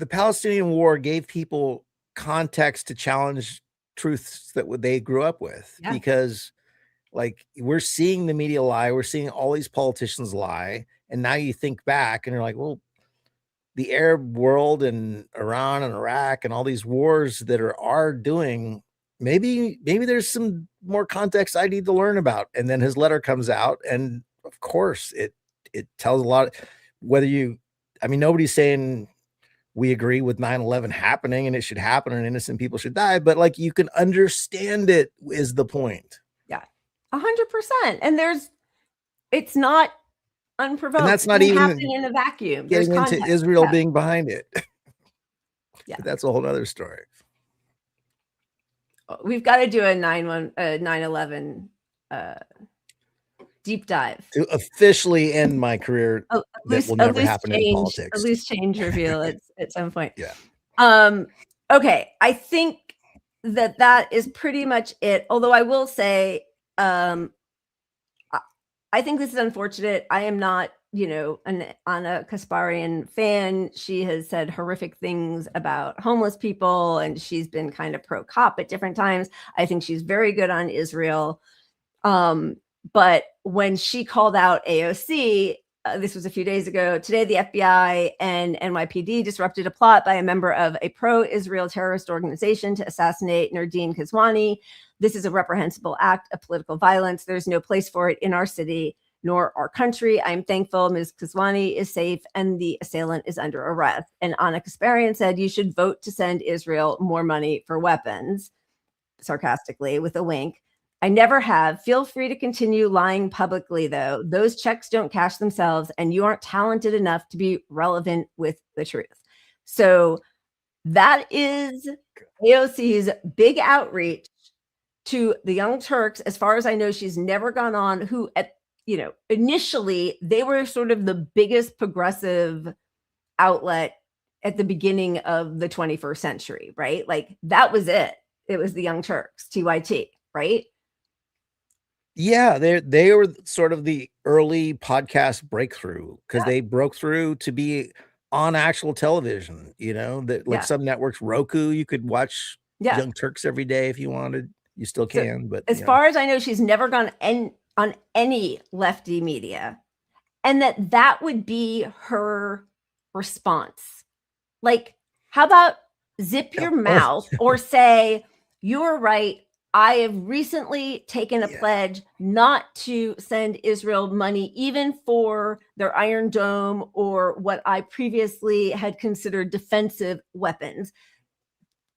Palestinian war gave people context to challenge truths that they grew up with, because we're seeing the media lie. We're seeing all these politicians lie. And now you think back and you're like, well, the Arab world and Iran and Iraq and all these wars that are doing, maybe there's some more context I need to learn about. And then his letter comes out, and of course it tells a lot. Nobody's saying we agree with 9/11 happening and it should happen and innocent people should die, but you can understand it is the point. Yeah, 100%. And it's not unprovoked. And that's not even happening in a vacuum. Getting into Israel being behind it. Yeah, that's a whole other story. We've got to do a 9/11 deep dive to officially end my career. That will never happen in politics. A loose change reveal at some point. Yeah. Okay. I think that is pretty much it. Although I will say, I think this is unfortunate. I am not, an Anna Kasparian fan. She has said horrific things about homeless people, and she's been kind of pro-cop at different times. I think she's very good on Israel. But when she called out AOC, this was a few days ago, today the FBI and NYPD disrupted a plot by a member of a pro-Israel terrorist organization to assassinate Nardine Kazwani. This is a reprehensible act of political violence. There's no place for it in our city nor our country. I'm thankful Ms. Kazwani is safe and the assailant is under arrest. And Anna Kasparian said, you should vote to send Israel more money for weapons, sarcastically, with a wink. I never have. Feel free to continue lying publicly, though. Those checks don't cash themselves, and you aren't talented enough to be relevant with the truth. So that is AOC's big outreach to the Young Turks. As far as I know, she's never gone on, who initially they were sort of the biggest progressive outlet at the beginning of the 21st century, right? That was it. It was the Young Turks, TYT, right? Yeah, they were sort of the early podcast breakthrough, because they broke through to be on actual television, that some networks, Roku, you could watch Young Turks every day if you wanted. You still can. So, but as far as I know, she's never gone on any lefty media, and that would be her response. Like, how about zip your mouth or say, you're right. I have recently taken a pledge not to send Israel money, even for their Iron Dome or what I previously had considered defensive weapons.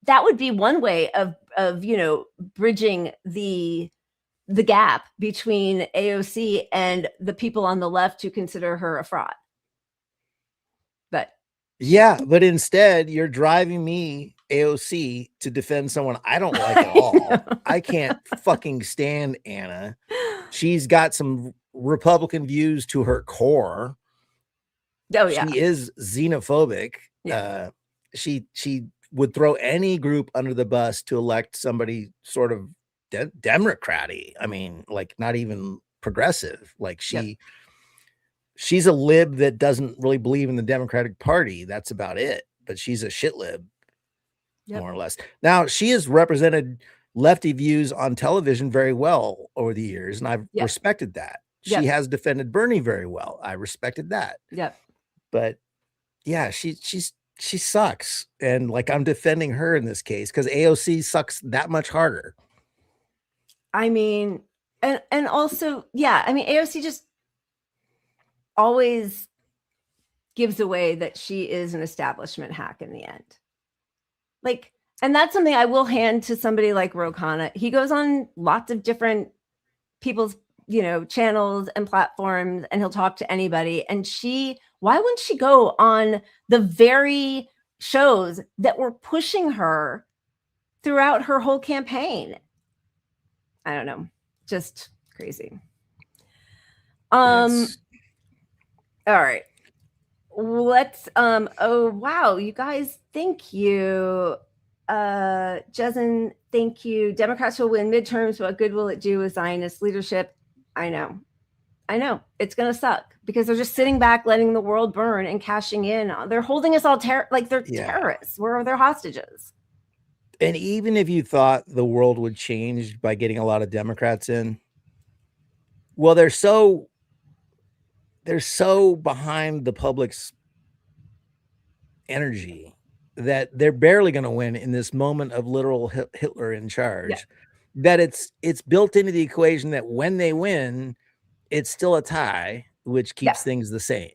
That would be one way of bridging the gap between AOC and the people on the left who consider her a fraud. But but instead you're driving me, AOC, to defend someone I don't like at all. I can't fucking stand Anna. She's got some Republican views to her core. She is xenophobic. She would throw any group under the bus to elect somebody sort of Democrat-y. I mean, like not even progressive. Like she's a lib that doesn't really believe in the Democratic Party. That's about it. But she's a shit lib, more or less. Now, she has represented lefty views on television very well over the years, and I've respected that. She has defended Bernie very well. I respected that. But yeah, she sucks. And like, I'm defending her in this case because AOC sucks that much harder. I mean, and also, I mean, AOC just always gives away that she is an establishment hack in the end. Like, and that's something I will hand to somebody like Ro Khanna. He goes on lots of different people's, channels and platforms, and he'll talk to anybody. And why wouldn't she go on the very shows that were pushing her throughout her whole campaign? I don't know. Just crazy. All right. Let's oh wow, you guys, thank you. Jezen, thank you. Democrats will win midterms. What good will it do with Zionist leadership? I know. It's gonna suck because they're just sitting back, letting the world burn and cashing in. They're holding us all like they're terrorists. We're their hostages. And even if you thought the world would change by getting a lot of Democrats in, well, they're so behind the public's energy that they're barely going to win in this moment of literal Hitler in charge. That it's built into the equation that when they win, it's still a tie, which keeps things the same.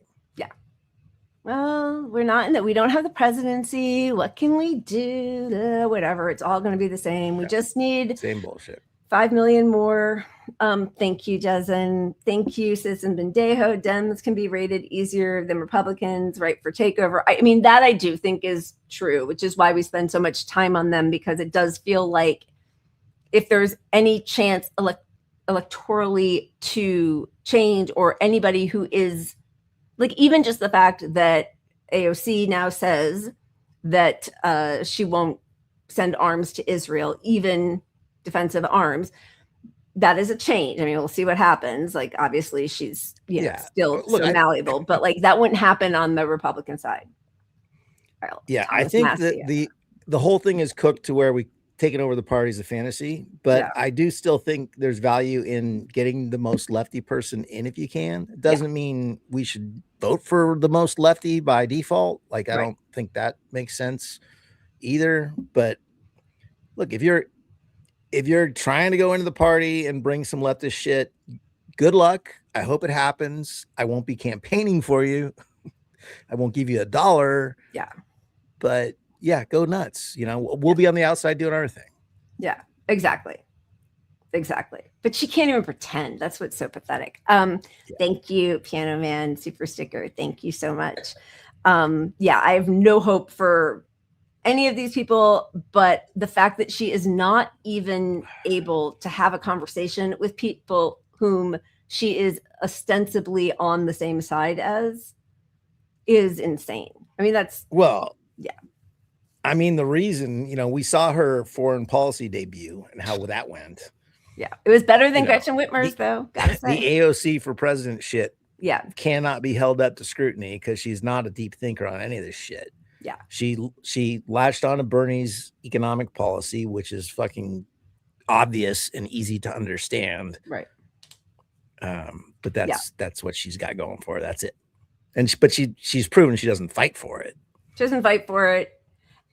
Well, we're not in that. We don't have the presidency. What can we do? Whatever. It's all going to be the same. We just need same bullshit. 5 million more. Thank you, Jezen. Thank you, Citizen Bendejo. Dems can be rated easier than Republicans, right, for takeover. I mean, that I do think is true, which is why we spend so much time on them, because it does feel like if there's any chance electorally to change, or anybody who is, like, even just the fact that AOC now says that she won't send arms to Israel, even defensive arms, that is a change. I mean, we'll see what happens. Like, obviously she's still malleable, but like that wouldn't happen on the Republican side. I think that the whole thing is cooked to where we taking over the parties of fantasy, but I do still think there's value in getting the most lefty person in if you can. It doesn't mean we should vote for the most lefty by default. Like, I don't think that makes sense either. But look, if you're trying to go into the party and bring some leftist shit, good luck. I hope it happens. I won't be campaigning for you. I won't give you $1. But go nuts. We'll be on the outside doing our thing. Yeah, exactly. But she can't even pretend. That's what's so pathetic. Thank you, Piano Man, super sticker. Thank you so much. I have no hope for any of these people, but the fact that she is not even able to have a conversation with people whom she is ostensibly on the same side as is insane. I mean, I mean, the reason, we saw her foreign policy debut and how that went. Yeah, it was better than Gretchen Whitmer's, though. Gotta say. The AOC for president shit cannot be held up to scrutiny because she's not a deep thinker on any of this shit. Yeah. She latched on to Bernie's economic policy, which is fucking obvious and easy to understand. Right. But that's what she's got going for her. That's it. And she's proven she doesn't fight for it. She doesn't fight for it.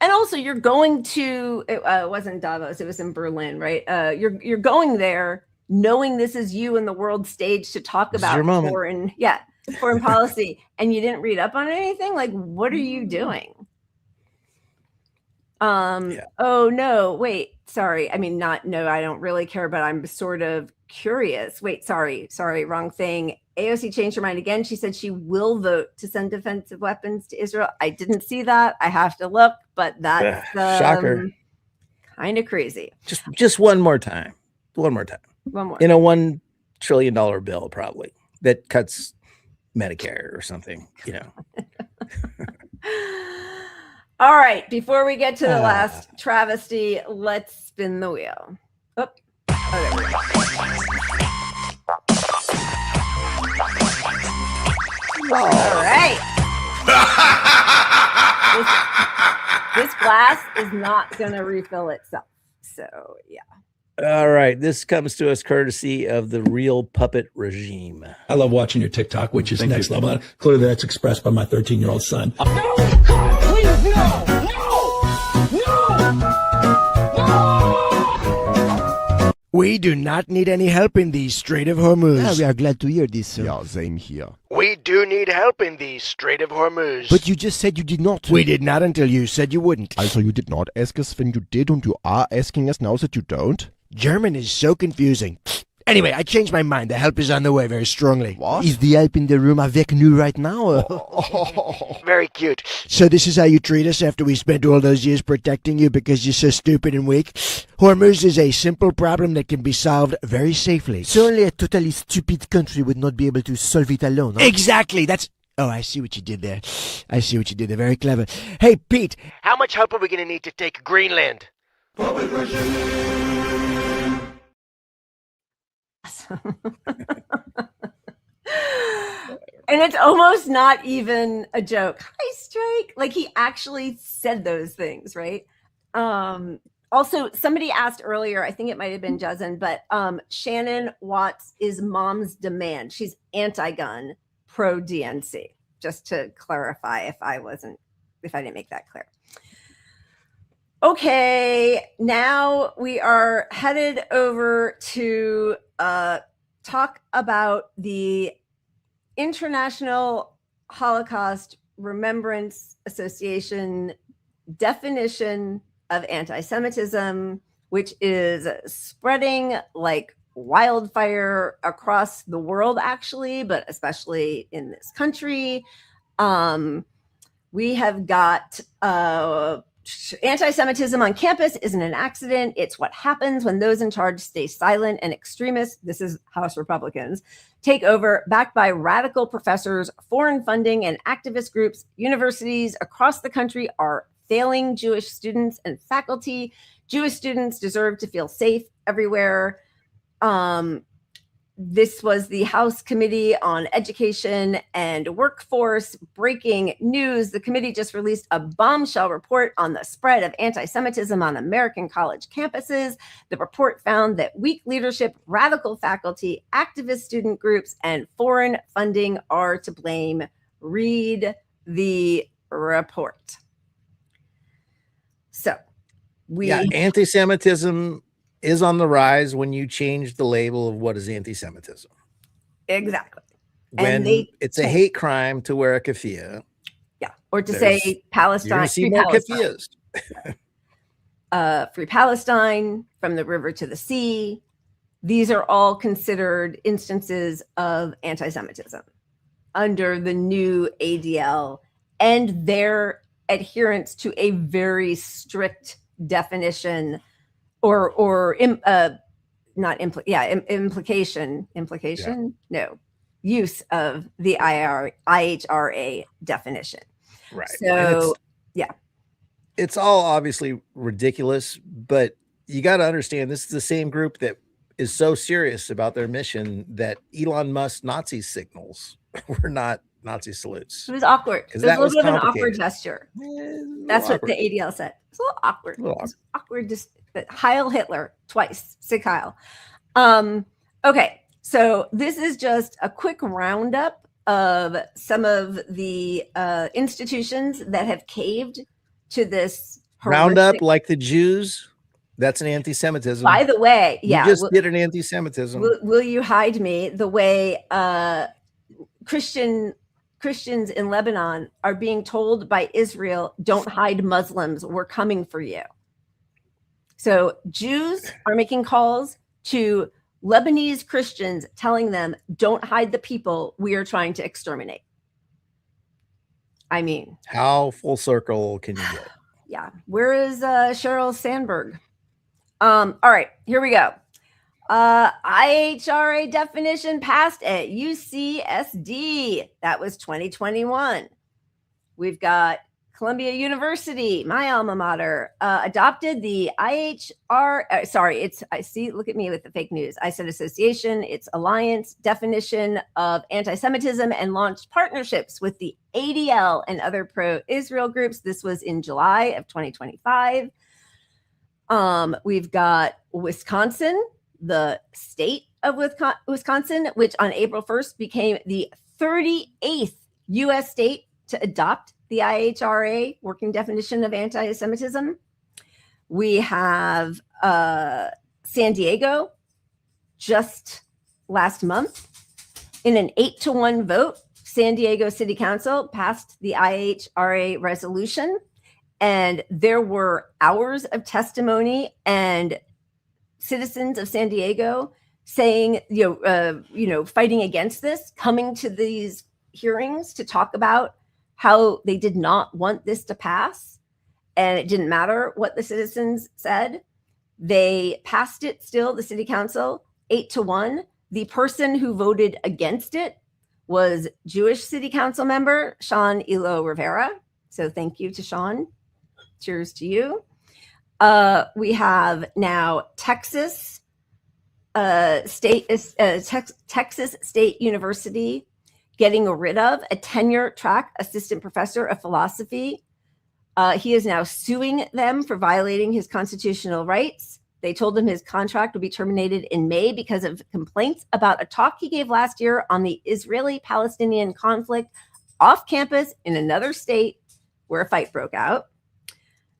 And also, you're going to it wasn't Davos, it was in Berlin, right? You're going there knowing this is you in the world stage to talk about foreign policy, and you didn't read up on anything. Like, what are you doing? Oh no, wait, sorry. I mean, I don't really care, but I'm sort of curious. Wait, sorry, wrong thing. AOC changed her mind again. She said she will vote to send defensive weapons to Israel. I didn't see that. I have to look, but that's shocker. Kind of crazy. Just one more time. One more. In a $1 trillion bill, probably, that cuts Medicare or something, you know. All right. Before we get to the last travesty, let's spin the wheel. Oh, there we go. All right. This glass is not going to refill itself. So, yeah. All right. This comes to us courtesy of the Real Puppet Regime. I love watching your TikTok, which is next level. Clearly, that's expressed by my 13-year-old son. No! God, please, no! We do not need any help in the Strait of Hormuz. Yeah, we are glad to hear this, sir. Yeah, same here. We do need help in the Strait of Hormuz. But you just said you did not. We did not until you said you wouldn't. Also, you did not ask us when you did, and you are asking us now that you don't? German is so confusing. Anyway, I changed my mind. The help is on the way very strongly. What? Is the help in the room avec nous right now? Very cute. So this is how you treat us after we spent all those years protecting you because you're so stupid and weak? Hormuz is a simple problem that can be solved very safely. So only a totally stupid country would not be able to solve it alone, huh? Exactly. Oh, I see what you did there. Very clever. Hey, Pete, how much help are we going to need to take Greenland? And it's almost not even a joke. Hi, Strike. Like, he actually said those things, right? Also, somebody asked earlier, I think it might have been Jezin, but Shannon Watts is mom's demand. She's anti-gun, pro-DNC. Just to clarify if I didn't make that clear. Okay, now we are headed over to talk about the International Holocaust Remembrance Association definition of anti-Semitism, which is spreading like wildfire across the world, actually, but especially in this country. We have got anti-Semitism on campus isn't an accident. It's what happens when those in charge stay silent and extremists, this is House Republicans, take over, backed by radical professors, foreign funding, and activist groups. Universities across the country are failing Jewish students and faculty. Jewish students deserve to feel safe everywhere. This was the House Committee on Education and Workforce. Breaking news. The committee just released a bombshell report on the spread of anti-Semitism on American college campuses. The report found that weak leadership, radical faculty, activist student groups, and foreign funding are to blame. Read the report. So, anti-Semitism is on the rise when you change the label of what is anti-Semitism. Exactly. When it's a hate crime to wear a keffiyeh. Yeah. Or to say Palestine. You're going to see more keffiyehs. Free Palestine, from the river to the sea. These are all considered instances of anti-Semitism under the new ADL and their adherence to a very strict definition use of the IHRA definition. Right. So, it's all obviously ridiculous, but you got to understand this is the same group that is so serious about their mission that Elon Musk Nazi signals were not Nazi salutes. It was awkward. It was that a little bit of an awkward complicated. gesture. That's what the ADL said. It's a little awkward. A little It was awkward. Just Heil Hitler twice. Sig Heil. Okay, so this is just a quick roundup of some of the institutions that have caved to this Roundup, like the Jews. That's an anti-Semitism. By the way, yeah, you just did an anti-Semitism. Will you hide me? The way Christians in Lebanon are being told by Israel, "Don't hide Muslims. We're coming for you." So Jews are making calls to Lebanese Christians, telling them, "Don't hide the people we are trying to exterminate." I mean, how full circle can you get? Yeah. Where is Sheryl Sandberg? All right, here we go. IHRA definition passed at UCSD. That was 2021. We've got Columbia University, my alma mater, adopted the IHRA. Sorry, look at me with the fake news. I said association, it's alliance definition of anti-Semitism, and launched partnerships with the ADL and other pro-Israel groups. This was in July of 2025. We've got Wisconsin, the state of Wisconsin, which on April 1st became the 38th U.S. state to adopt the IHRA working definition of anti-Semitism. We have San Diego just last month in an 8-1 vote. San Diego City Council passed the IHRA resolution, and there were hours of testimony and citizens of San Diego saying, fighting against this, coming to these hearings to talk about how they did not want this to pass. And it didn't matter what the citizens said. They passed it still, the city council, 8-1. The person who voted against it was Jewish city council member Sean Elo Rivera. So thank you to Sean. Cheers to you. We have now Texas State University getting rid of a tenure-track assistant professor of philosophy. He is now suing them for violating his constitutional rights. They told him his contract would be terminated in May because of complaints about a talk he gave last year on the Israeli-Palestinian conflict off campus in another state where a fight broke out.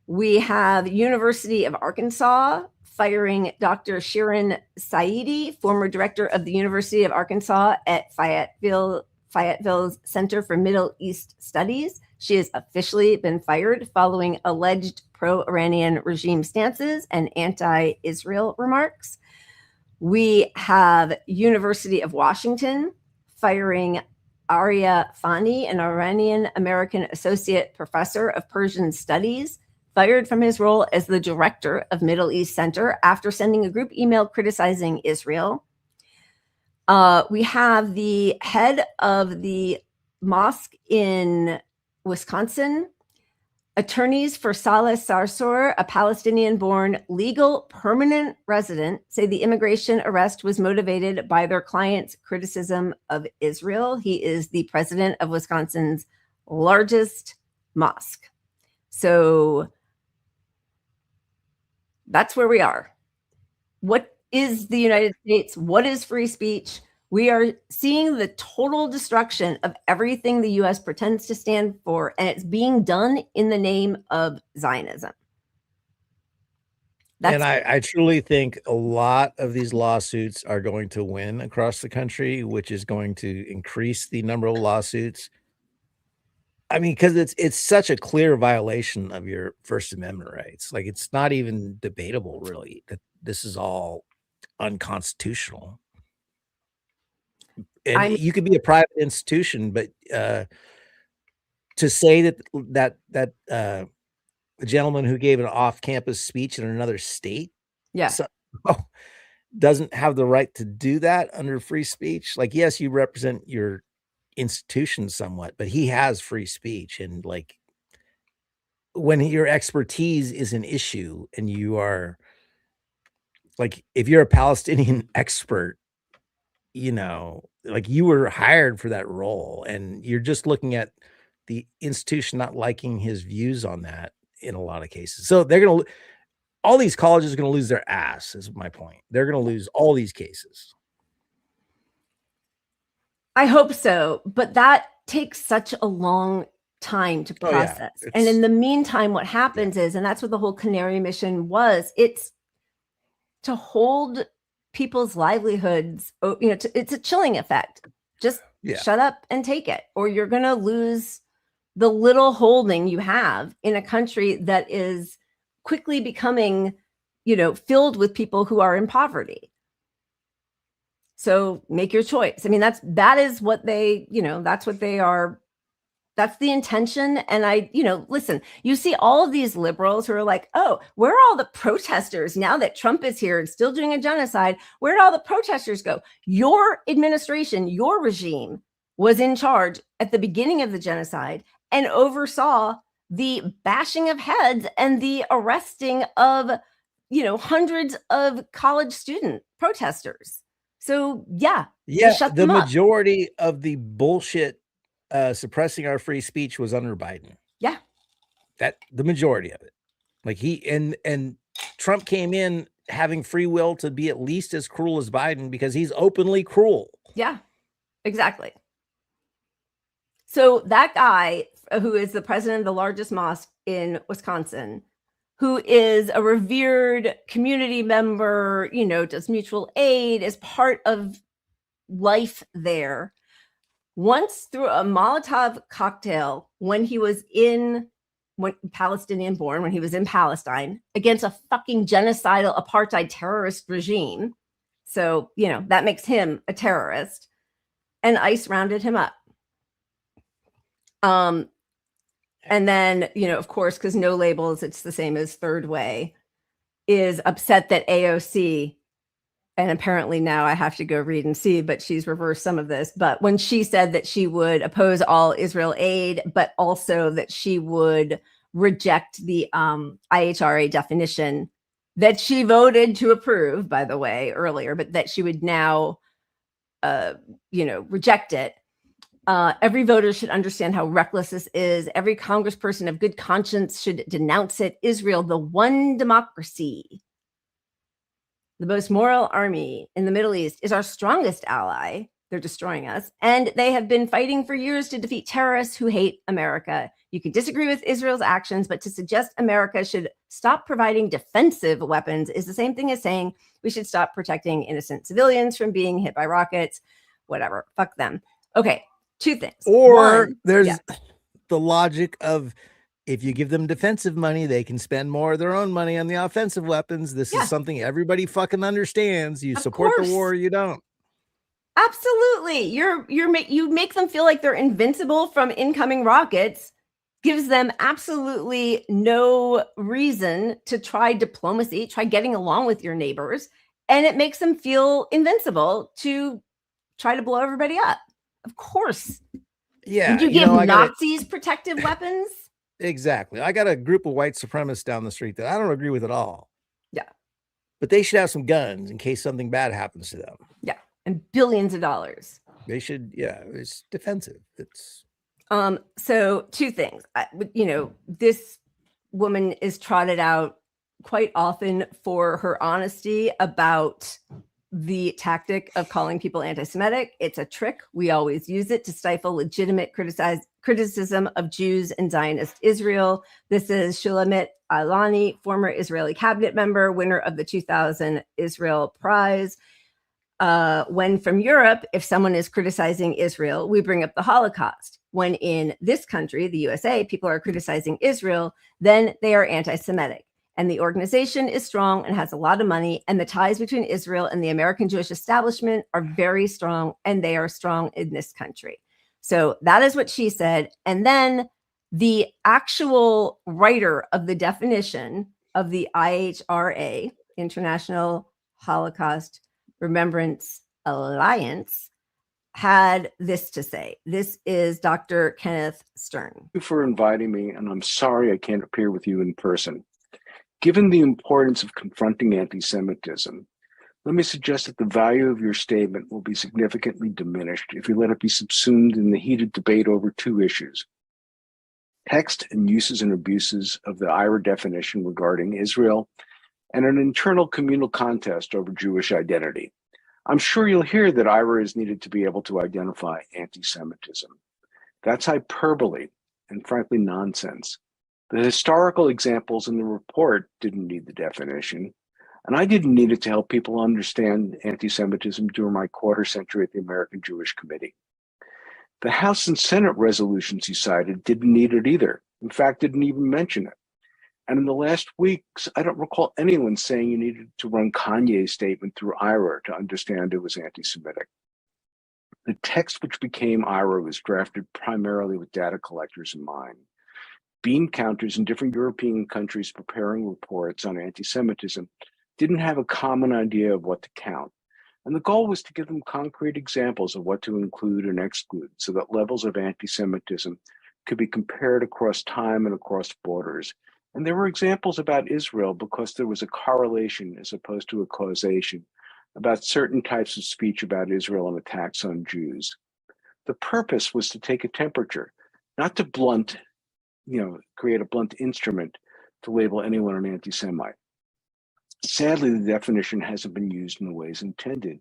We have University of Arkansas firing Dr. Shirin Saidi, former director of the University of Arkansas at Fayetteville's Center for Middle East Studies. She has officially been fired following alleged pro-Iranian regime stances and anti-Israel remarks. We have University of Washington firing Arya Fani, an Iranian-American associate professor of Persian studies, fired from his role as the director of Middle East Center after sending a group email criticizing Israel. We have the head of the mosque in Wisconsin. Attorneys for Saleh Sarsour, a Palestinian-born legal permanent resident, say the immigration arrest was motivated by their client's criticism of Israel. He is the president of Wisconsin's largest mosque. So that's where we are. What is the United States? What is free speech? We are seeing the total destruction of everything the U.S. pretends to stand for, and it's being done in the name of Zionism. And I truly think a lot of these lawsuits are going to win across the country, which is going to increase the number of lawsuits. I mean, because it's such a clear violation of your First Amendment rights. Like, it's not even debatable, really, that this is all unconstitutional. And you could be a private institution, but to say that the gentleman who gave an off-campus speech in another state, doesn't have the right to do that under free speech. Like, yes, you represent your institution somewhat, but he has free speech. And like, when your expertise is an issue, and you are like, if you're a Palestinian expert, like you were hired for that role, and you're just looking at the institution not liking his views on that in a lot of cases. So all these colleges are going to lose their ass, is my point. They're going to lose all these cases. I hope so, but that takes such a long time to process. And in the meantime, what happens is, and that's what the whole Canary mission was, it's to hold people's livelihoods, it's a chilling effect. Just shut up and take it, or you're going to lose the little holding you have in a country that is quickly becoming, filled with people who are in poverty. So make your choice. I mean, that is what they, that's what they are. That's the intention. And listen, you see all of these liberals who are like, oh, where are all the protesters now that Trump is here and still doing a genocide? Where did all the protesters go? Your administration, your regime was in charge at the beginning of the genocide and oversaw the bashing of heads and the arresting of, hundreds of college student protesters. So shut them up. Majority of the bullshit suppressing our free speech was under Biden. Yeah. The majority of it. Like he and Trump came in having free will to be at least as cruel as Biden because he's openly cruel. Yeah, exactly. So that guy who is the president of the largest mosque in Wisconsin, who is a revered community member, does mutual aid, is part of life there, once threw a Molotov cocktail when he was Palestinian born, when he was in Palestine, against a fucking genocidal apartheid terrorist regime. So, that makes him a terrorist. And ICE rounded him up. And then, of course, because no labels, it's the same as Third Way, is upset that AOC, and apparently now I have to go read and see, but she's reversed some of this. But when she said that she would oppose all Israel aid, but also that she would reject the IHRA definition that she voted to approve, by the way, earlier, but that she would now, reject it. Every voter should understand how reckless this is. Every congressperson of good conscience should denounce it. Israel, the one democracy, the most moral army in the Middle East, is our strongest ally. They're destroying us. And they have been fighting for years to defeat terrorists who hate America. You can disagree with Israel's actions, but to suggest America should stop providing defensive weapons is the same thing as saying we should stop protecting innocent civilians from being hit by rockets. Whatever. Fuck them. Okay. Two things. Or there's the logic of if you give them defensive money, they can spend more of their own money on the offensive weapons. This is something everybody fucking understands. You support the war, or you don't. Absolutely. You make them feel like they're invincible from incoming rockets, gives them absolutely no reason to try diplomacy, try getting along with your neighbors, and it makes them feel invincible to try to blow everybody up. Of course. Yeah. Did you give Nazis protective weapons? Exactly. I got a group of white supremacists down the street that I don't agree with at all. Yeah. But they should have some guns in case something bad happens to them. Yeah. And billions of dollars. They should. Yeah. It's defensive. It's. So two things. This woman is trotted out quite often for her honesty about the tactic of calling people anti-Semitic. It's a trick. We always use it to stifle legitimate criticism of Jews and Zionist Israel. This is Shulamit Alani, former Israeli cabinet member, winner of the 2000 Israel Prize. When from Europe, if someone is criticizing Israel, we bring up the Holocaust. When in this country, the USA, people are criticizing Israel, then they are anti-Semitic. And the organization is strong and has a lot of money. And the ties between Israel and the American Jewish establishment are very strong. And they are strong in this country. So that is what she said. And then the actual writer of the definition of the IHRA, International Holocaust Remembrance Alliance, had this to say. This is Dr. Kenneth Stern. Thank you for inviting me. And I'm sorry I can't appear with you in person. Given the importance of confronting anti-Semitism, Let me suggest that the value of your statement will be significantly diminished if you let it be subsumed in the heated debate over two issues: text and uses and abuses of the IHRA definition regarding Israel, and an internal communal contest over Jewish identity. I'm sure you'll hear that IHRA is needed to be able to identify anti-Semitism. That's hyperbole and frankly nonsense. The historical examples in the report didn't need the definition, and I didn't need it to help people understand anti-Semitism during my quarter century at the American Jewish Committee. The House and Senate resolutions you cited didn't need it either. In fact, didn't even mention it. And in the last weeks, I don't recall anyone saying you needed to run Kanye's statement through IHRA to understand it was anti-Semitic. The text which became IHRA was drafted primarily with data collectors in mind. Bean counters in different European countries preparing reports on anti-Semitism didn't have a common idea of what to count. And the goal was to give them concrete examples of what to include and exclude so that levels of anti-Semitism could be compared across time and across borders. And there were examples about Israel because there was a correlation as opposed to a causation about certain types of speech about Israel and attacks on Jews. The purpose was to take a temperature, not to create a blunt instrument to label anyone an anti-Semite. Sadly, the definition hasn't been used in the ways intended.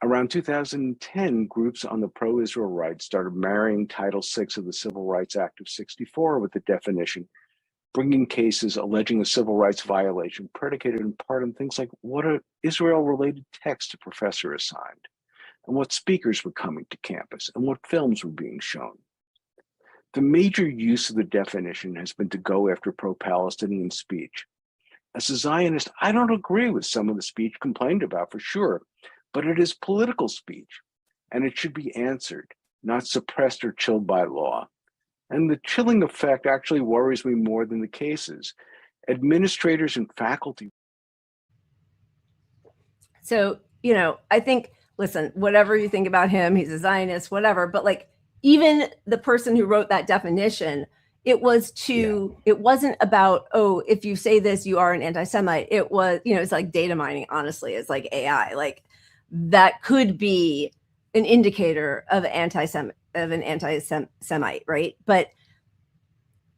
Around 2010, groups on the pro-Israel right started marrying Title VI of the Civil Rights Act of '64 with the definition, bringing cases alleging a civil rights violation predicated in part on things like what an Israel-related text a professor assigned, and what speakers were coming to campus, and what films were being shown. The major use of the definition has been to go after pro-Palestinian speech. As a Zionist, I don't agree with some of the speech complained about for sure, but it is political speech, and it should be answered, not suppressed or chilled by law. And the chilling effect actually worries me more than the cases. Administrators and faculty. So, I think, listen, whatever you think about him, he's a Zionist, whatever, but like even the person who wrote that definition, it wasn't about, oh, if you say this, you are an anti-Semite. It was, it's like data mining, honestly. It's like AI. Like that could be an indicator of an anti-Semite, right? But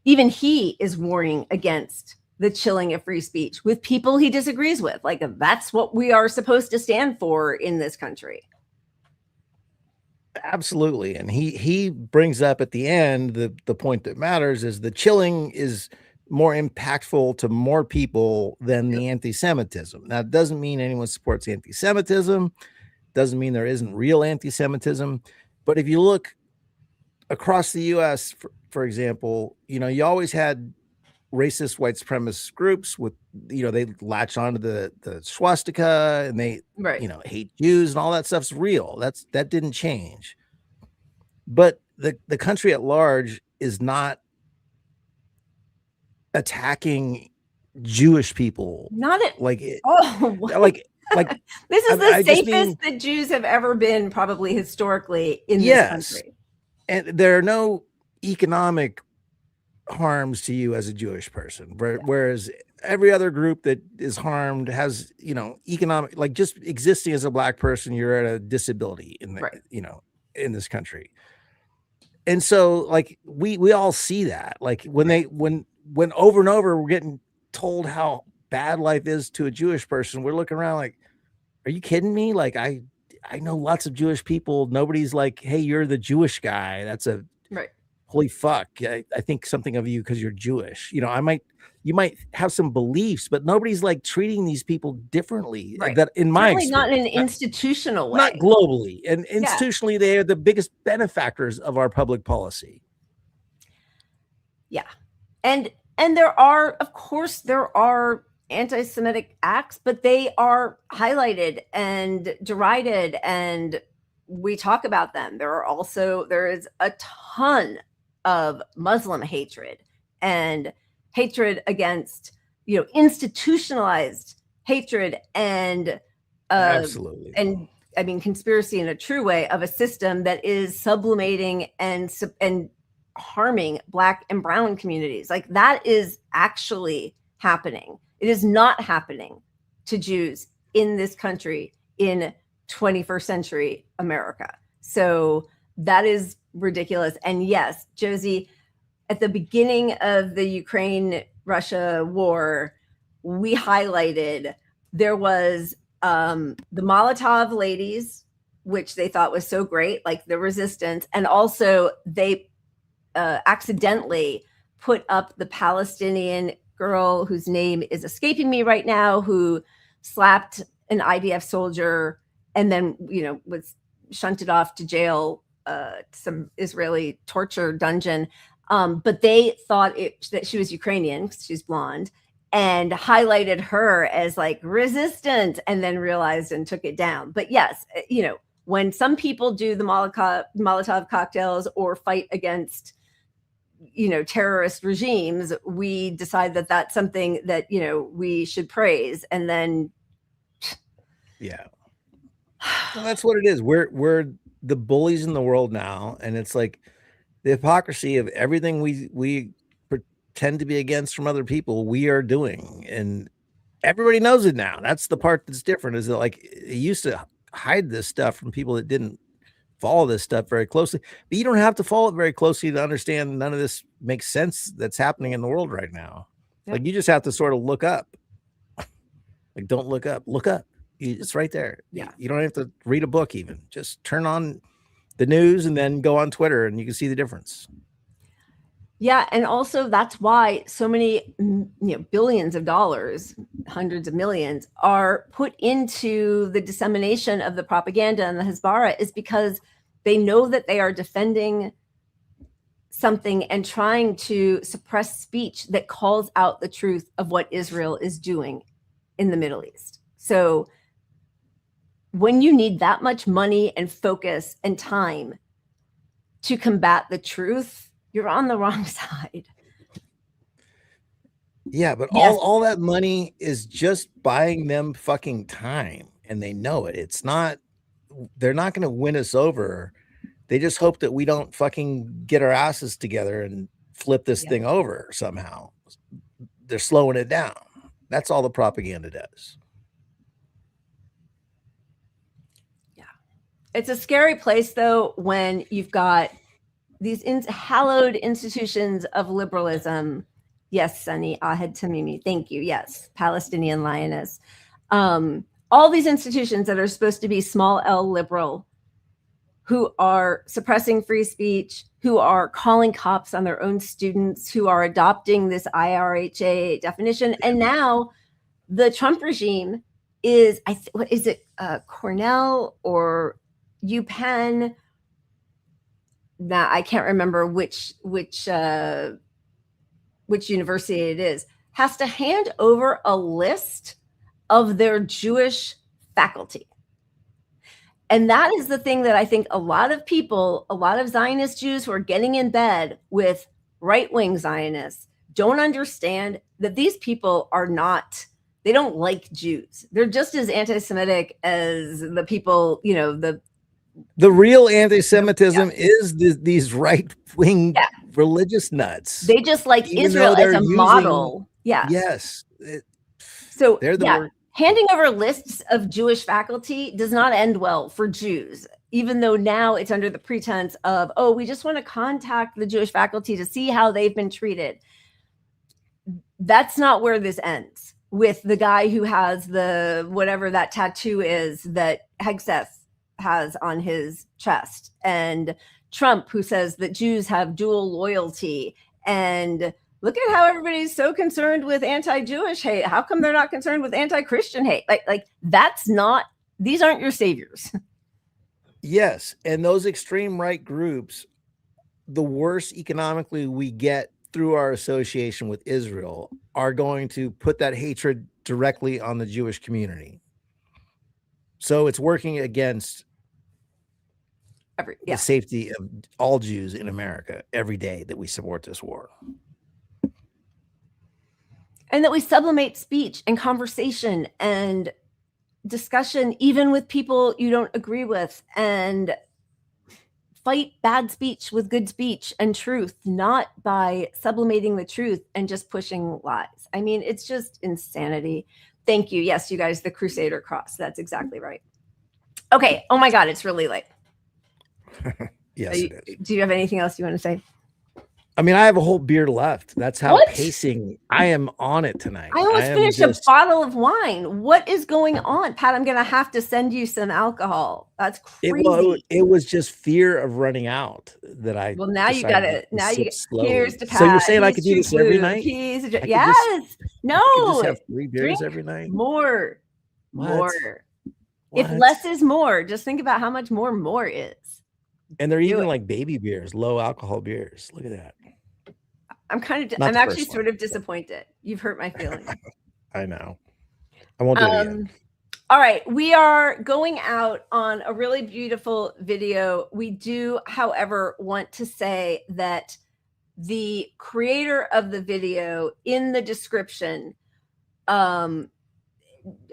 even he is warning against the chilling of free speech with people he disagrees with. Like that's what we are supposed to stand for in this country. Absolutely. And he brings up at the end, the point that matters is the chilling is more impactful to more people than the anti-Semitism. That doesn't mean anyone supports anti-Semitism. Doesn't mean there isn't real anti-Semitism. But if you look across the US, for example, you always had racist white supremacist groups with, they latch onto the swastika and they, hate Jews and all that stuff's real. That didn't change. But the country at large is not attacking Jewish people. Not at like it. Oh, like this is the safest that Jews have ever been, probably historically in this country. And there are no economic harms to you as a Jewish person, whereas every other group that is harmed has, economic, like just existing as a Black person, you're at a disability in the, in this country. And so like we all see that, like when over and over we're getting told how bad life is to a Jewish person, we're looking around like, are you kidding me? Like I know lots of Jewish people. Nobody's like, hey, you're the Jewish guy. That's a holy fuck. I think something of you because you're Jewish. You might have some beliefs, but nobody's like treating these people differently. Right. That in my experience, not in an institutional way, not globally, and institutionally, they are the biggest benefactors of our public policy. Yeah, and there are, of course, anti-Semitic acts, but they are highlighted and derided, and we talk about them. There is a ton of Muslim hatred and hatred against, institutionalized hatred and absolutely. And I mean, conspiracy in a true way of a system that is sublimating and harming Black and brown communities. Like that is actually happening. It is not happening to Jews in this country in 21st century America. So that is ridiculous. And yes, Josie, at the beginning of the Ukraine-Russia war, we highlighted there was the Molotov ladies, which they thought was so great, like the resistance. And also they accidentally put up the Palestinian girl whose name is escaping me right now, who slapped an IDF soldier and then, was shunted off to jail, some Israeli torture dungeon. But they thought that she was Ukrainian because she's blonde, and highlighted her as like resistant, and then realized and took it down. But yes, when some people do the Molotov cocktails or fight against, terrorist regimes, we decide that that's something that, we should praise. And then. Yeah. Well, that's what it is. We're the bullies in the world now. And it's like the hypocrisy of everything we pretend to be against from other people, we are doing. And everybody knows it now. That's the part that's different, is that like it used to hide this stuff from people that didn't follow this stuff very closely. But you don't have to follow it very closely to understand none of this makes sense that's happening in the world right now. Yep. Like you just have to sort of look up. Like don't look up. Look up. It's right there. Yeah. You don't have to read a book even. Just turn on the news and then go on Twitter and you can see the difference. Yeah. And also that's why so many, billions of dollars, hundreds of millions are put into the dissemination of the propaganda and the Hezbollah, is because they know that they are defending something and trying to suppress speech that calls out the truth of what Israel is doing in the Middle East. So when you need that much money and focus and time to combat the truth, you're on the wrong side. Yeah, but Yes. all that money is just buying them fucking time, and they know it. It's not, they're not going to win us over. They just hope that we don't fucking get our asses together and flip this thing over somehow. They're slowing it down. That's all the propaganda does. It's a scary place, though, when you've got these hallowed institutions of liberalism. Yes, Sunny, Ahed Tamimi, thank you. Yes, Palestinian lioness. All these institutions that are supposed to be small L liberal, who are suppressing free speech, who are calling cops on their own students, who are adopting this IHRA definition. And now the Trump regime is, what is it, Cornell or UPenn? Now I can't remember which university it is, has to hand over a list of their Jewish faculty. And that is the thing that I think a lot of people, a lot of Zionist Jews who are getting in bed with right-wing Zionists don't understand that these people are not, they don't like Jews. They're just as anti-Semitic as the people, the real anti-Semitism is these right-wing religious nuts. They just like Israel as a model. Yeah. Yes. So they're the handing over lists of Jewish faculty does not end well for Jews, even though now it's under the pretense of, oh, we just want to contact the Jewish faculty to see how they've been treated. That's not where this ends, with the guy who has the whatever that tattoo is that Hegseth has on his chest, and Trump, who says that Jews have dual loyalty, and look at how everybody's so concerned with anti-Jewish hate. How come they're not concerned with anti-Christian hate? Like that's not, these aren't your saviors. Yes, and those extreme right groups, the worse economically we get through our association with Israel, are going to put that hatred directly on the Jewish community. So it's working against the safety of all Jews in America every day that we support this war. And that we sublimate speech and conversation and discussion, even with people you don't agree with, and fight bad speech with good speech and truth, not by sublimating the truth and just pushing lies. I mean, it's just insanity. Thank you. Yes, you guys, the Crusader cross. That's exactly right. Okay. Oh my God, it's really late. Yes, it is. Do you have anything else you want to say? I mean, I have a whole beer left. That's how What? pacing. I am on it tonight. I almost finished a bottle of wine. What is going on, Pat? I'm going to have to send you some alcohol. That's crazy. It was just fear of running out that I. Well, now you got it. Now you here's to Pat. So you're saying I could do this every night? Yes. No. Just have 3 beers every night. More. What? More. What? If less is more, just think about how much more is. And they're even like baby beers, low alcohol beers. Look at that. I'm actually sort of disappointed. You've hurt my feelings. I know. I won't do it again. All right. We are going out on a really beautiful video. We do, however, want to say that the creator of the video in the description, I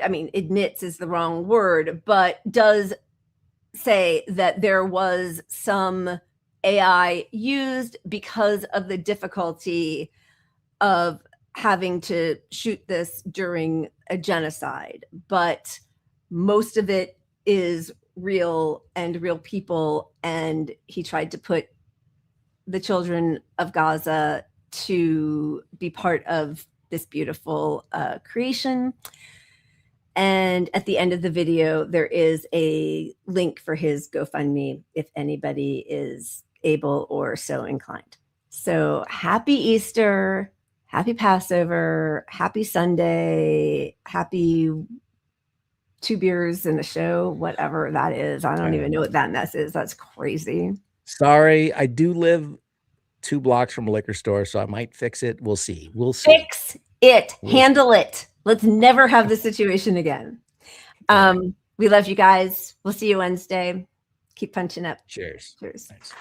mean, admits is the wrong word, but does say that there was some AI used because of the difficulty of having to shoot this during a genocide. But most of it is real and real people. And he tried to put the children of Gaza to be part of this beautiful creation. And at the end of the video, there is a link for his GoFundMe if anybody is able or so inclined. So happy Easter, happy Passover, happy Sunday, happy 2 beers in a show, whatever that is. I don't even know what that mess is. That's crazy. Sorry, I do live 2 blocks from a liquor store, so I might fix it. We'll see. We'll see. Fix it. Handle it. Let's never have this situation again. We love you guys. We'll see you Wednesday. Keep punching up. Cheers. Cheers. Thanks.